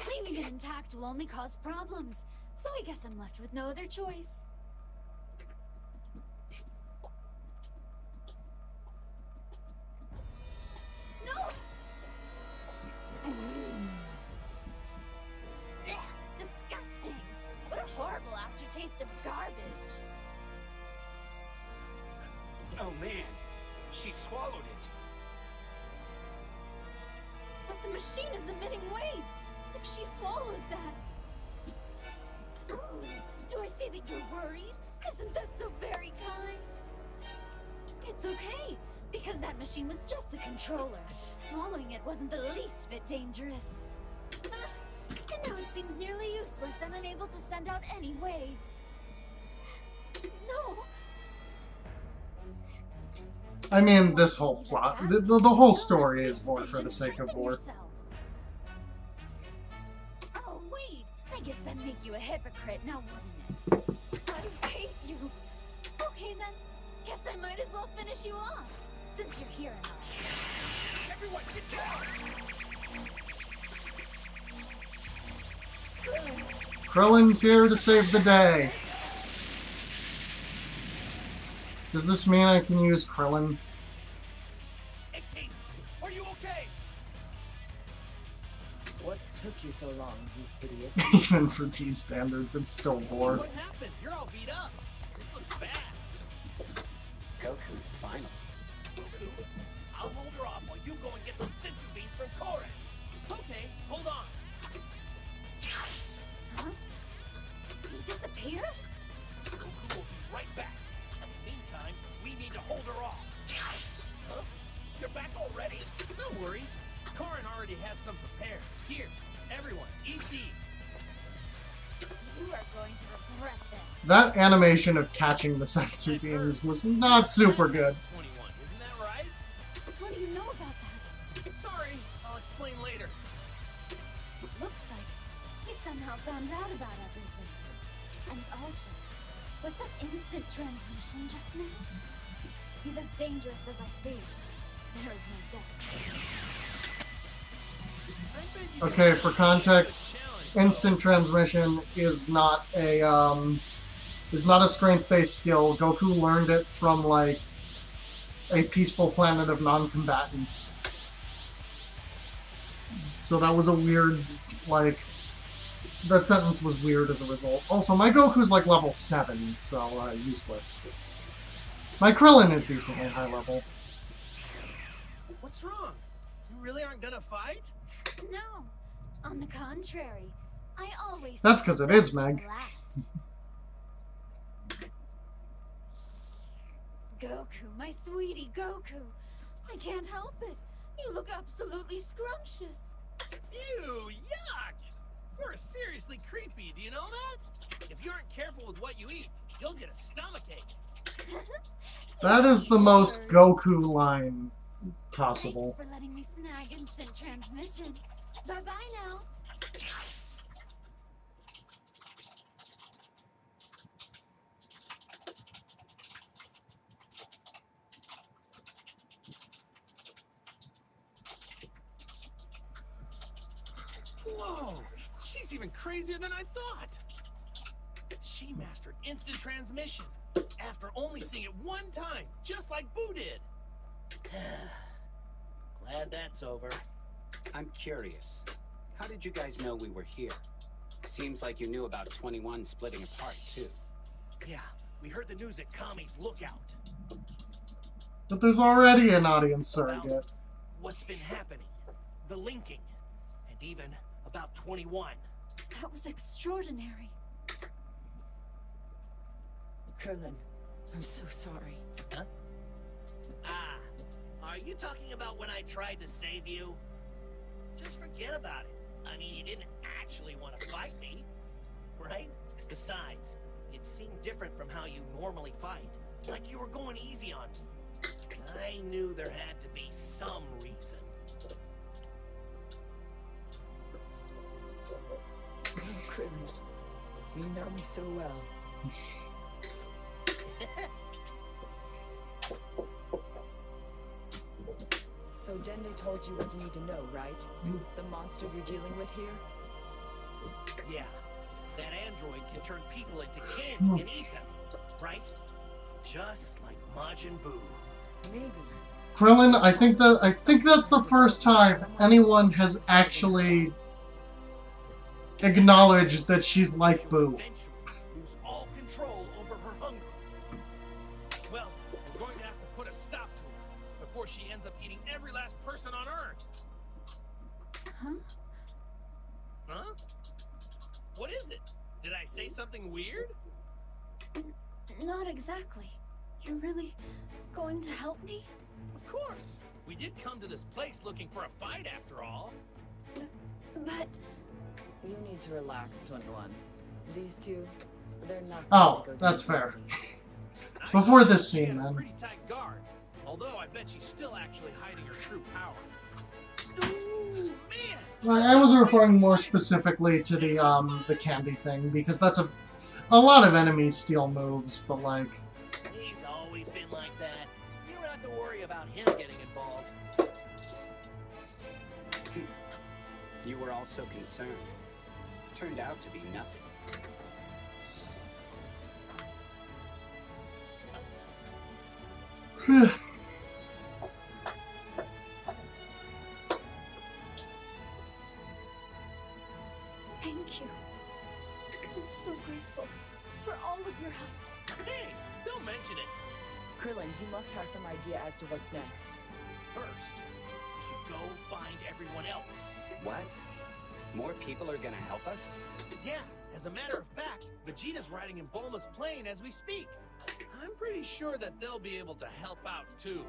leaving it intact will only cause problems, so I guess I'm left with no other choice. No! Ugh, disgusting! What a horrible aftertaste of garbage. Oh man, she swallowed it. But the machine is emitting waves. If she swallows that... Ooh, do I say that you're worried? Isn't that so very kind? It's okay, because that machine was just the controller. Swallowing it wasn't the least bit dangerous. And now it seems nearly useless and unable to send out any waves. No! I mean, this whole plot, the whole story is more for the sake of war. Oh, wait. I guess that'd make you a hypocrite, now wouldn't it? I hate you. Okay, then. Guess I might as well finish you off, since you're here and all. Everyone, get down! Krillin's here to save the day. Does this mean I can use Krillin? 18, are you okay? What took you so long, you idiot? Even for these standards, it's still war. What happened? You're all beat up. This looks bad. Goku, finally. Goku, I'll hold her off while you go and get some sensu beans from Koren. Okay, hold on. Huh? He disappeared? Goku will be right back. Meantime, we need to hold her off. Huh? You're back already? No worries. Koren already had some prepared. Here, everyone, eat these. You are going to regret this. That animation of catching the sensu beans was not super good. 21, isn't that right? What do you know about that? Sorry, I'll explain later. It looks like he somehow found out about everything. And also, was that instant transmission just now? He's as dangerous as I feared. There is no doubt. Okay, for context, instant transmission is not a strength-based skill. Goku learned it from like a peaceful planet of non-combatants. So that was a weird, like, that sentence was weird as a result. Also, my Goku's like level 7, so useless. My Krillin is decently high level. What's wrong? You really aren't gonna fight? No, on the contrary, I always. That's 'cause it is, Meg. Last. Goku, my sweetie Goku, I can't help it. You look absolutely scrumptious. Ew, yuck! You're seriously creepy, do you know that? If you aren't careful with what you eat, you'll get a stomachache. That is the most Goku line possible. Thanks for letting me snag instant transmission. Bye-bye now. Whoa! She's even crazier than I thought! She mastered instant transmission after only seeing it one time, just like Boo did. Glad that's over. I'm curious. How did you guys know we were here? Seems like you knew about 21 splitting apart, too. Yeah, we heard the news at Kami's Lookout. But there's already an audience surrogate. What's been happening, the linking, and even about 21. That was extraordinary. Krillin, I'm so sorry. Huh? Ah, are you talking about when I tried to save you? Just forget about it. I mean, you didn't actually want to fight me, right? Besides, it seemed different from how you normally fight. Like you were going easy on me. I knew there had to be some reason. Oh, Krillin, you know me so well. So Dende told you what you need to know, right? The monster you're dealing with here? Yeah, that android can turn people into candy and eat them, right? Just like Majin Buu. Maybe. Krillin, I think that's the first time anyone has actually acknowledged that she's like Boo. Eventually lose all control over her hunger. Well, we're going to have to put a stop to her before she ends up eating every last person on Earth. Huh? Huh? What is it? Did I say something weird? Not exactly. You're really going to help me? Of course. We did come to this place looking for a fight after all. But You need to relax, 21. These two, they're not Oh, going to go that's down fair. easily. Before this She had scene, a then. pretty tight guard. Although I bet she's still actually hiding her true power. Ooh, man! Well, I was referring more specifically to the candy thing, because that's a lot of enemies steal moves, but like, He's always been like that. You don't have to worry about him getting involved. You were all so concerned. Turned out to be nothing. thank you. I'm so grateful for all of your help. Hey, don't mention it. Krillin, you must have some idea as to what's next. First, we should go find everyone else. What? More people are gonna help us? Yeah, as a matter of fact, Vegeta's riding in Bulma's plane as we speak. I'm pretty sure that they'll be able to help out too.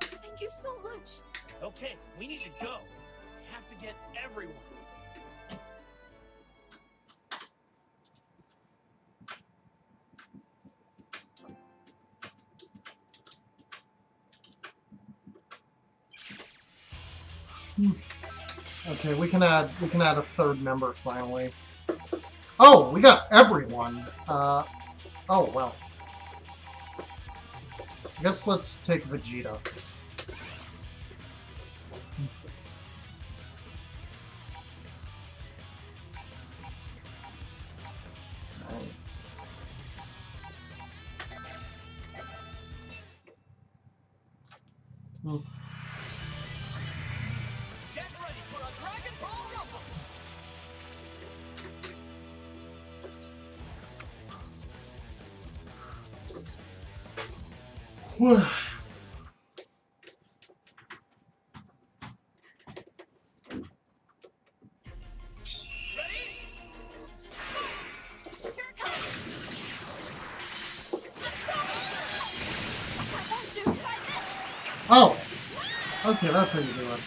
Thank you so much. Okay, we need to go. We have to get everyone. okay, we can add a third member finally. Oh, we got everyone. Oh well. I guess let's take Vegeta. Hmm. Get ready for a Dragon Ball Rumble! Whew. Ready? Here it comes. That won't do. Try this. Oh, okay, that's how you do it.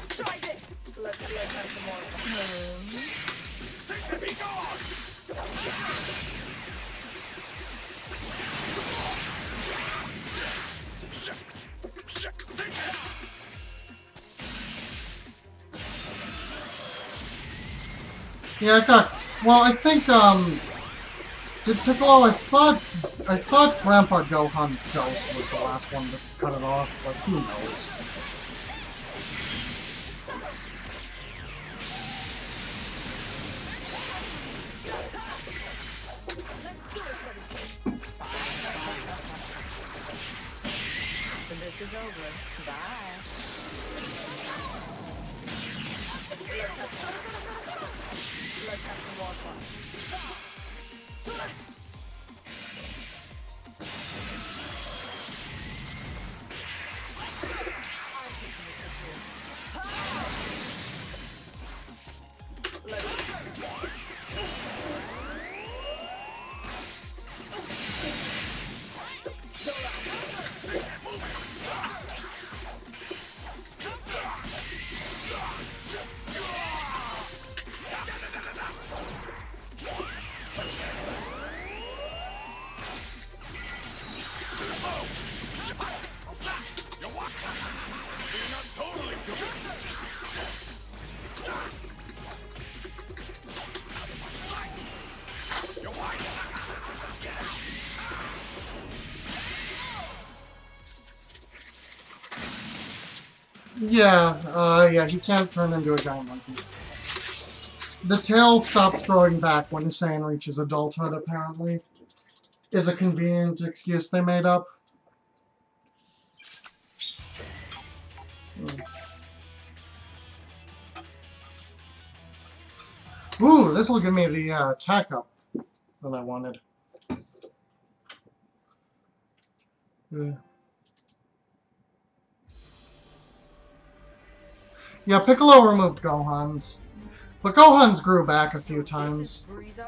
Try this! Let's see if I have some more. Take the beat on! Yeah, I thought. Well, I think did Piccolo? I thought Grandpa Gohan's ghost was the last one to cut it off, but who knows? over. Bye. Let's have some more fun. Yeah, he can't turn into a giant monkey. The tail stops growing back when Saiyan reaches adulthood, apparently. Is a convenient excuse they made up. Ooh, this will give me the attack up that I wanted. Yeah, Piccolo removed Gohan's. But Gohan's grew back a few times. Frieza?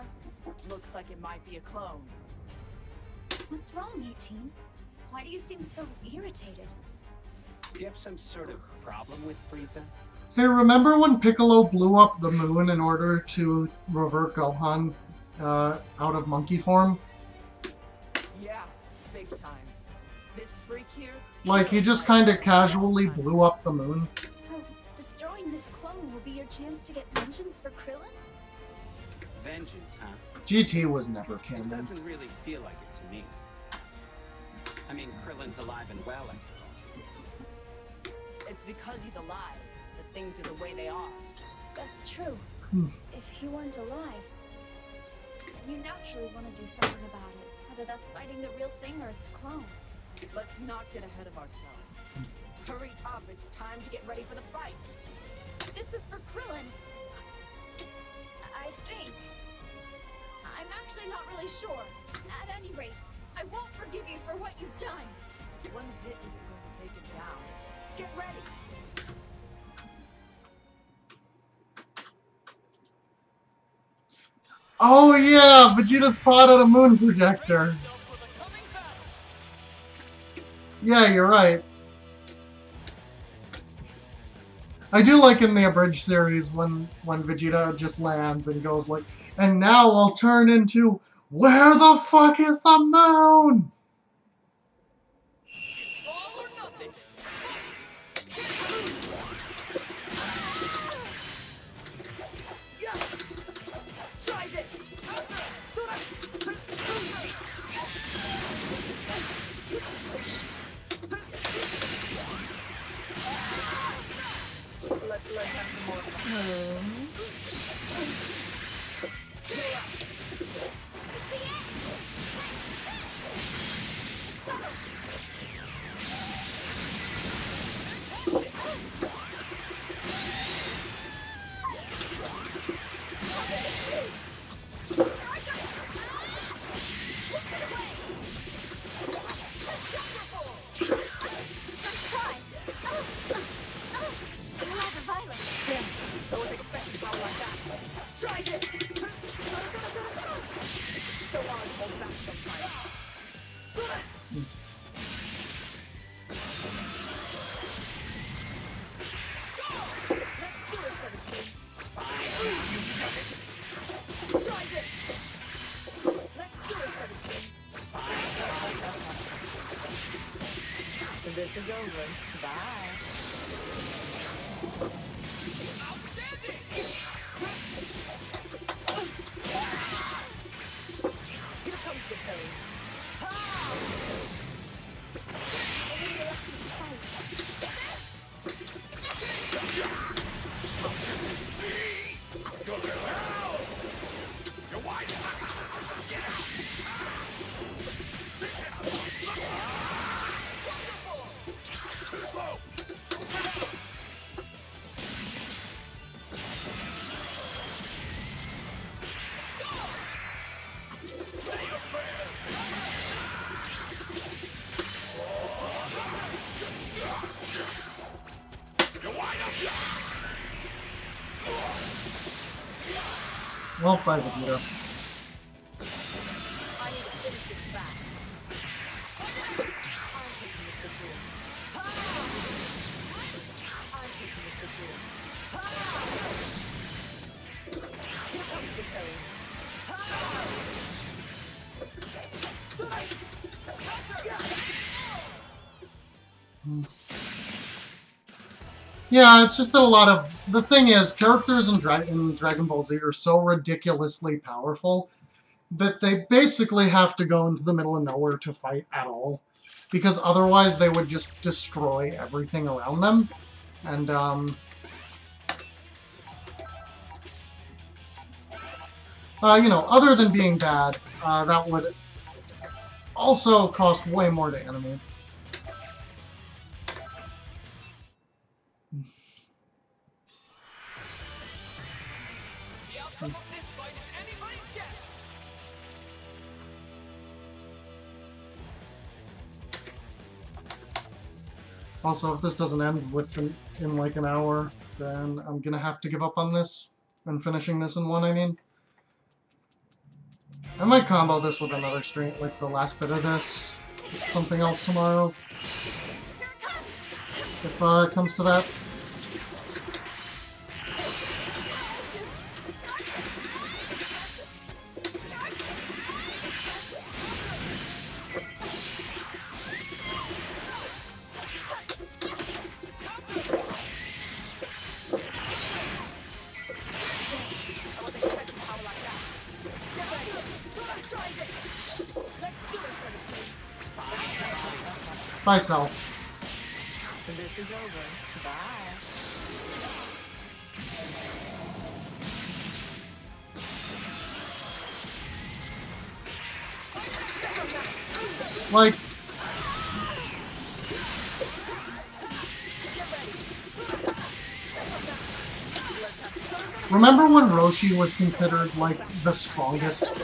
Looks like it might be a clone. What's wrong, 18? Why do you seem so irritated? Do you have some sort of problem with Frieza? Hey, remember when Piccolo blew up the moon in order to revert Gohan out of monkey form? Yeah, big time. This freak here... Like, he just kind of casually blew up the moon. So, destroying this clone will be your chance to get vengeance for Krillin? Vengeance, huh? GT was never It canon. doesn't really feel like it to me. I mean, Krillin's alive and well after all. It's because he's alive that things are the way they are. That's true. If he weren't alive, then you naturally want to do something about it. Whether that's fighting the real thing or its clone. Let's not get ahead of ourselves. Hurry up, it's time to get ready for the fight. This is for Krillin. I think. I'm actually not really sure. At any rate, I won't forgive you for what you've done. One hit isn't going to take it down. Get ready! Oh yeah, Vegeta spotted a moon projector. Yeah, you're right. I do like in the Abridged series when Vegeta just lands and goes like, and now I'll turn into, where the fuck is the moon? All or nothing! Yeah! Try this! Let's have some more fun. Try this! So hard to hold back sometimes. Let's do it, 17. Fine, you've done it. Try this! Let's do it, 17. This is over. Bye. Outstanding! Here comes the pain. Well, bye, Vegeta. I need to finish this fast. I'm taking this with you. I'm taking this with you. Here comes the pain. Yeah, it's just that a lot of... The thing is, characters in Dragon Ball Z are so ridiculously powerful that they basically have to go into the middle of nowhere to fight at all. Because otherwise they would just destroy everything around them. And, you know, other than being bad, that would also cost way more to animate. The outcome of this fight is anybody's guess. Also, if this doesn't end in like an hour, then I'm gonna have to give up on this and finishing this in one, I mean. I might combo this with another stream, like the last bit of this, something else tomorrow. If it comes to that. Bye, Cell. This is over. Bye. Like... Remember when Roshi was considered, like, the strongest?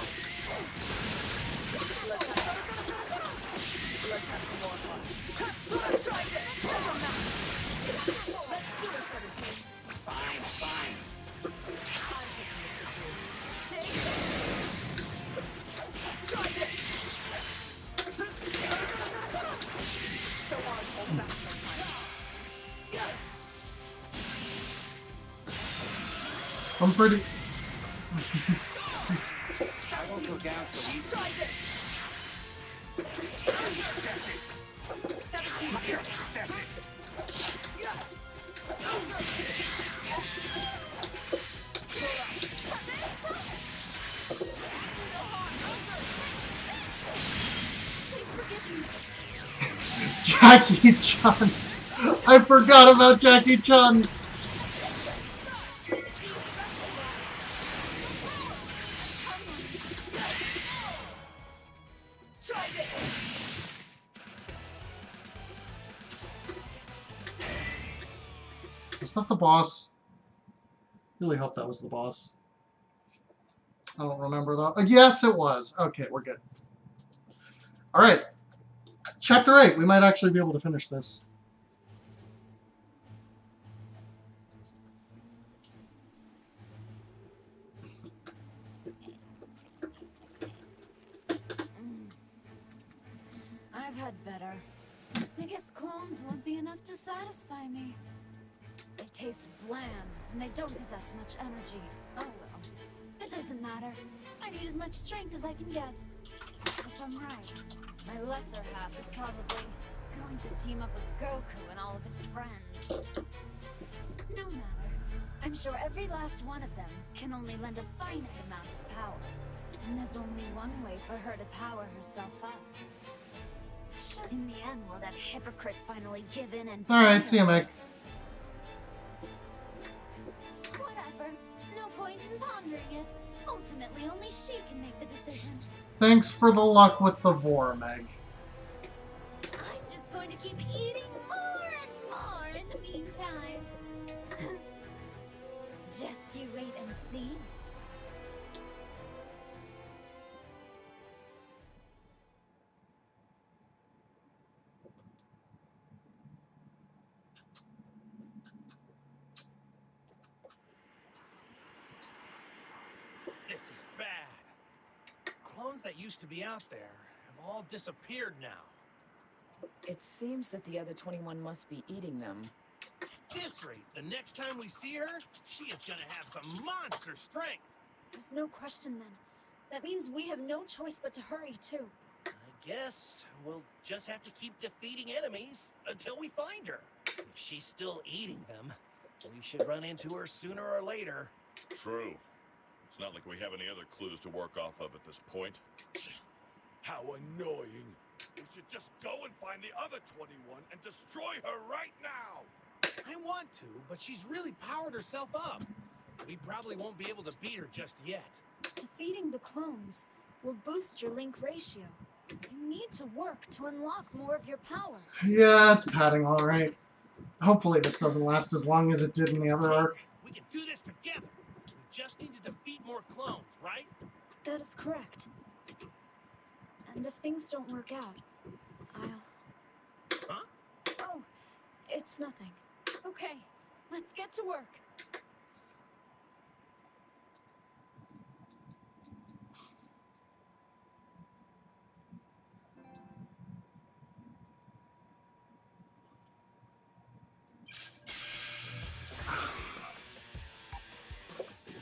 I'm pretty... I won't go down so easy. Try this. That's it. 17. That's it. Please forgive me. Jackie Chan! I forgot about Jackie Chan! Try this. Was that the boss? Really hope that was the boss. I don't remember though. Yes, it was. Okay, we're good. Alright. Chapter 8. We might actually be able to finish this. I've had better. I guess clones won't be enough to satisfy me. They taste bland, and they don't possess much energy. Oh well. It doesn't matter. I need as much strength as I can get. If I'm right, my lesser half is probably going to team up with Goku and all of his friends. No matter. I'm sure every last one of them can only lend a finite amount of power. And there's only one way for her to power herself up. In the end, will that hypocrite finally give in and... Alright, see you, Meg. Whatever. No point in pondering it. Ultimately, only she can make the decision. Thanks for the luck with the Vor, Meg. I'm just going to keep eating more and more in the meantime. Just you wait and see. This is bad. Clones that used to be out there have all disappeared now. It seems that the other 21 must be eating them. At this rate, the next time we see her, she is gonna have some monster strength. There's no question then. That means we have no choice but to hurry too. I guess we'll just have to keep defeating enemies until we find her. If she's still eating them, we should run into her sooner or later. True. It's not like we have any other clues to work off of at this point. How annoying. We should just go and find the other 21 and destroy her right now. I want to, but she's really powered herself up. We probably won't be able to beat her just yet. Defeating the clones will boost your link ratio. You need to work to unlock more of your power. Yeah, it's padding all right. Hopefully this doesn't last as long as it did in the other arc. We can do this together. We just need to defeat more clones, right? That is correct. And if things don't work out, I'll... Huh? Oh, it's nothing. Okay, let's get to work.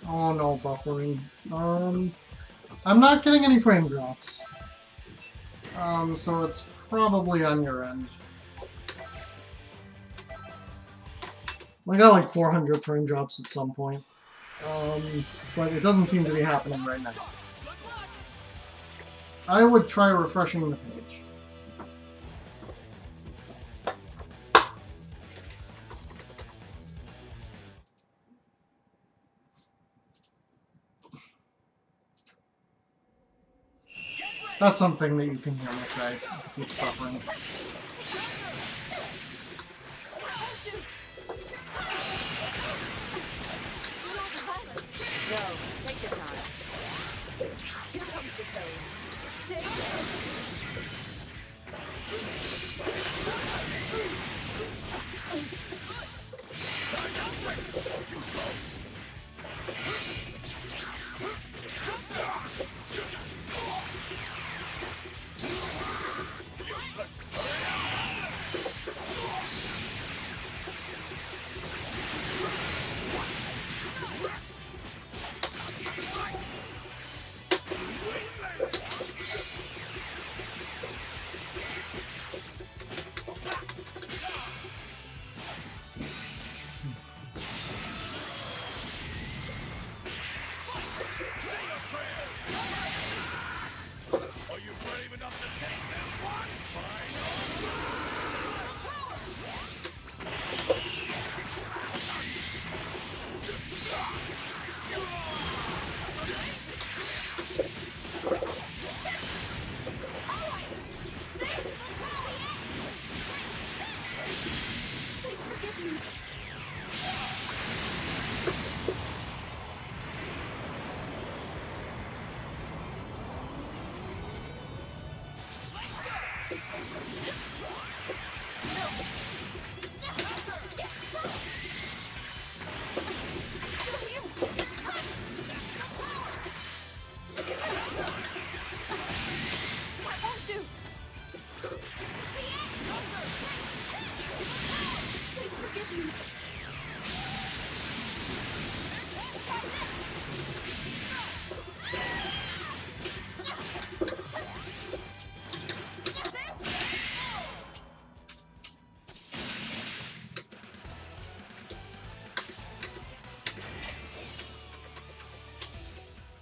Oh no, buffering. I'm not getting any frame drops. So it's probably on your end. I got like 400 frame drops at some point. But it doesn't seem to be happening right now. I would try refreshing the page. That's something that you can hear me say if it keeps buffering. No, take your time. Here comes the code. Take this. Are you brave enough to take this one? Please forgive me. That won't do. Please forgive me.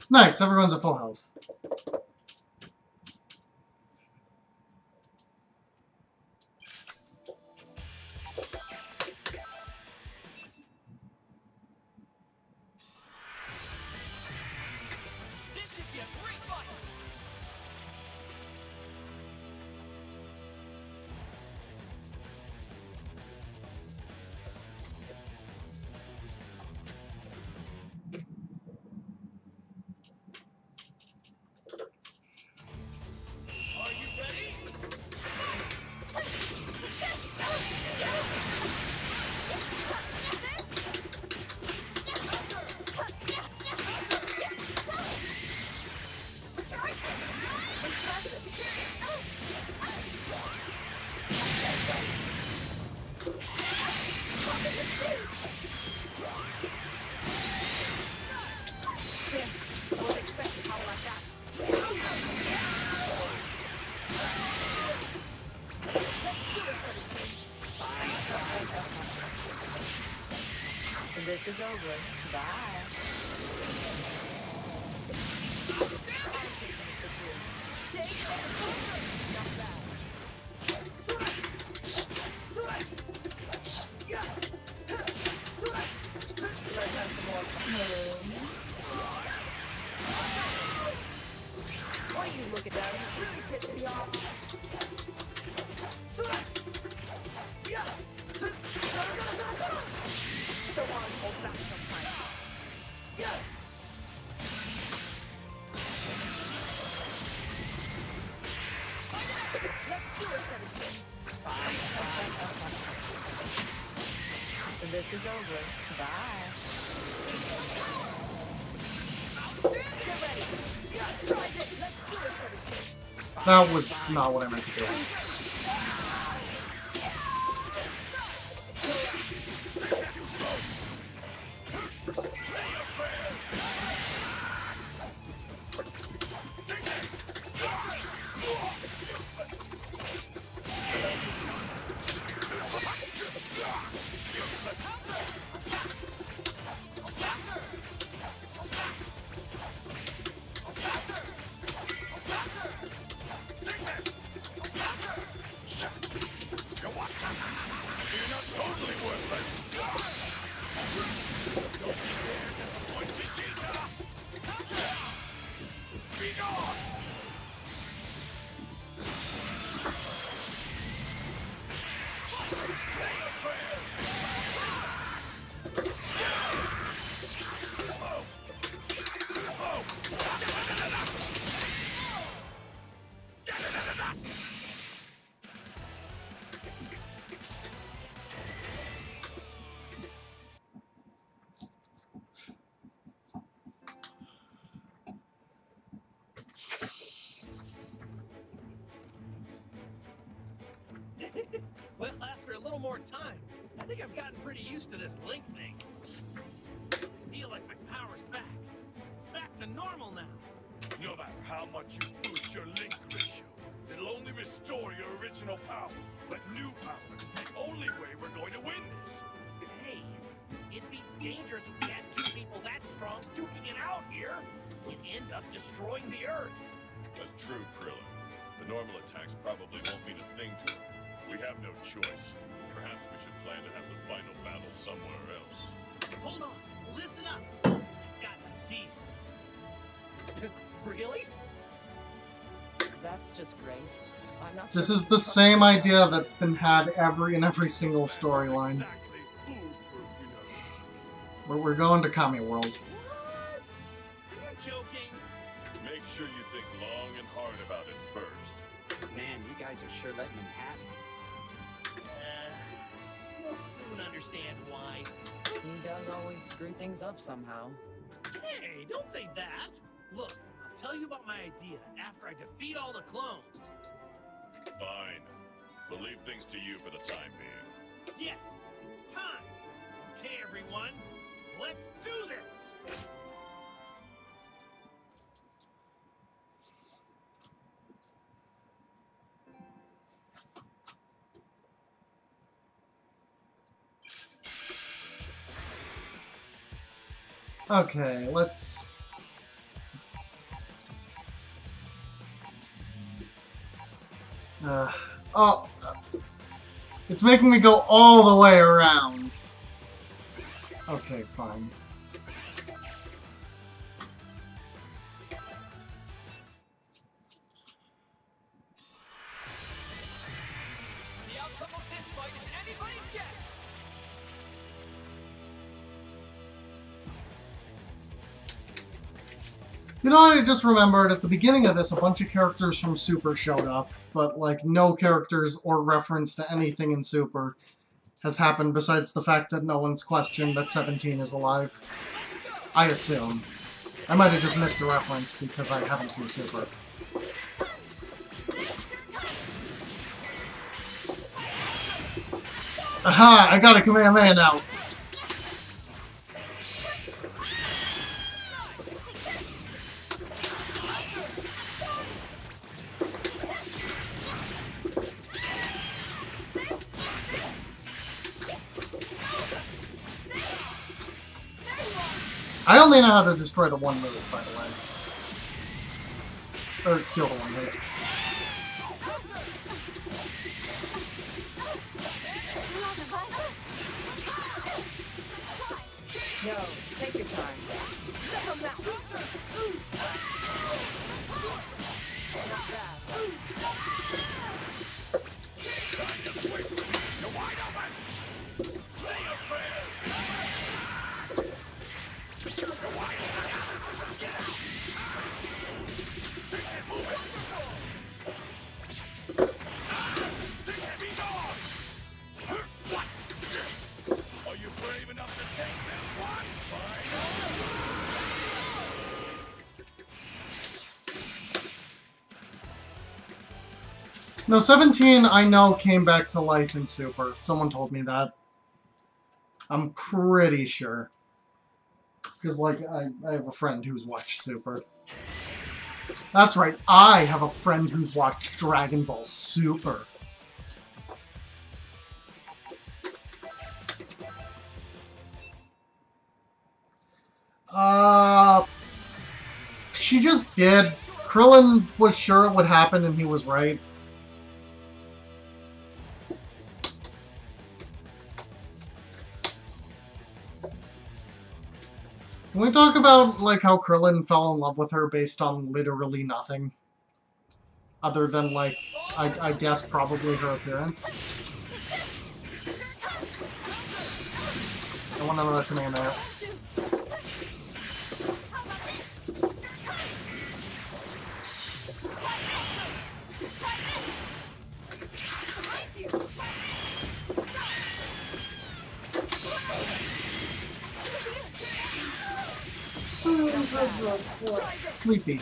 Nice, everyone's at full health. This should be a great fight! This is over. Bye. Take this. Not bad. Let's have some more fun. What do you look at that? You really pissed me off. Don't want to hold back sometimes. Let's do it, 17. Fine. This is over. Bye. Get ready. Try this. Let's do it, 17. That was not what I meant to do. Well, after a little more time, I think I've gotten pretty used to this link thing. I feel like my power's back. It's back to normal now. No matter how much you boost your link ratio, it'll only restore your original power. But new power is the only way we're going to win this. Hey, it'd be dangerous if we had two people that strong duking it out here. We'd end up destroying the Earth. That's true, Krillin. The normal attacks probably won't mean a thing to him. We have no choice. Perhaps we should plan to have the final battle somewhere else. Hold on, listen up. I've got an idea. Really? That's just great. I'm not This sure is the same idea that's been had in every single storyline. Exactly foolproof, you know. We're going to Kami World. What? Are you joking? Make sure you think long and hard about it first. Man, you guys are sure letting him have it. We'll soon understand why. He does always screw things up somehow. Hey, don't say that. Look, I'll tell you about my idea after I defeat all the clones. Fine. We'll leave things to you for the time being. Yes, it's time. Okay, everyone, let's do this. Okay, let's... It's making me go all the way around. Okay, fine. The outcome of this fight is anybody's guess. You know, I just remembered at the beginning of this, a bunch of characters from Super showed up, but, like, no characters or reference to anything in Super has happened besides the fact that no one's questioned that 17 is alive. I assume. I might have just missed a reference because I haven't seen Super. Aha! I got a Kamehameha now! I only know how to destroy the one move, by the way. Or steal the one move. No, take your time. Check 'em out. Not bad. Are you brave enough to take this one? No, 17, I know, came back to life in Super. Someone told me that. I'm pretty sure. Because, like, I have a friend who's watched Super. That's right, I have a friend who's watched Dragon Ball Super. She just did. Krillin was sure it would happen and he was right. Can we talk about, like, how Krillin fell in love with her based on literally nothing? Other than, like, I guess probably her appearance? I want another command there. Sleepy.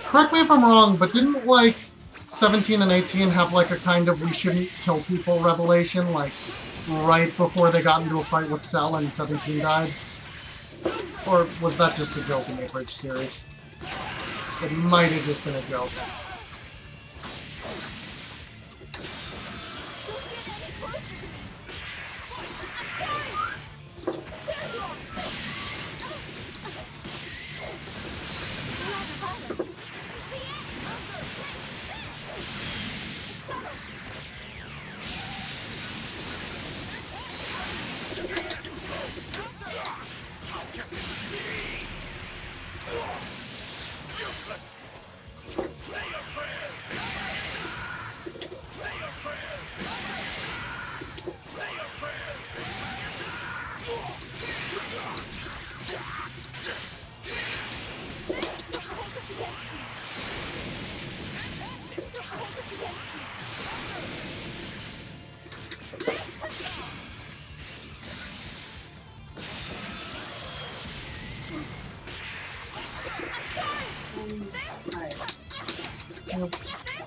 Correct me if I'm wrong, but didn't, like, 17 and 18 have, like, a kind of we shouldn't kill people revelation, like, right before they got into a fight with Cell and 17 died? Or was that just a joke in the Bridge series? It might have just been a joke.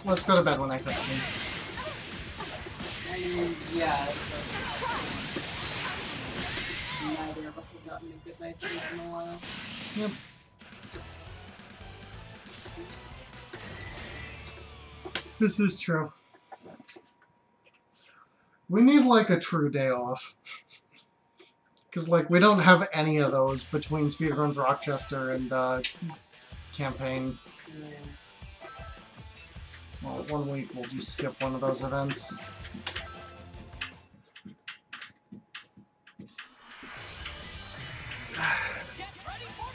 Let's go to bed when I catch you. Yeah, it's neither of us have gotten a good night's sleep in a while. Yep. This is true. We need, like, a true day off. Because, like, we don't have any of those between Speedruns Rochester and, campaign. Yeah. Well, 1 week we'll just skip one of those events. Get ready for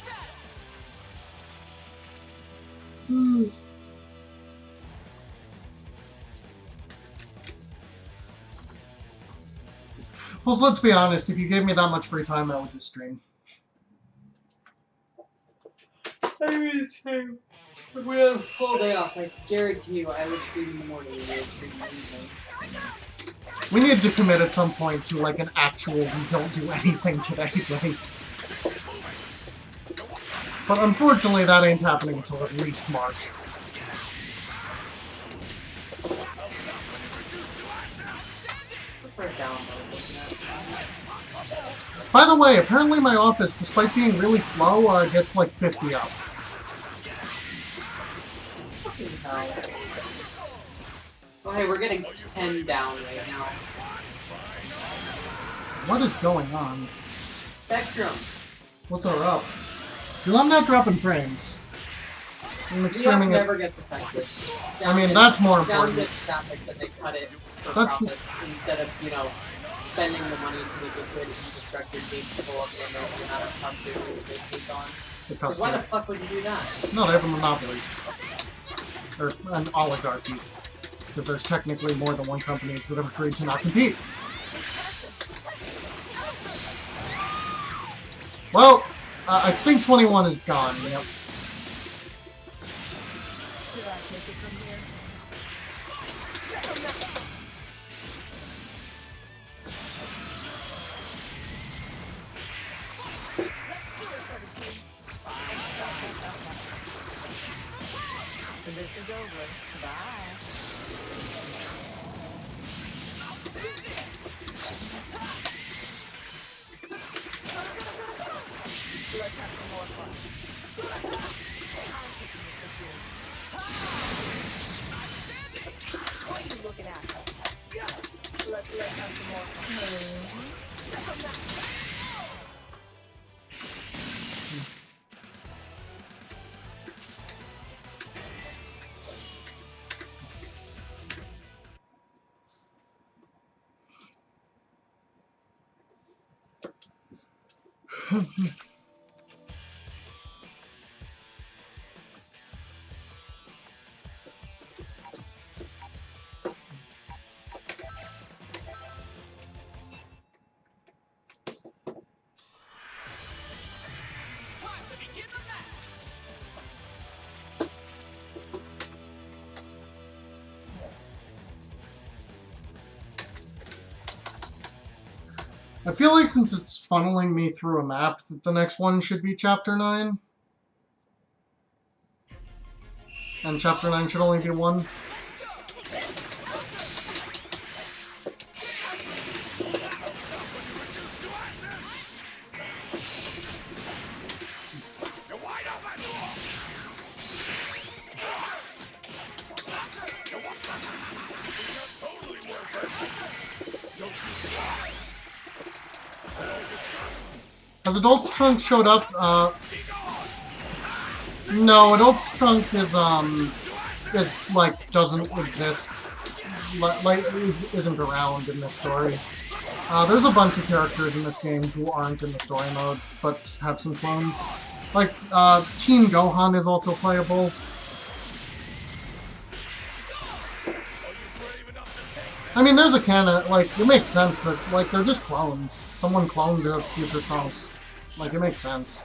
battle. Well, let's be honest, if you gave me that much free time, I would just stream. I mean, too. If we had a full day off, I guarantee you I would stream in the morning and you would stream in the evening. We need to commit at some point to, like, an actual we don't do anything today day. But unfortunately, that ain't happening until at least March. Let's write down what I'm looking at. By the way, apparently my office, despite being really slow, gets like 50 up. Fucking hell. Oh, hey, we're getting 10 down right now. What is going on? Spectrum. What's our up? Because I'm not dropping frames. I'm The app streaming it. never gets affected. I mean, that's more Down important. gets traffic, but they cut it for That's- profits instead of, you know, spending the money to make a good infrastructure capable of handling the amount of customers that they take on. The Because why the customer. fuck would you do that? No, they have a monopoly. Or an oligarchy. Because there's technically more than one companies that have agreed to not compete. Well, I think 21 is gone. Yep. Should I take it from here? This is over. Bye. Let's have some more fun. I'm taking this with you. What are you looking at? Let's have some more fun. I feel like since it's funneling me through a map, that the next one should be Chapter 9. And Chapter 9 should only be one. Has Adult's Trunk showed up? No, Adult's Trunk is like, doesn't exist. Isn't around in this story. There's a bunch of characters in this game who aren't in the story mode, but have some clones. Like, Teen Gohan is also playable. I mean, there's a canon, like, it makes sense that, like, they're just clones. Someone cloned Future Trunks. Like, it makes sense.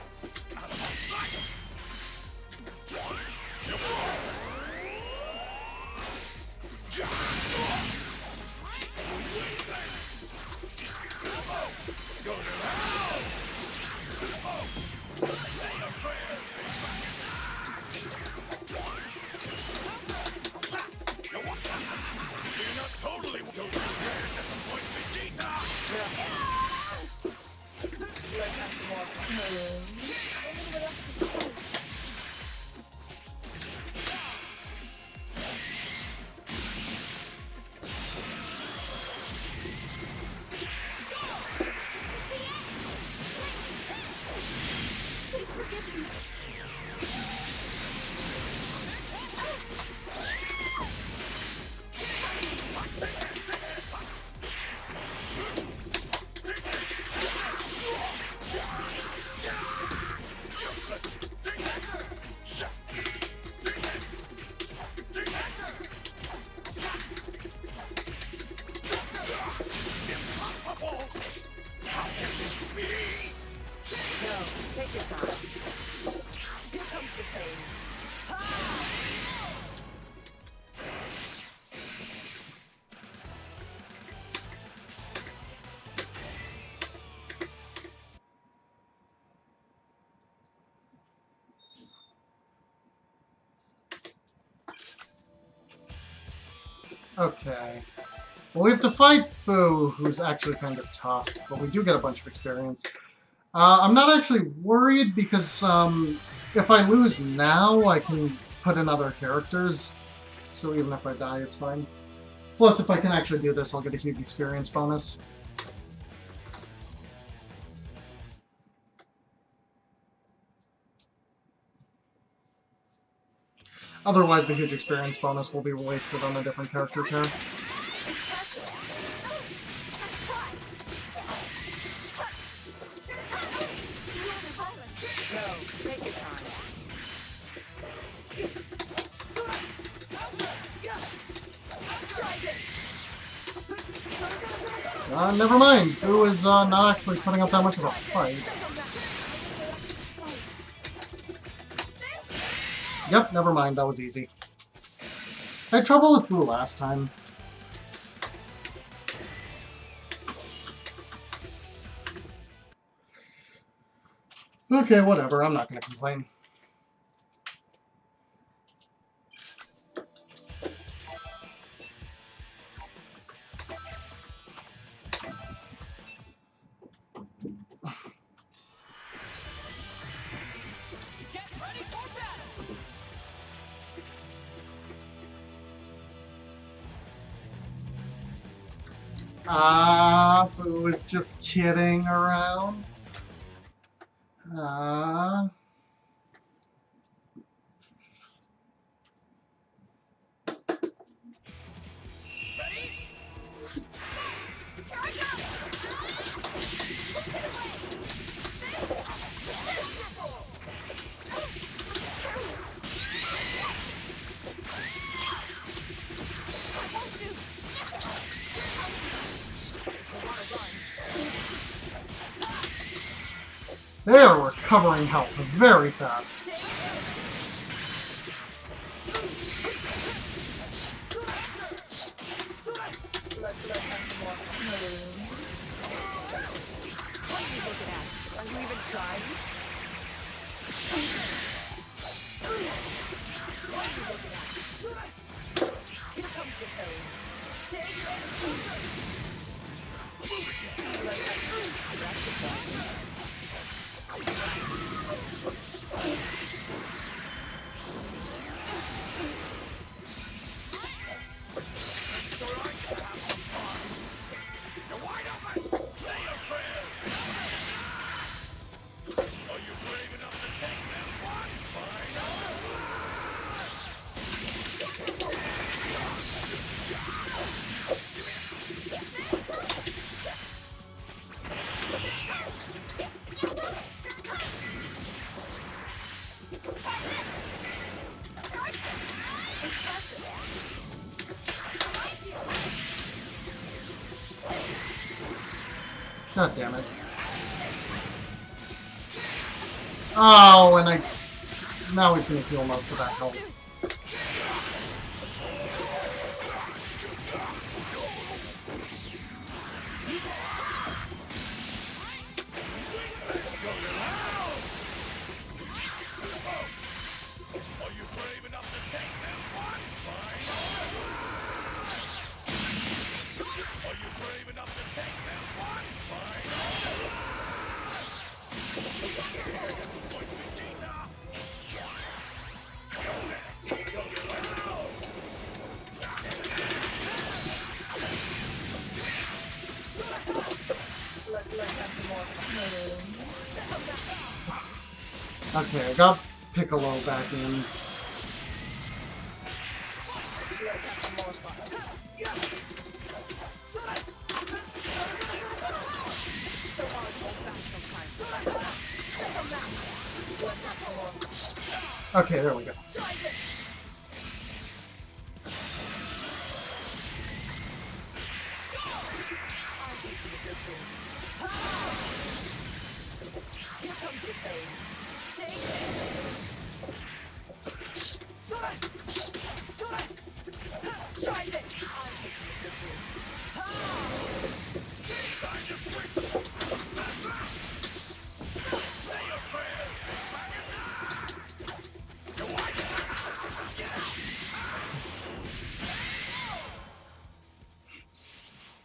Take your time. Here comes the pain. Okay. Well, we have to fight Boo, who's actually kind of tough, but we do get a bunch of experience. I'm not actually worried because if I lose now, I can put in other characters, so even if I die, it's fine. Plus, if I can actually do this, I'll get a huge experience bonus. Otherwise, the huge experience bonus will be wasted on a different character pair. Take your time. Never mind. Boo is not actually putting up that much of a fight. Yep, never mind. That was easy. I had trouble with Boo last time. Okay, whatever. I'm not going to complain. Get ready for battle! Boo is just kidding around. They are recovering health very fast. What are you looking at? Are you even trying? What are you looking at? Here comes the pain. Take it. That's surprising. God damn it. Oh, and now he's gonna heal most of that health. Okay, I got Piccolo back in. Okay, there we go.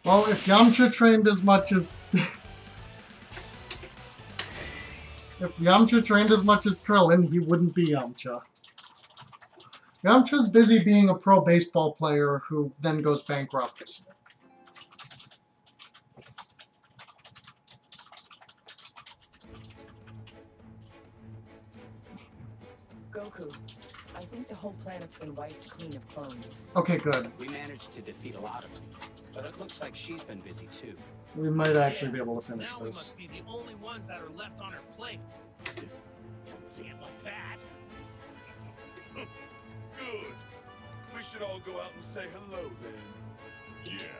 Well, if Yamcha trained as much as... if Yamcha trained as much as Krillin, he wouldn't be Yamcha. Yamcha's busy being a pro baseball player who then goes bankrupt. Goku, I think the whole planet's been wiped clean of clones. Okay, good. We managed to defeat a lot of them, but it looks like she's been busy too. We might actually be able to finish Now we this. must be the only ones that are left on her plate. Don't see it like that. Good. We should all go out and say hello then. Yeah.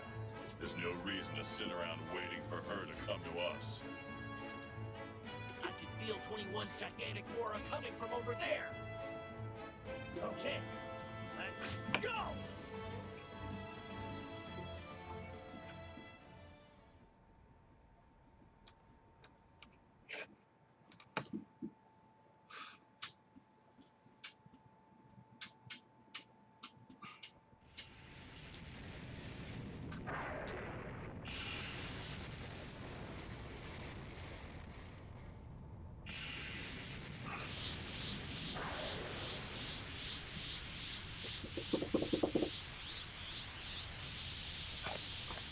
There's no reason to sit around waiting for her to come to us. I can feel 21's gigantic aura coming from over there. Okay, let's go!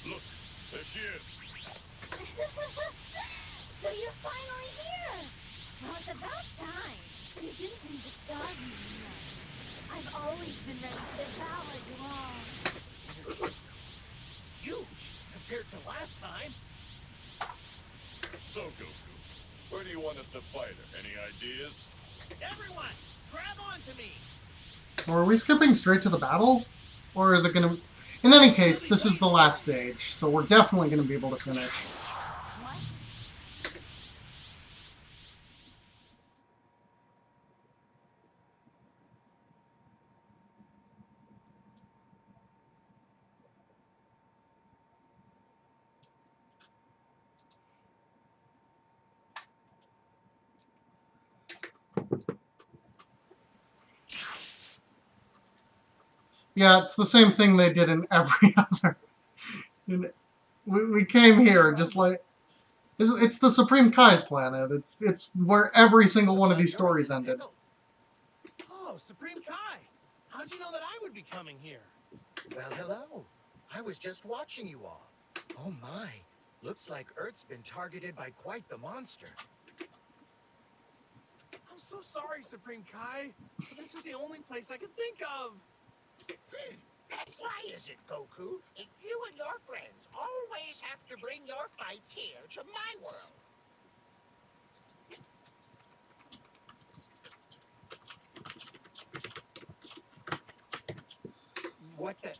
Look, there she is. So you're finally here! Well, it's about time. You didn't mean to starve me, you know. I've always been ready to devour you all. It's huge compared to last time. So, Goku, where do you want us to fight her? Any ideas? Everyone, grab onto me! Or are we skipping straight to the battle? Or is it gonna... In any case, this is the last stage, so we're definitely gonna be able to finish. What? Yeah, it's the same thing they did in every other... We came here just like... It's the Supreme Kai's planet. It's where every single one of these stories ended. Oh, Supreme Kai! How'd you know that I would be coming here? Well, hello. I was just watching you all. Oh my. Looks like Earth's been targeted by quite the monster. I'm so sorry, Supreme Kai. But this is the only place I could think of. Why is it, Goku, that you and your friends always have to bring your fights here to my world? What the?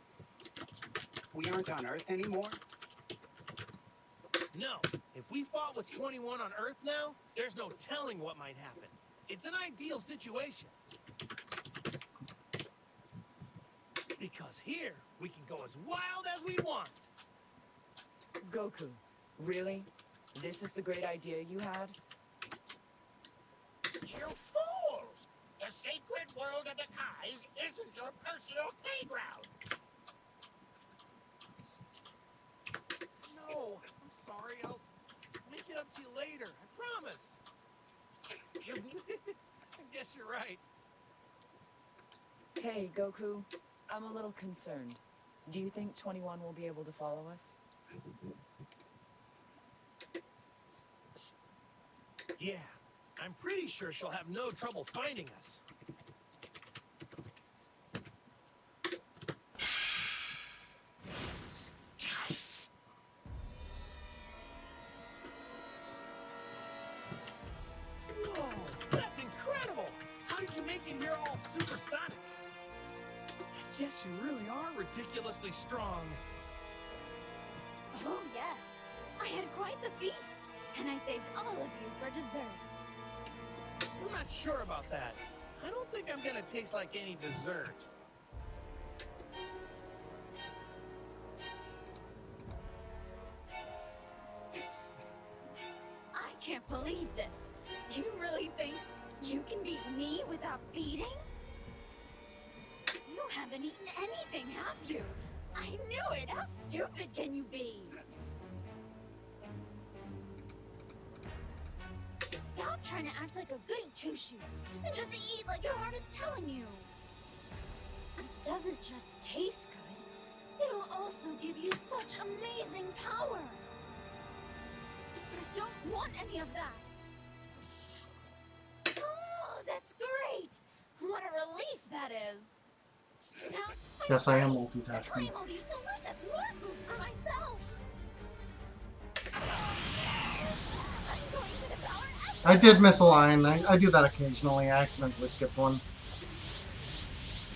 We aren't on Earth anymore? No, if we fought with 21 on Earth now, there's no telling what might happen. It's an ideal situation. Because here, we can go as wild as we want. Goku, really? This is the great idea you had? You fools! The sacred world of the Kais isn't your personal playground. No, I'm sorry. I'll make it up to you later. I promise. I guess you're right. Hey, Goku. I'm a little concerned. Do you think 21 will be able to follow us? Yeah, I'm pretty sure she'll have no trouble finding us. Whoa, that's incredible! How did you make it here all supersonic? I guess you really are ridiculously strong. Oh, yes. I had quite the feast, and I saved all of you for dessert. I'm not sure about that. I don't think I'm gonna taste like any dessert. I can't believe this. You really think you can beat me without feeding? You haven't eaten anything, have you? I knew it! How stupid can you be? Stop trying to act like a goody two-shoes and just eat like your heart is telling you. It doesn't just taste good, it'll also give you such amazing power. I don't want any of that. Oh, that's great! What a relief that is. Now, Yes, I am to multitasking. claim all these delicious morsels for myself. I'm going to devour everything. I did miss a line. I do that occasionally. I accidentally skipped one.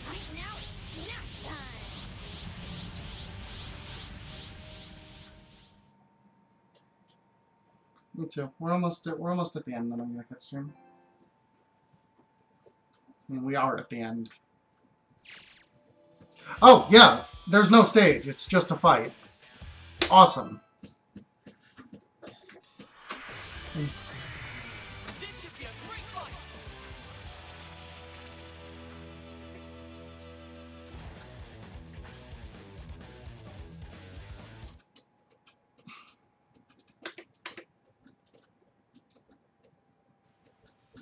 Right now it's snack time. Me too. We're almost at the end then of the Cut stream. I mean, we are at the end. Oh, yeah! There's no stage. It's just a fight. Awesome. This should be a great fight.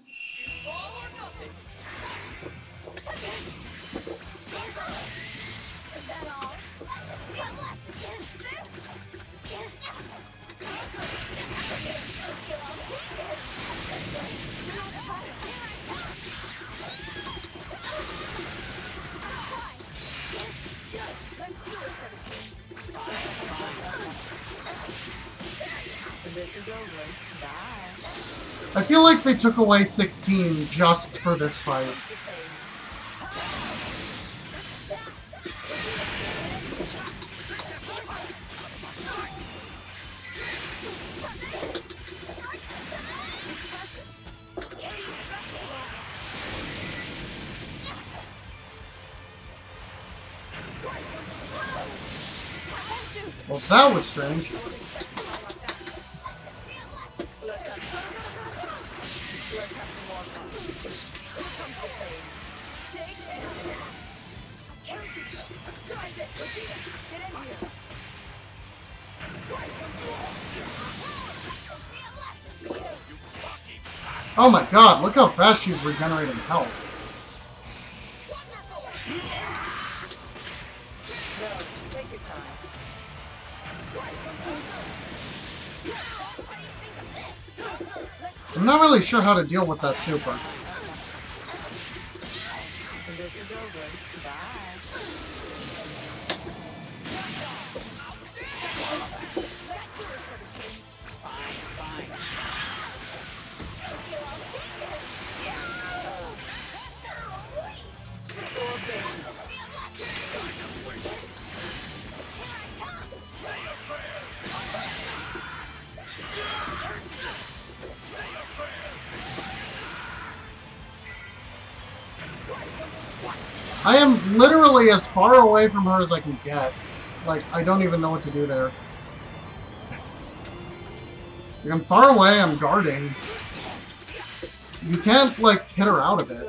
It's all or nothing. Is that all? One last again. This is over. Bye. I feel like they took away 16 just for this fight. Well, that was strange. Oh my god, look how fast she's regenerating health. Take your time. I'm not really sure how to deal with that super. This is over. Bye. I am literally as far away from her as I can get. Like, I don't even know what to do there. Like, I'm far away, I'm guarding. You can't, like, hit her out of it.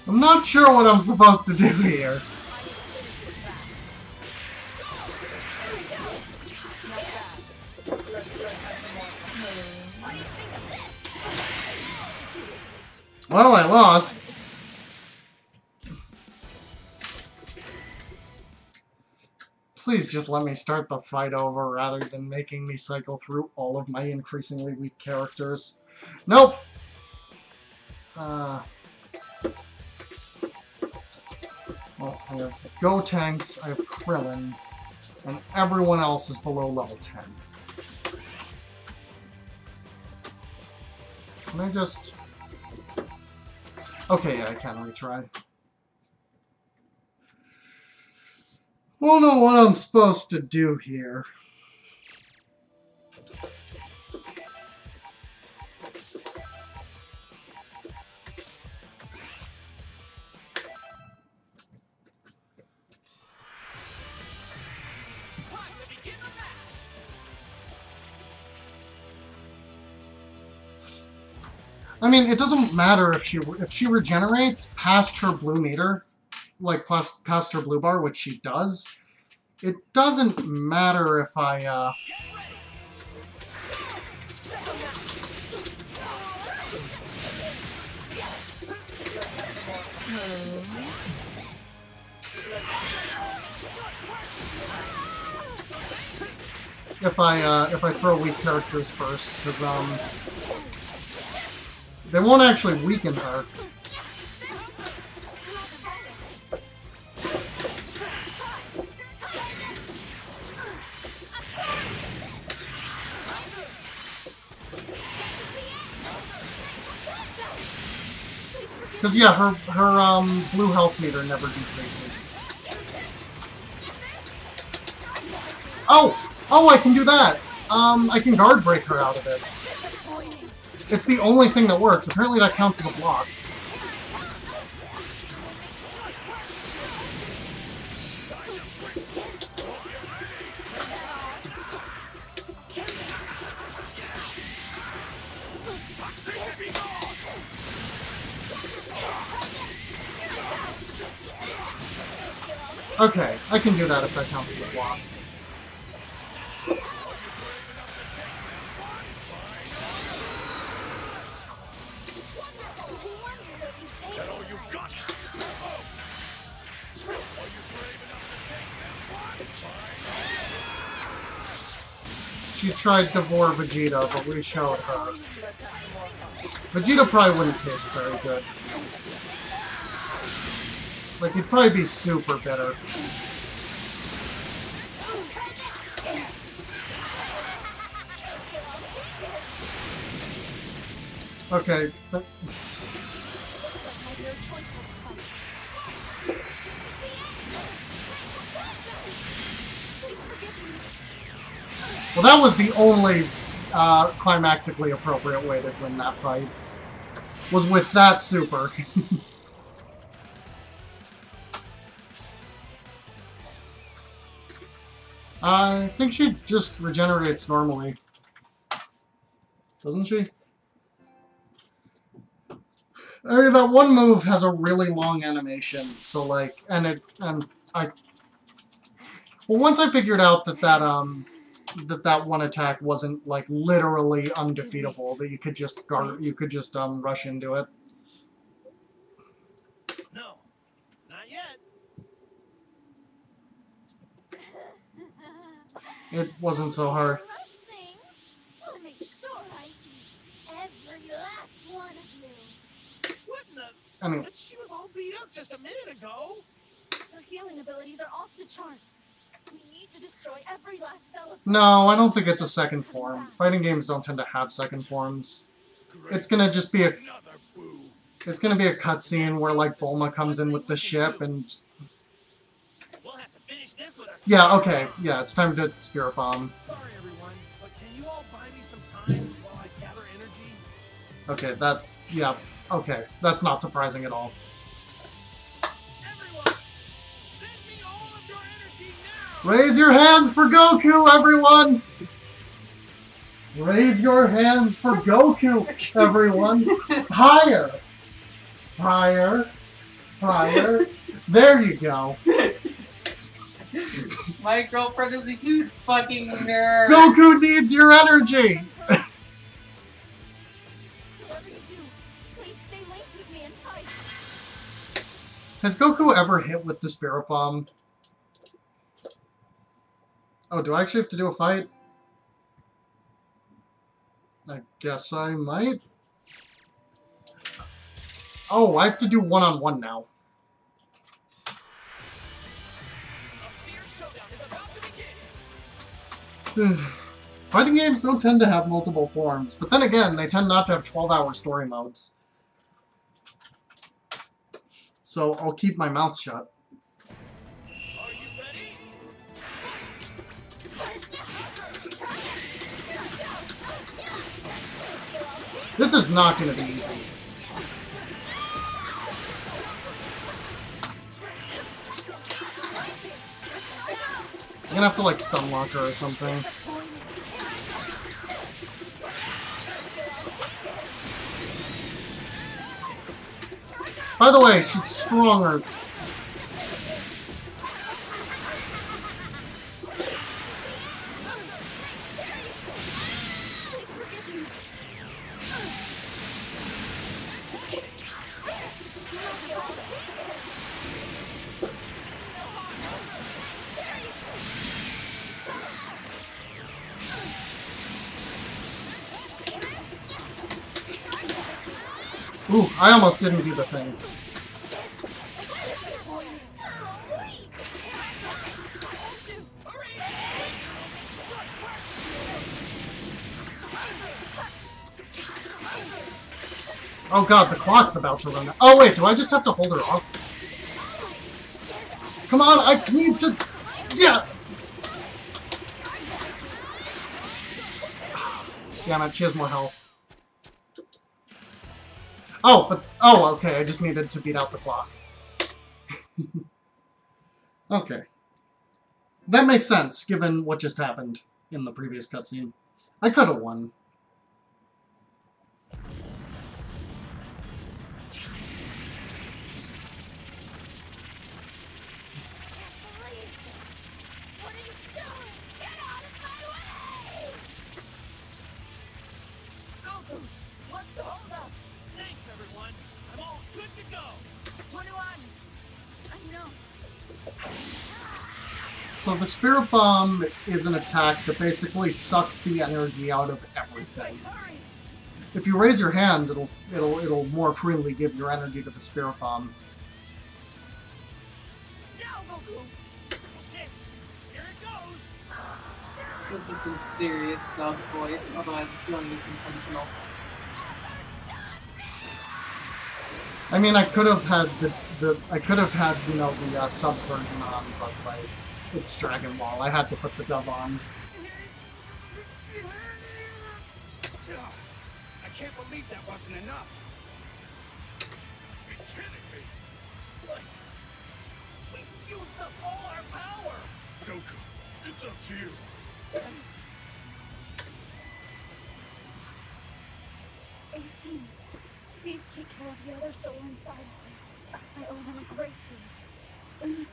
I'm not sure what I'm supposed to do here. Well, I lost. Please just let me start the fight over rather than making me cycle through all of my increasingly weak characters. Nope! Well, I have Gotenks, I have Krillin, and everyone else is below level 10. Can I just... Okay, yeah, I can retry. I don't know what I'm supposed to do here. I mean, it doesn't matter if she regenerates past her blue meter, like past her blue bar, which she does. It doesn't matter if I if I throw weak characters first, because they won't actually weaken her. Because yeah, her blue health meter never decreases. Oh! Oh, I can do that! I can guard break her out of it. It's the only thing that works. Apparently that counts as a block. Okay, I can do that if that counts as a block. She tried to Devore Vegeta, but we showed her. Vegeta probably wouldn't taste very good. Like, he'd probably be super bitter. Okay, but... Well, that was the only climactically appropriate way to win that fight. Was with that super. I think she just regenerates normally. Doesn't she? I mean, that one move has a really long animation, so like, well, once I figured out that that one attack wasn't like literally undefeatable, that you could just rush into it. No, not yet. It wasn't so hard. I'll make sure I eat every last one of you. What in the? I mean, But she was all beat up just a minute ago. Her healing abilities are off the charts. We need to destroy every last cell of... No, I don't think it's a second form. Fighting games don't tend to have second forms. It's gonna just be a... It's gonna be a cutscene where, like, Bulma comes in with the ship and... We'll have to finish this with a... Yeah, okay. Yeah, it's time to Spirit Bomb. Sorry, everyone, but can you all buy me some time while I gather energy? Okay, that's... Yeah, okay. That's not surprising at all. Raise your hands for Goku, everyone! Raise your hands for Goku, everyone! Higher! Higher! Higher! There you go! My girlfriend is a huge fucking nerd! Goku needs your energy! Whatever you do, please stay linked with me and fight. Has Goku ever hit with the Spirit Bomb? Oh, do I actually have to do a fight? I guess I might. Oh, I have to do one-on-one now. Fighting games don't tend to have multiple forms, but then again, they tend not to have 12-hour story modes. So I'll keep my mouth shut. This is not going to be easy. I'm going to have to, like, stun lock her or something. By the way, she's stronger. Ooh, I almost didn't do the thing. Oh god, the clock's about to run out. Oh wait, do I just have to hold her off? Come on, I need to... Yeah! Damn it, she has more health. Oh, but... Oh, okay, I just needed to beat out the clock. Okay. That makes sense, given what just happened in the previous cutscene. I could have won. So the Spirit Bomb is an attack that basically sucks the energy out of everything. If you raise your hands, it'll more freely give your energy to the Spirit Bomb. This is some serious dub voice, although I have a feeling it's intentional. I mean, I could have had you know, the sub version on, but like, it's Dragon Ball. I had to put the dub on. I can't believe that wasn't enough. You're kidding me. We used up all our power. Goku, it's up to you. 18. Please take care of the other soul inside of me. I owe them a great deal.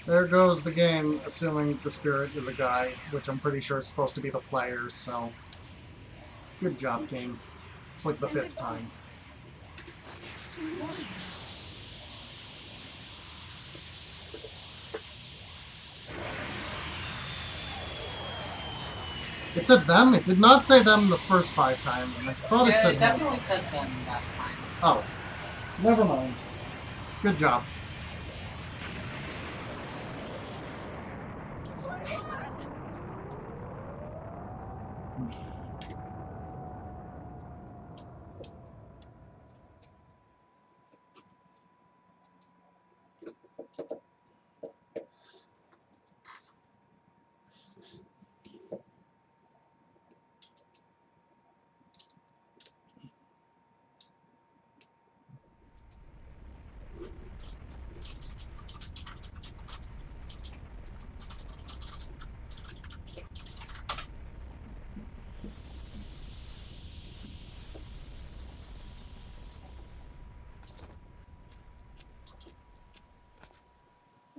There goes the game, assuming the spirit is a guy, which I'm pretty sure is supposed to be the player, so... Good job, game. It's like the 5th time. It said them? It did not say them the first 5 times, and I thought it said it definitely said them that time. Oh. Never mind. Good job.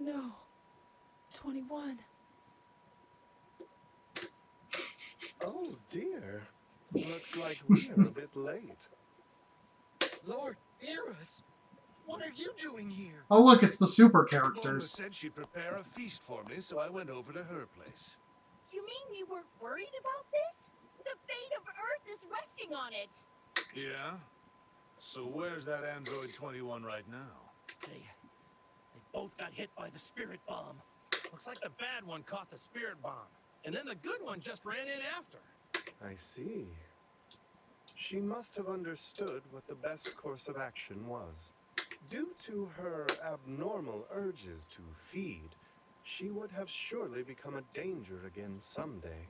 No. 21. Oh dear. Looks like we're a bit late. Lord Beerus, what are you doing here? Oh look, it's the super Bulma characters. said she'd prepare a feast for me, so I went over to her place. You mean you were worried about this? The fate of Earth is resting on it. Yeah? So where's that Android 21 right now? They both got hit by the spirit bomb. Looks like the bad one caught the spirit bomb, and then the good one just ran in after. I see. She must have understood what the best course of action was. Due to her abnormal urges to feed, she would have surely become a danger again someday.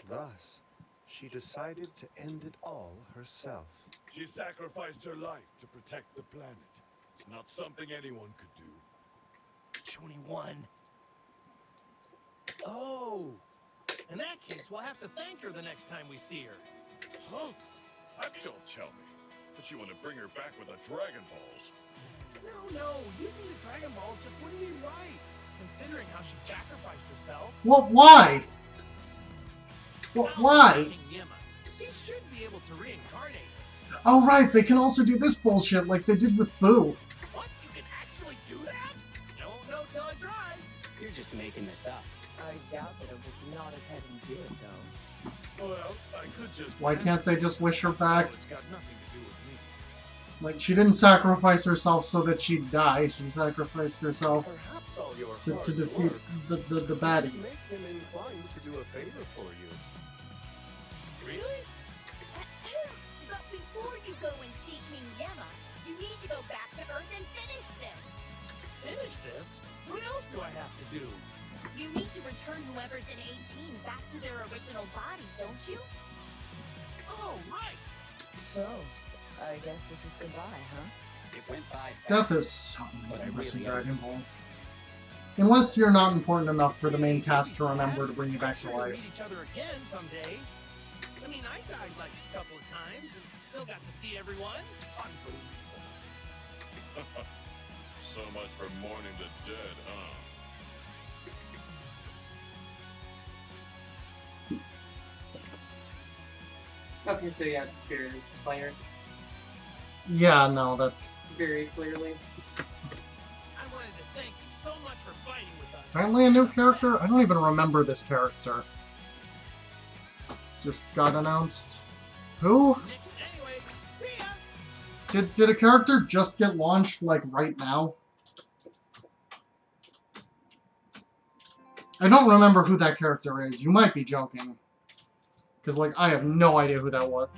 Thus, she decided to end it all herself. She sacrificed her life to protect the planet. It's not something anyone could do. 21. Oh! In that case, we'll have to thank her the next time we see her. Huh? Don't tell me that you want to bring her back with the Dragon Balls. No, using the Dragon Balls just wouldn't be right, considering how she sacrificed herself. Well, why? Well, why? King Yima, he should be able to reincarnate her. Oh, right, they can also do this bullshit like they did with Boo. What? You can actually do that? No, till I try. You're just making this up. I doubt that he'll just nod his head and do it, though. Well, I could just... Why can't they just wish her back? It's got nothing to do with me. Like, she didn't sacrifice herself so that she'd die. She sacrificed herself Perhaps all your to hard defeat work the baddie. make him inclined to do a favor for you. Really? But before you go and see King Yema, you need to go back to Earth and finish this. Finish this? What else do I have to do? You need to return whoever's in 18 back to their original body, don't you? Oh, right. So, I guess this is goodbye, huh? It went by fast. Death is so But I meaningless in really Dragon Ball. Unless you're not important enough for the main cast to remember to bring you back to We'll life. meet each other again someday. I mean, I died like a couple of times and still got to see everyone. Unbelievable. So much for mourning the dead, huh? Okay, so yeah, the spirit is the player. Yeah, no, that's... Very clearly. I wanted to thank you so much for fighting with us. Apparently a new character? I don't even remember this character. Just got announced. Who? Anyway, see ya. Did a character just get launched, like, right now? I don't remember who that character is. You might be joking. Because, like, I have no idea who that was.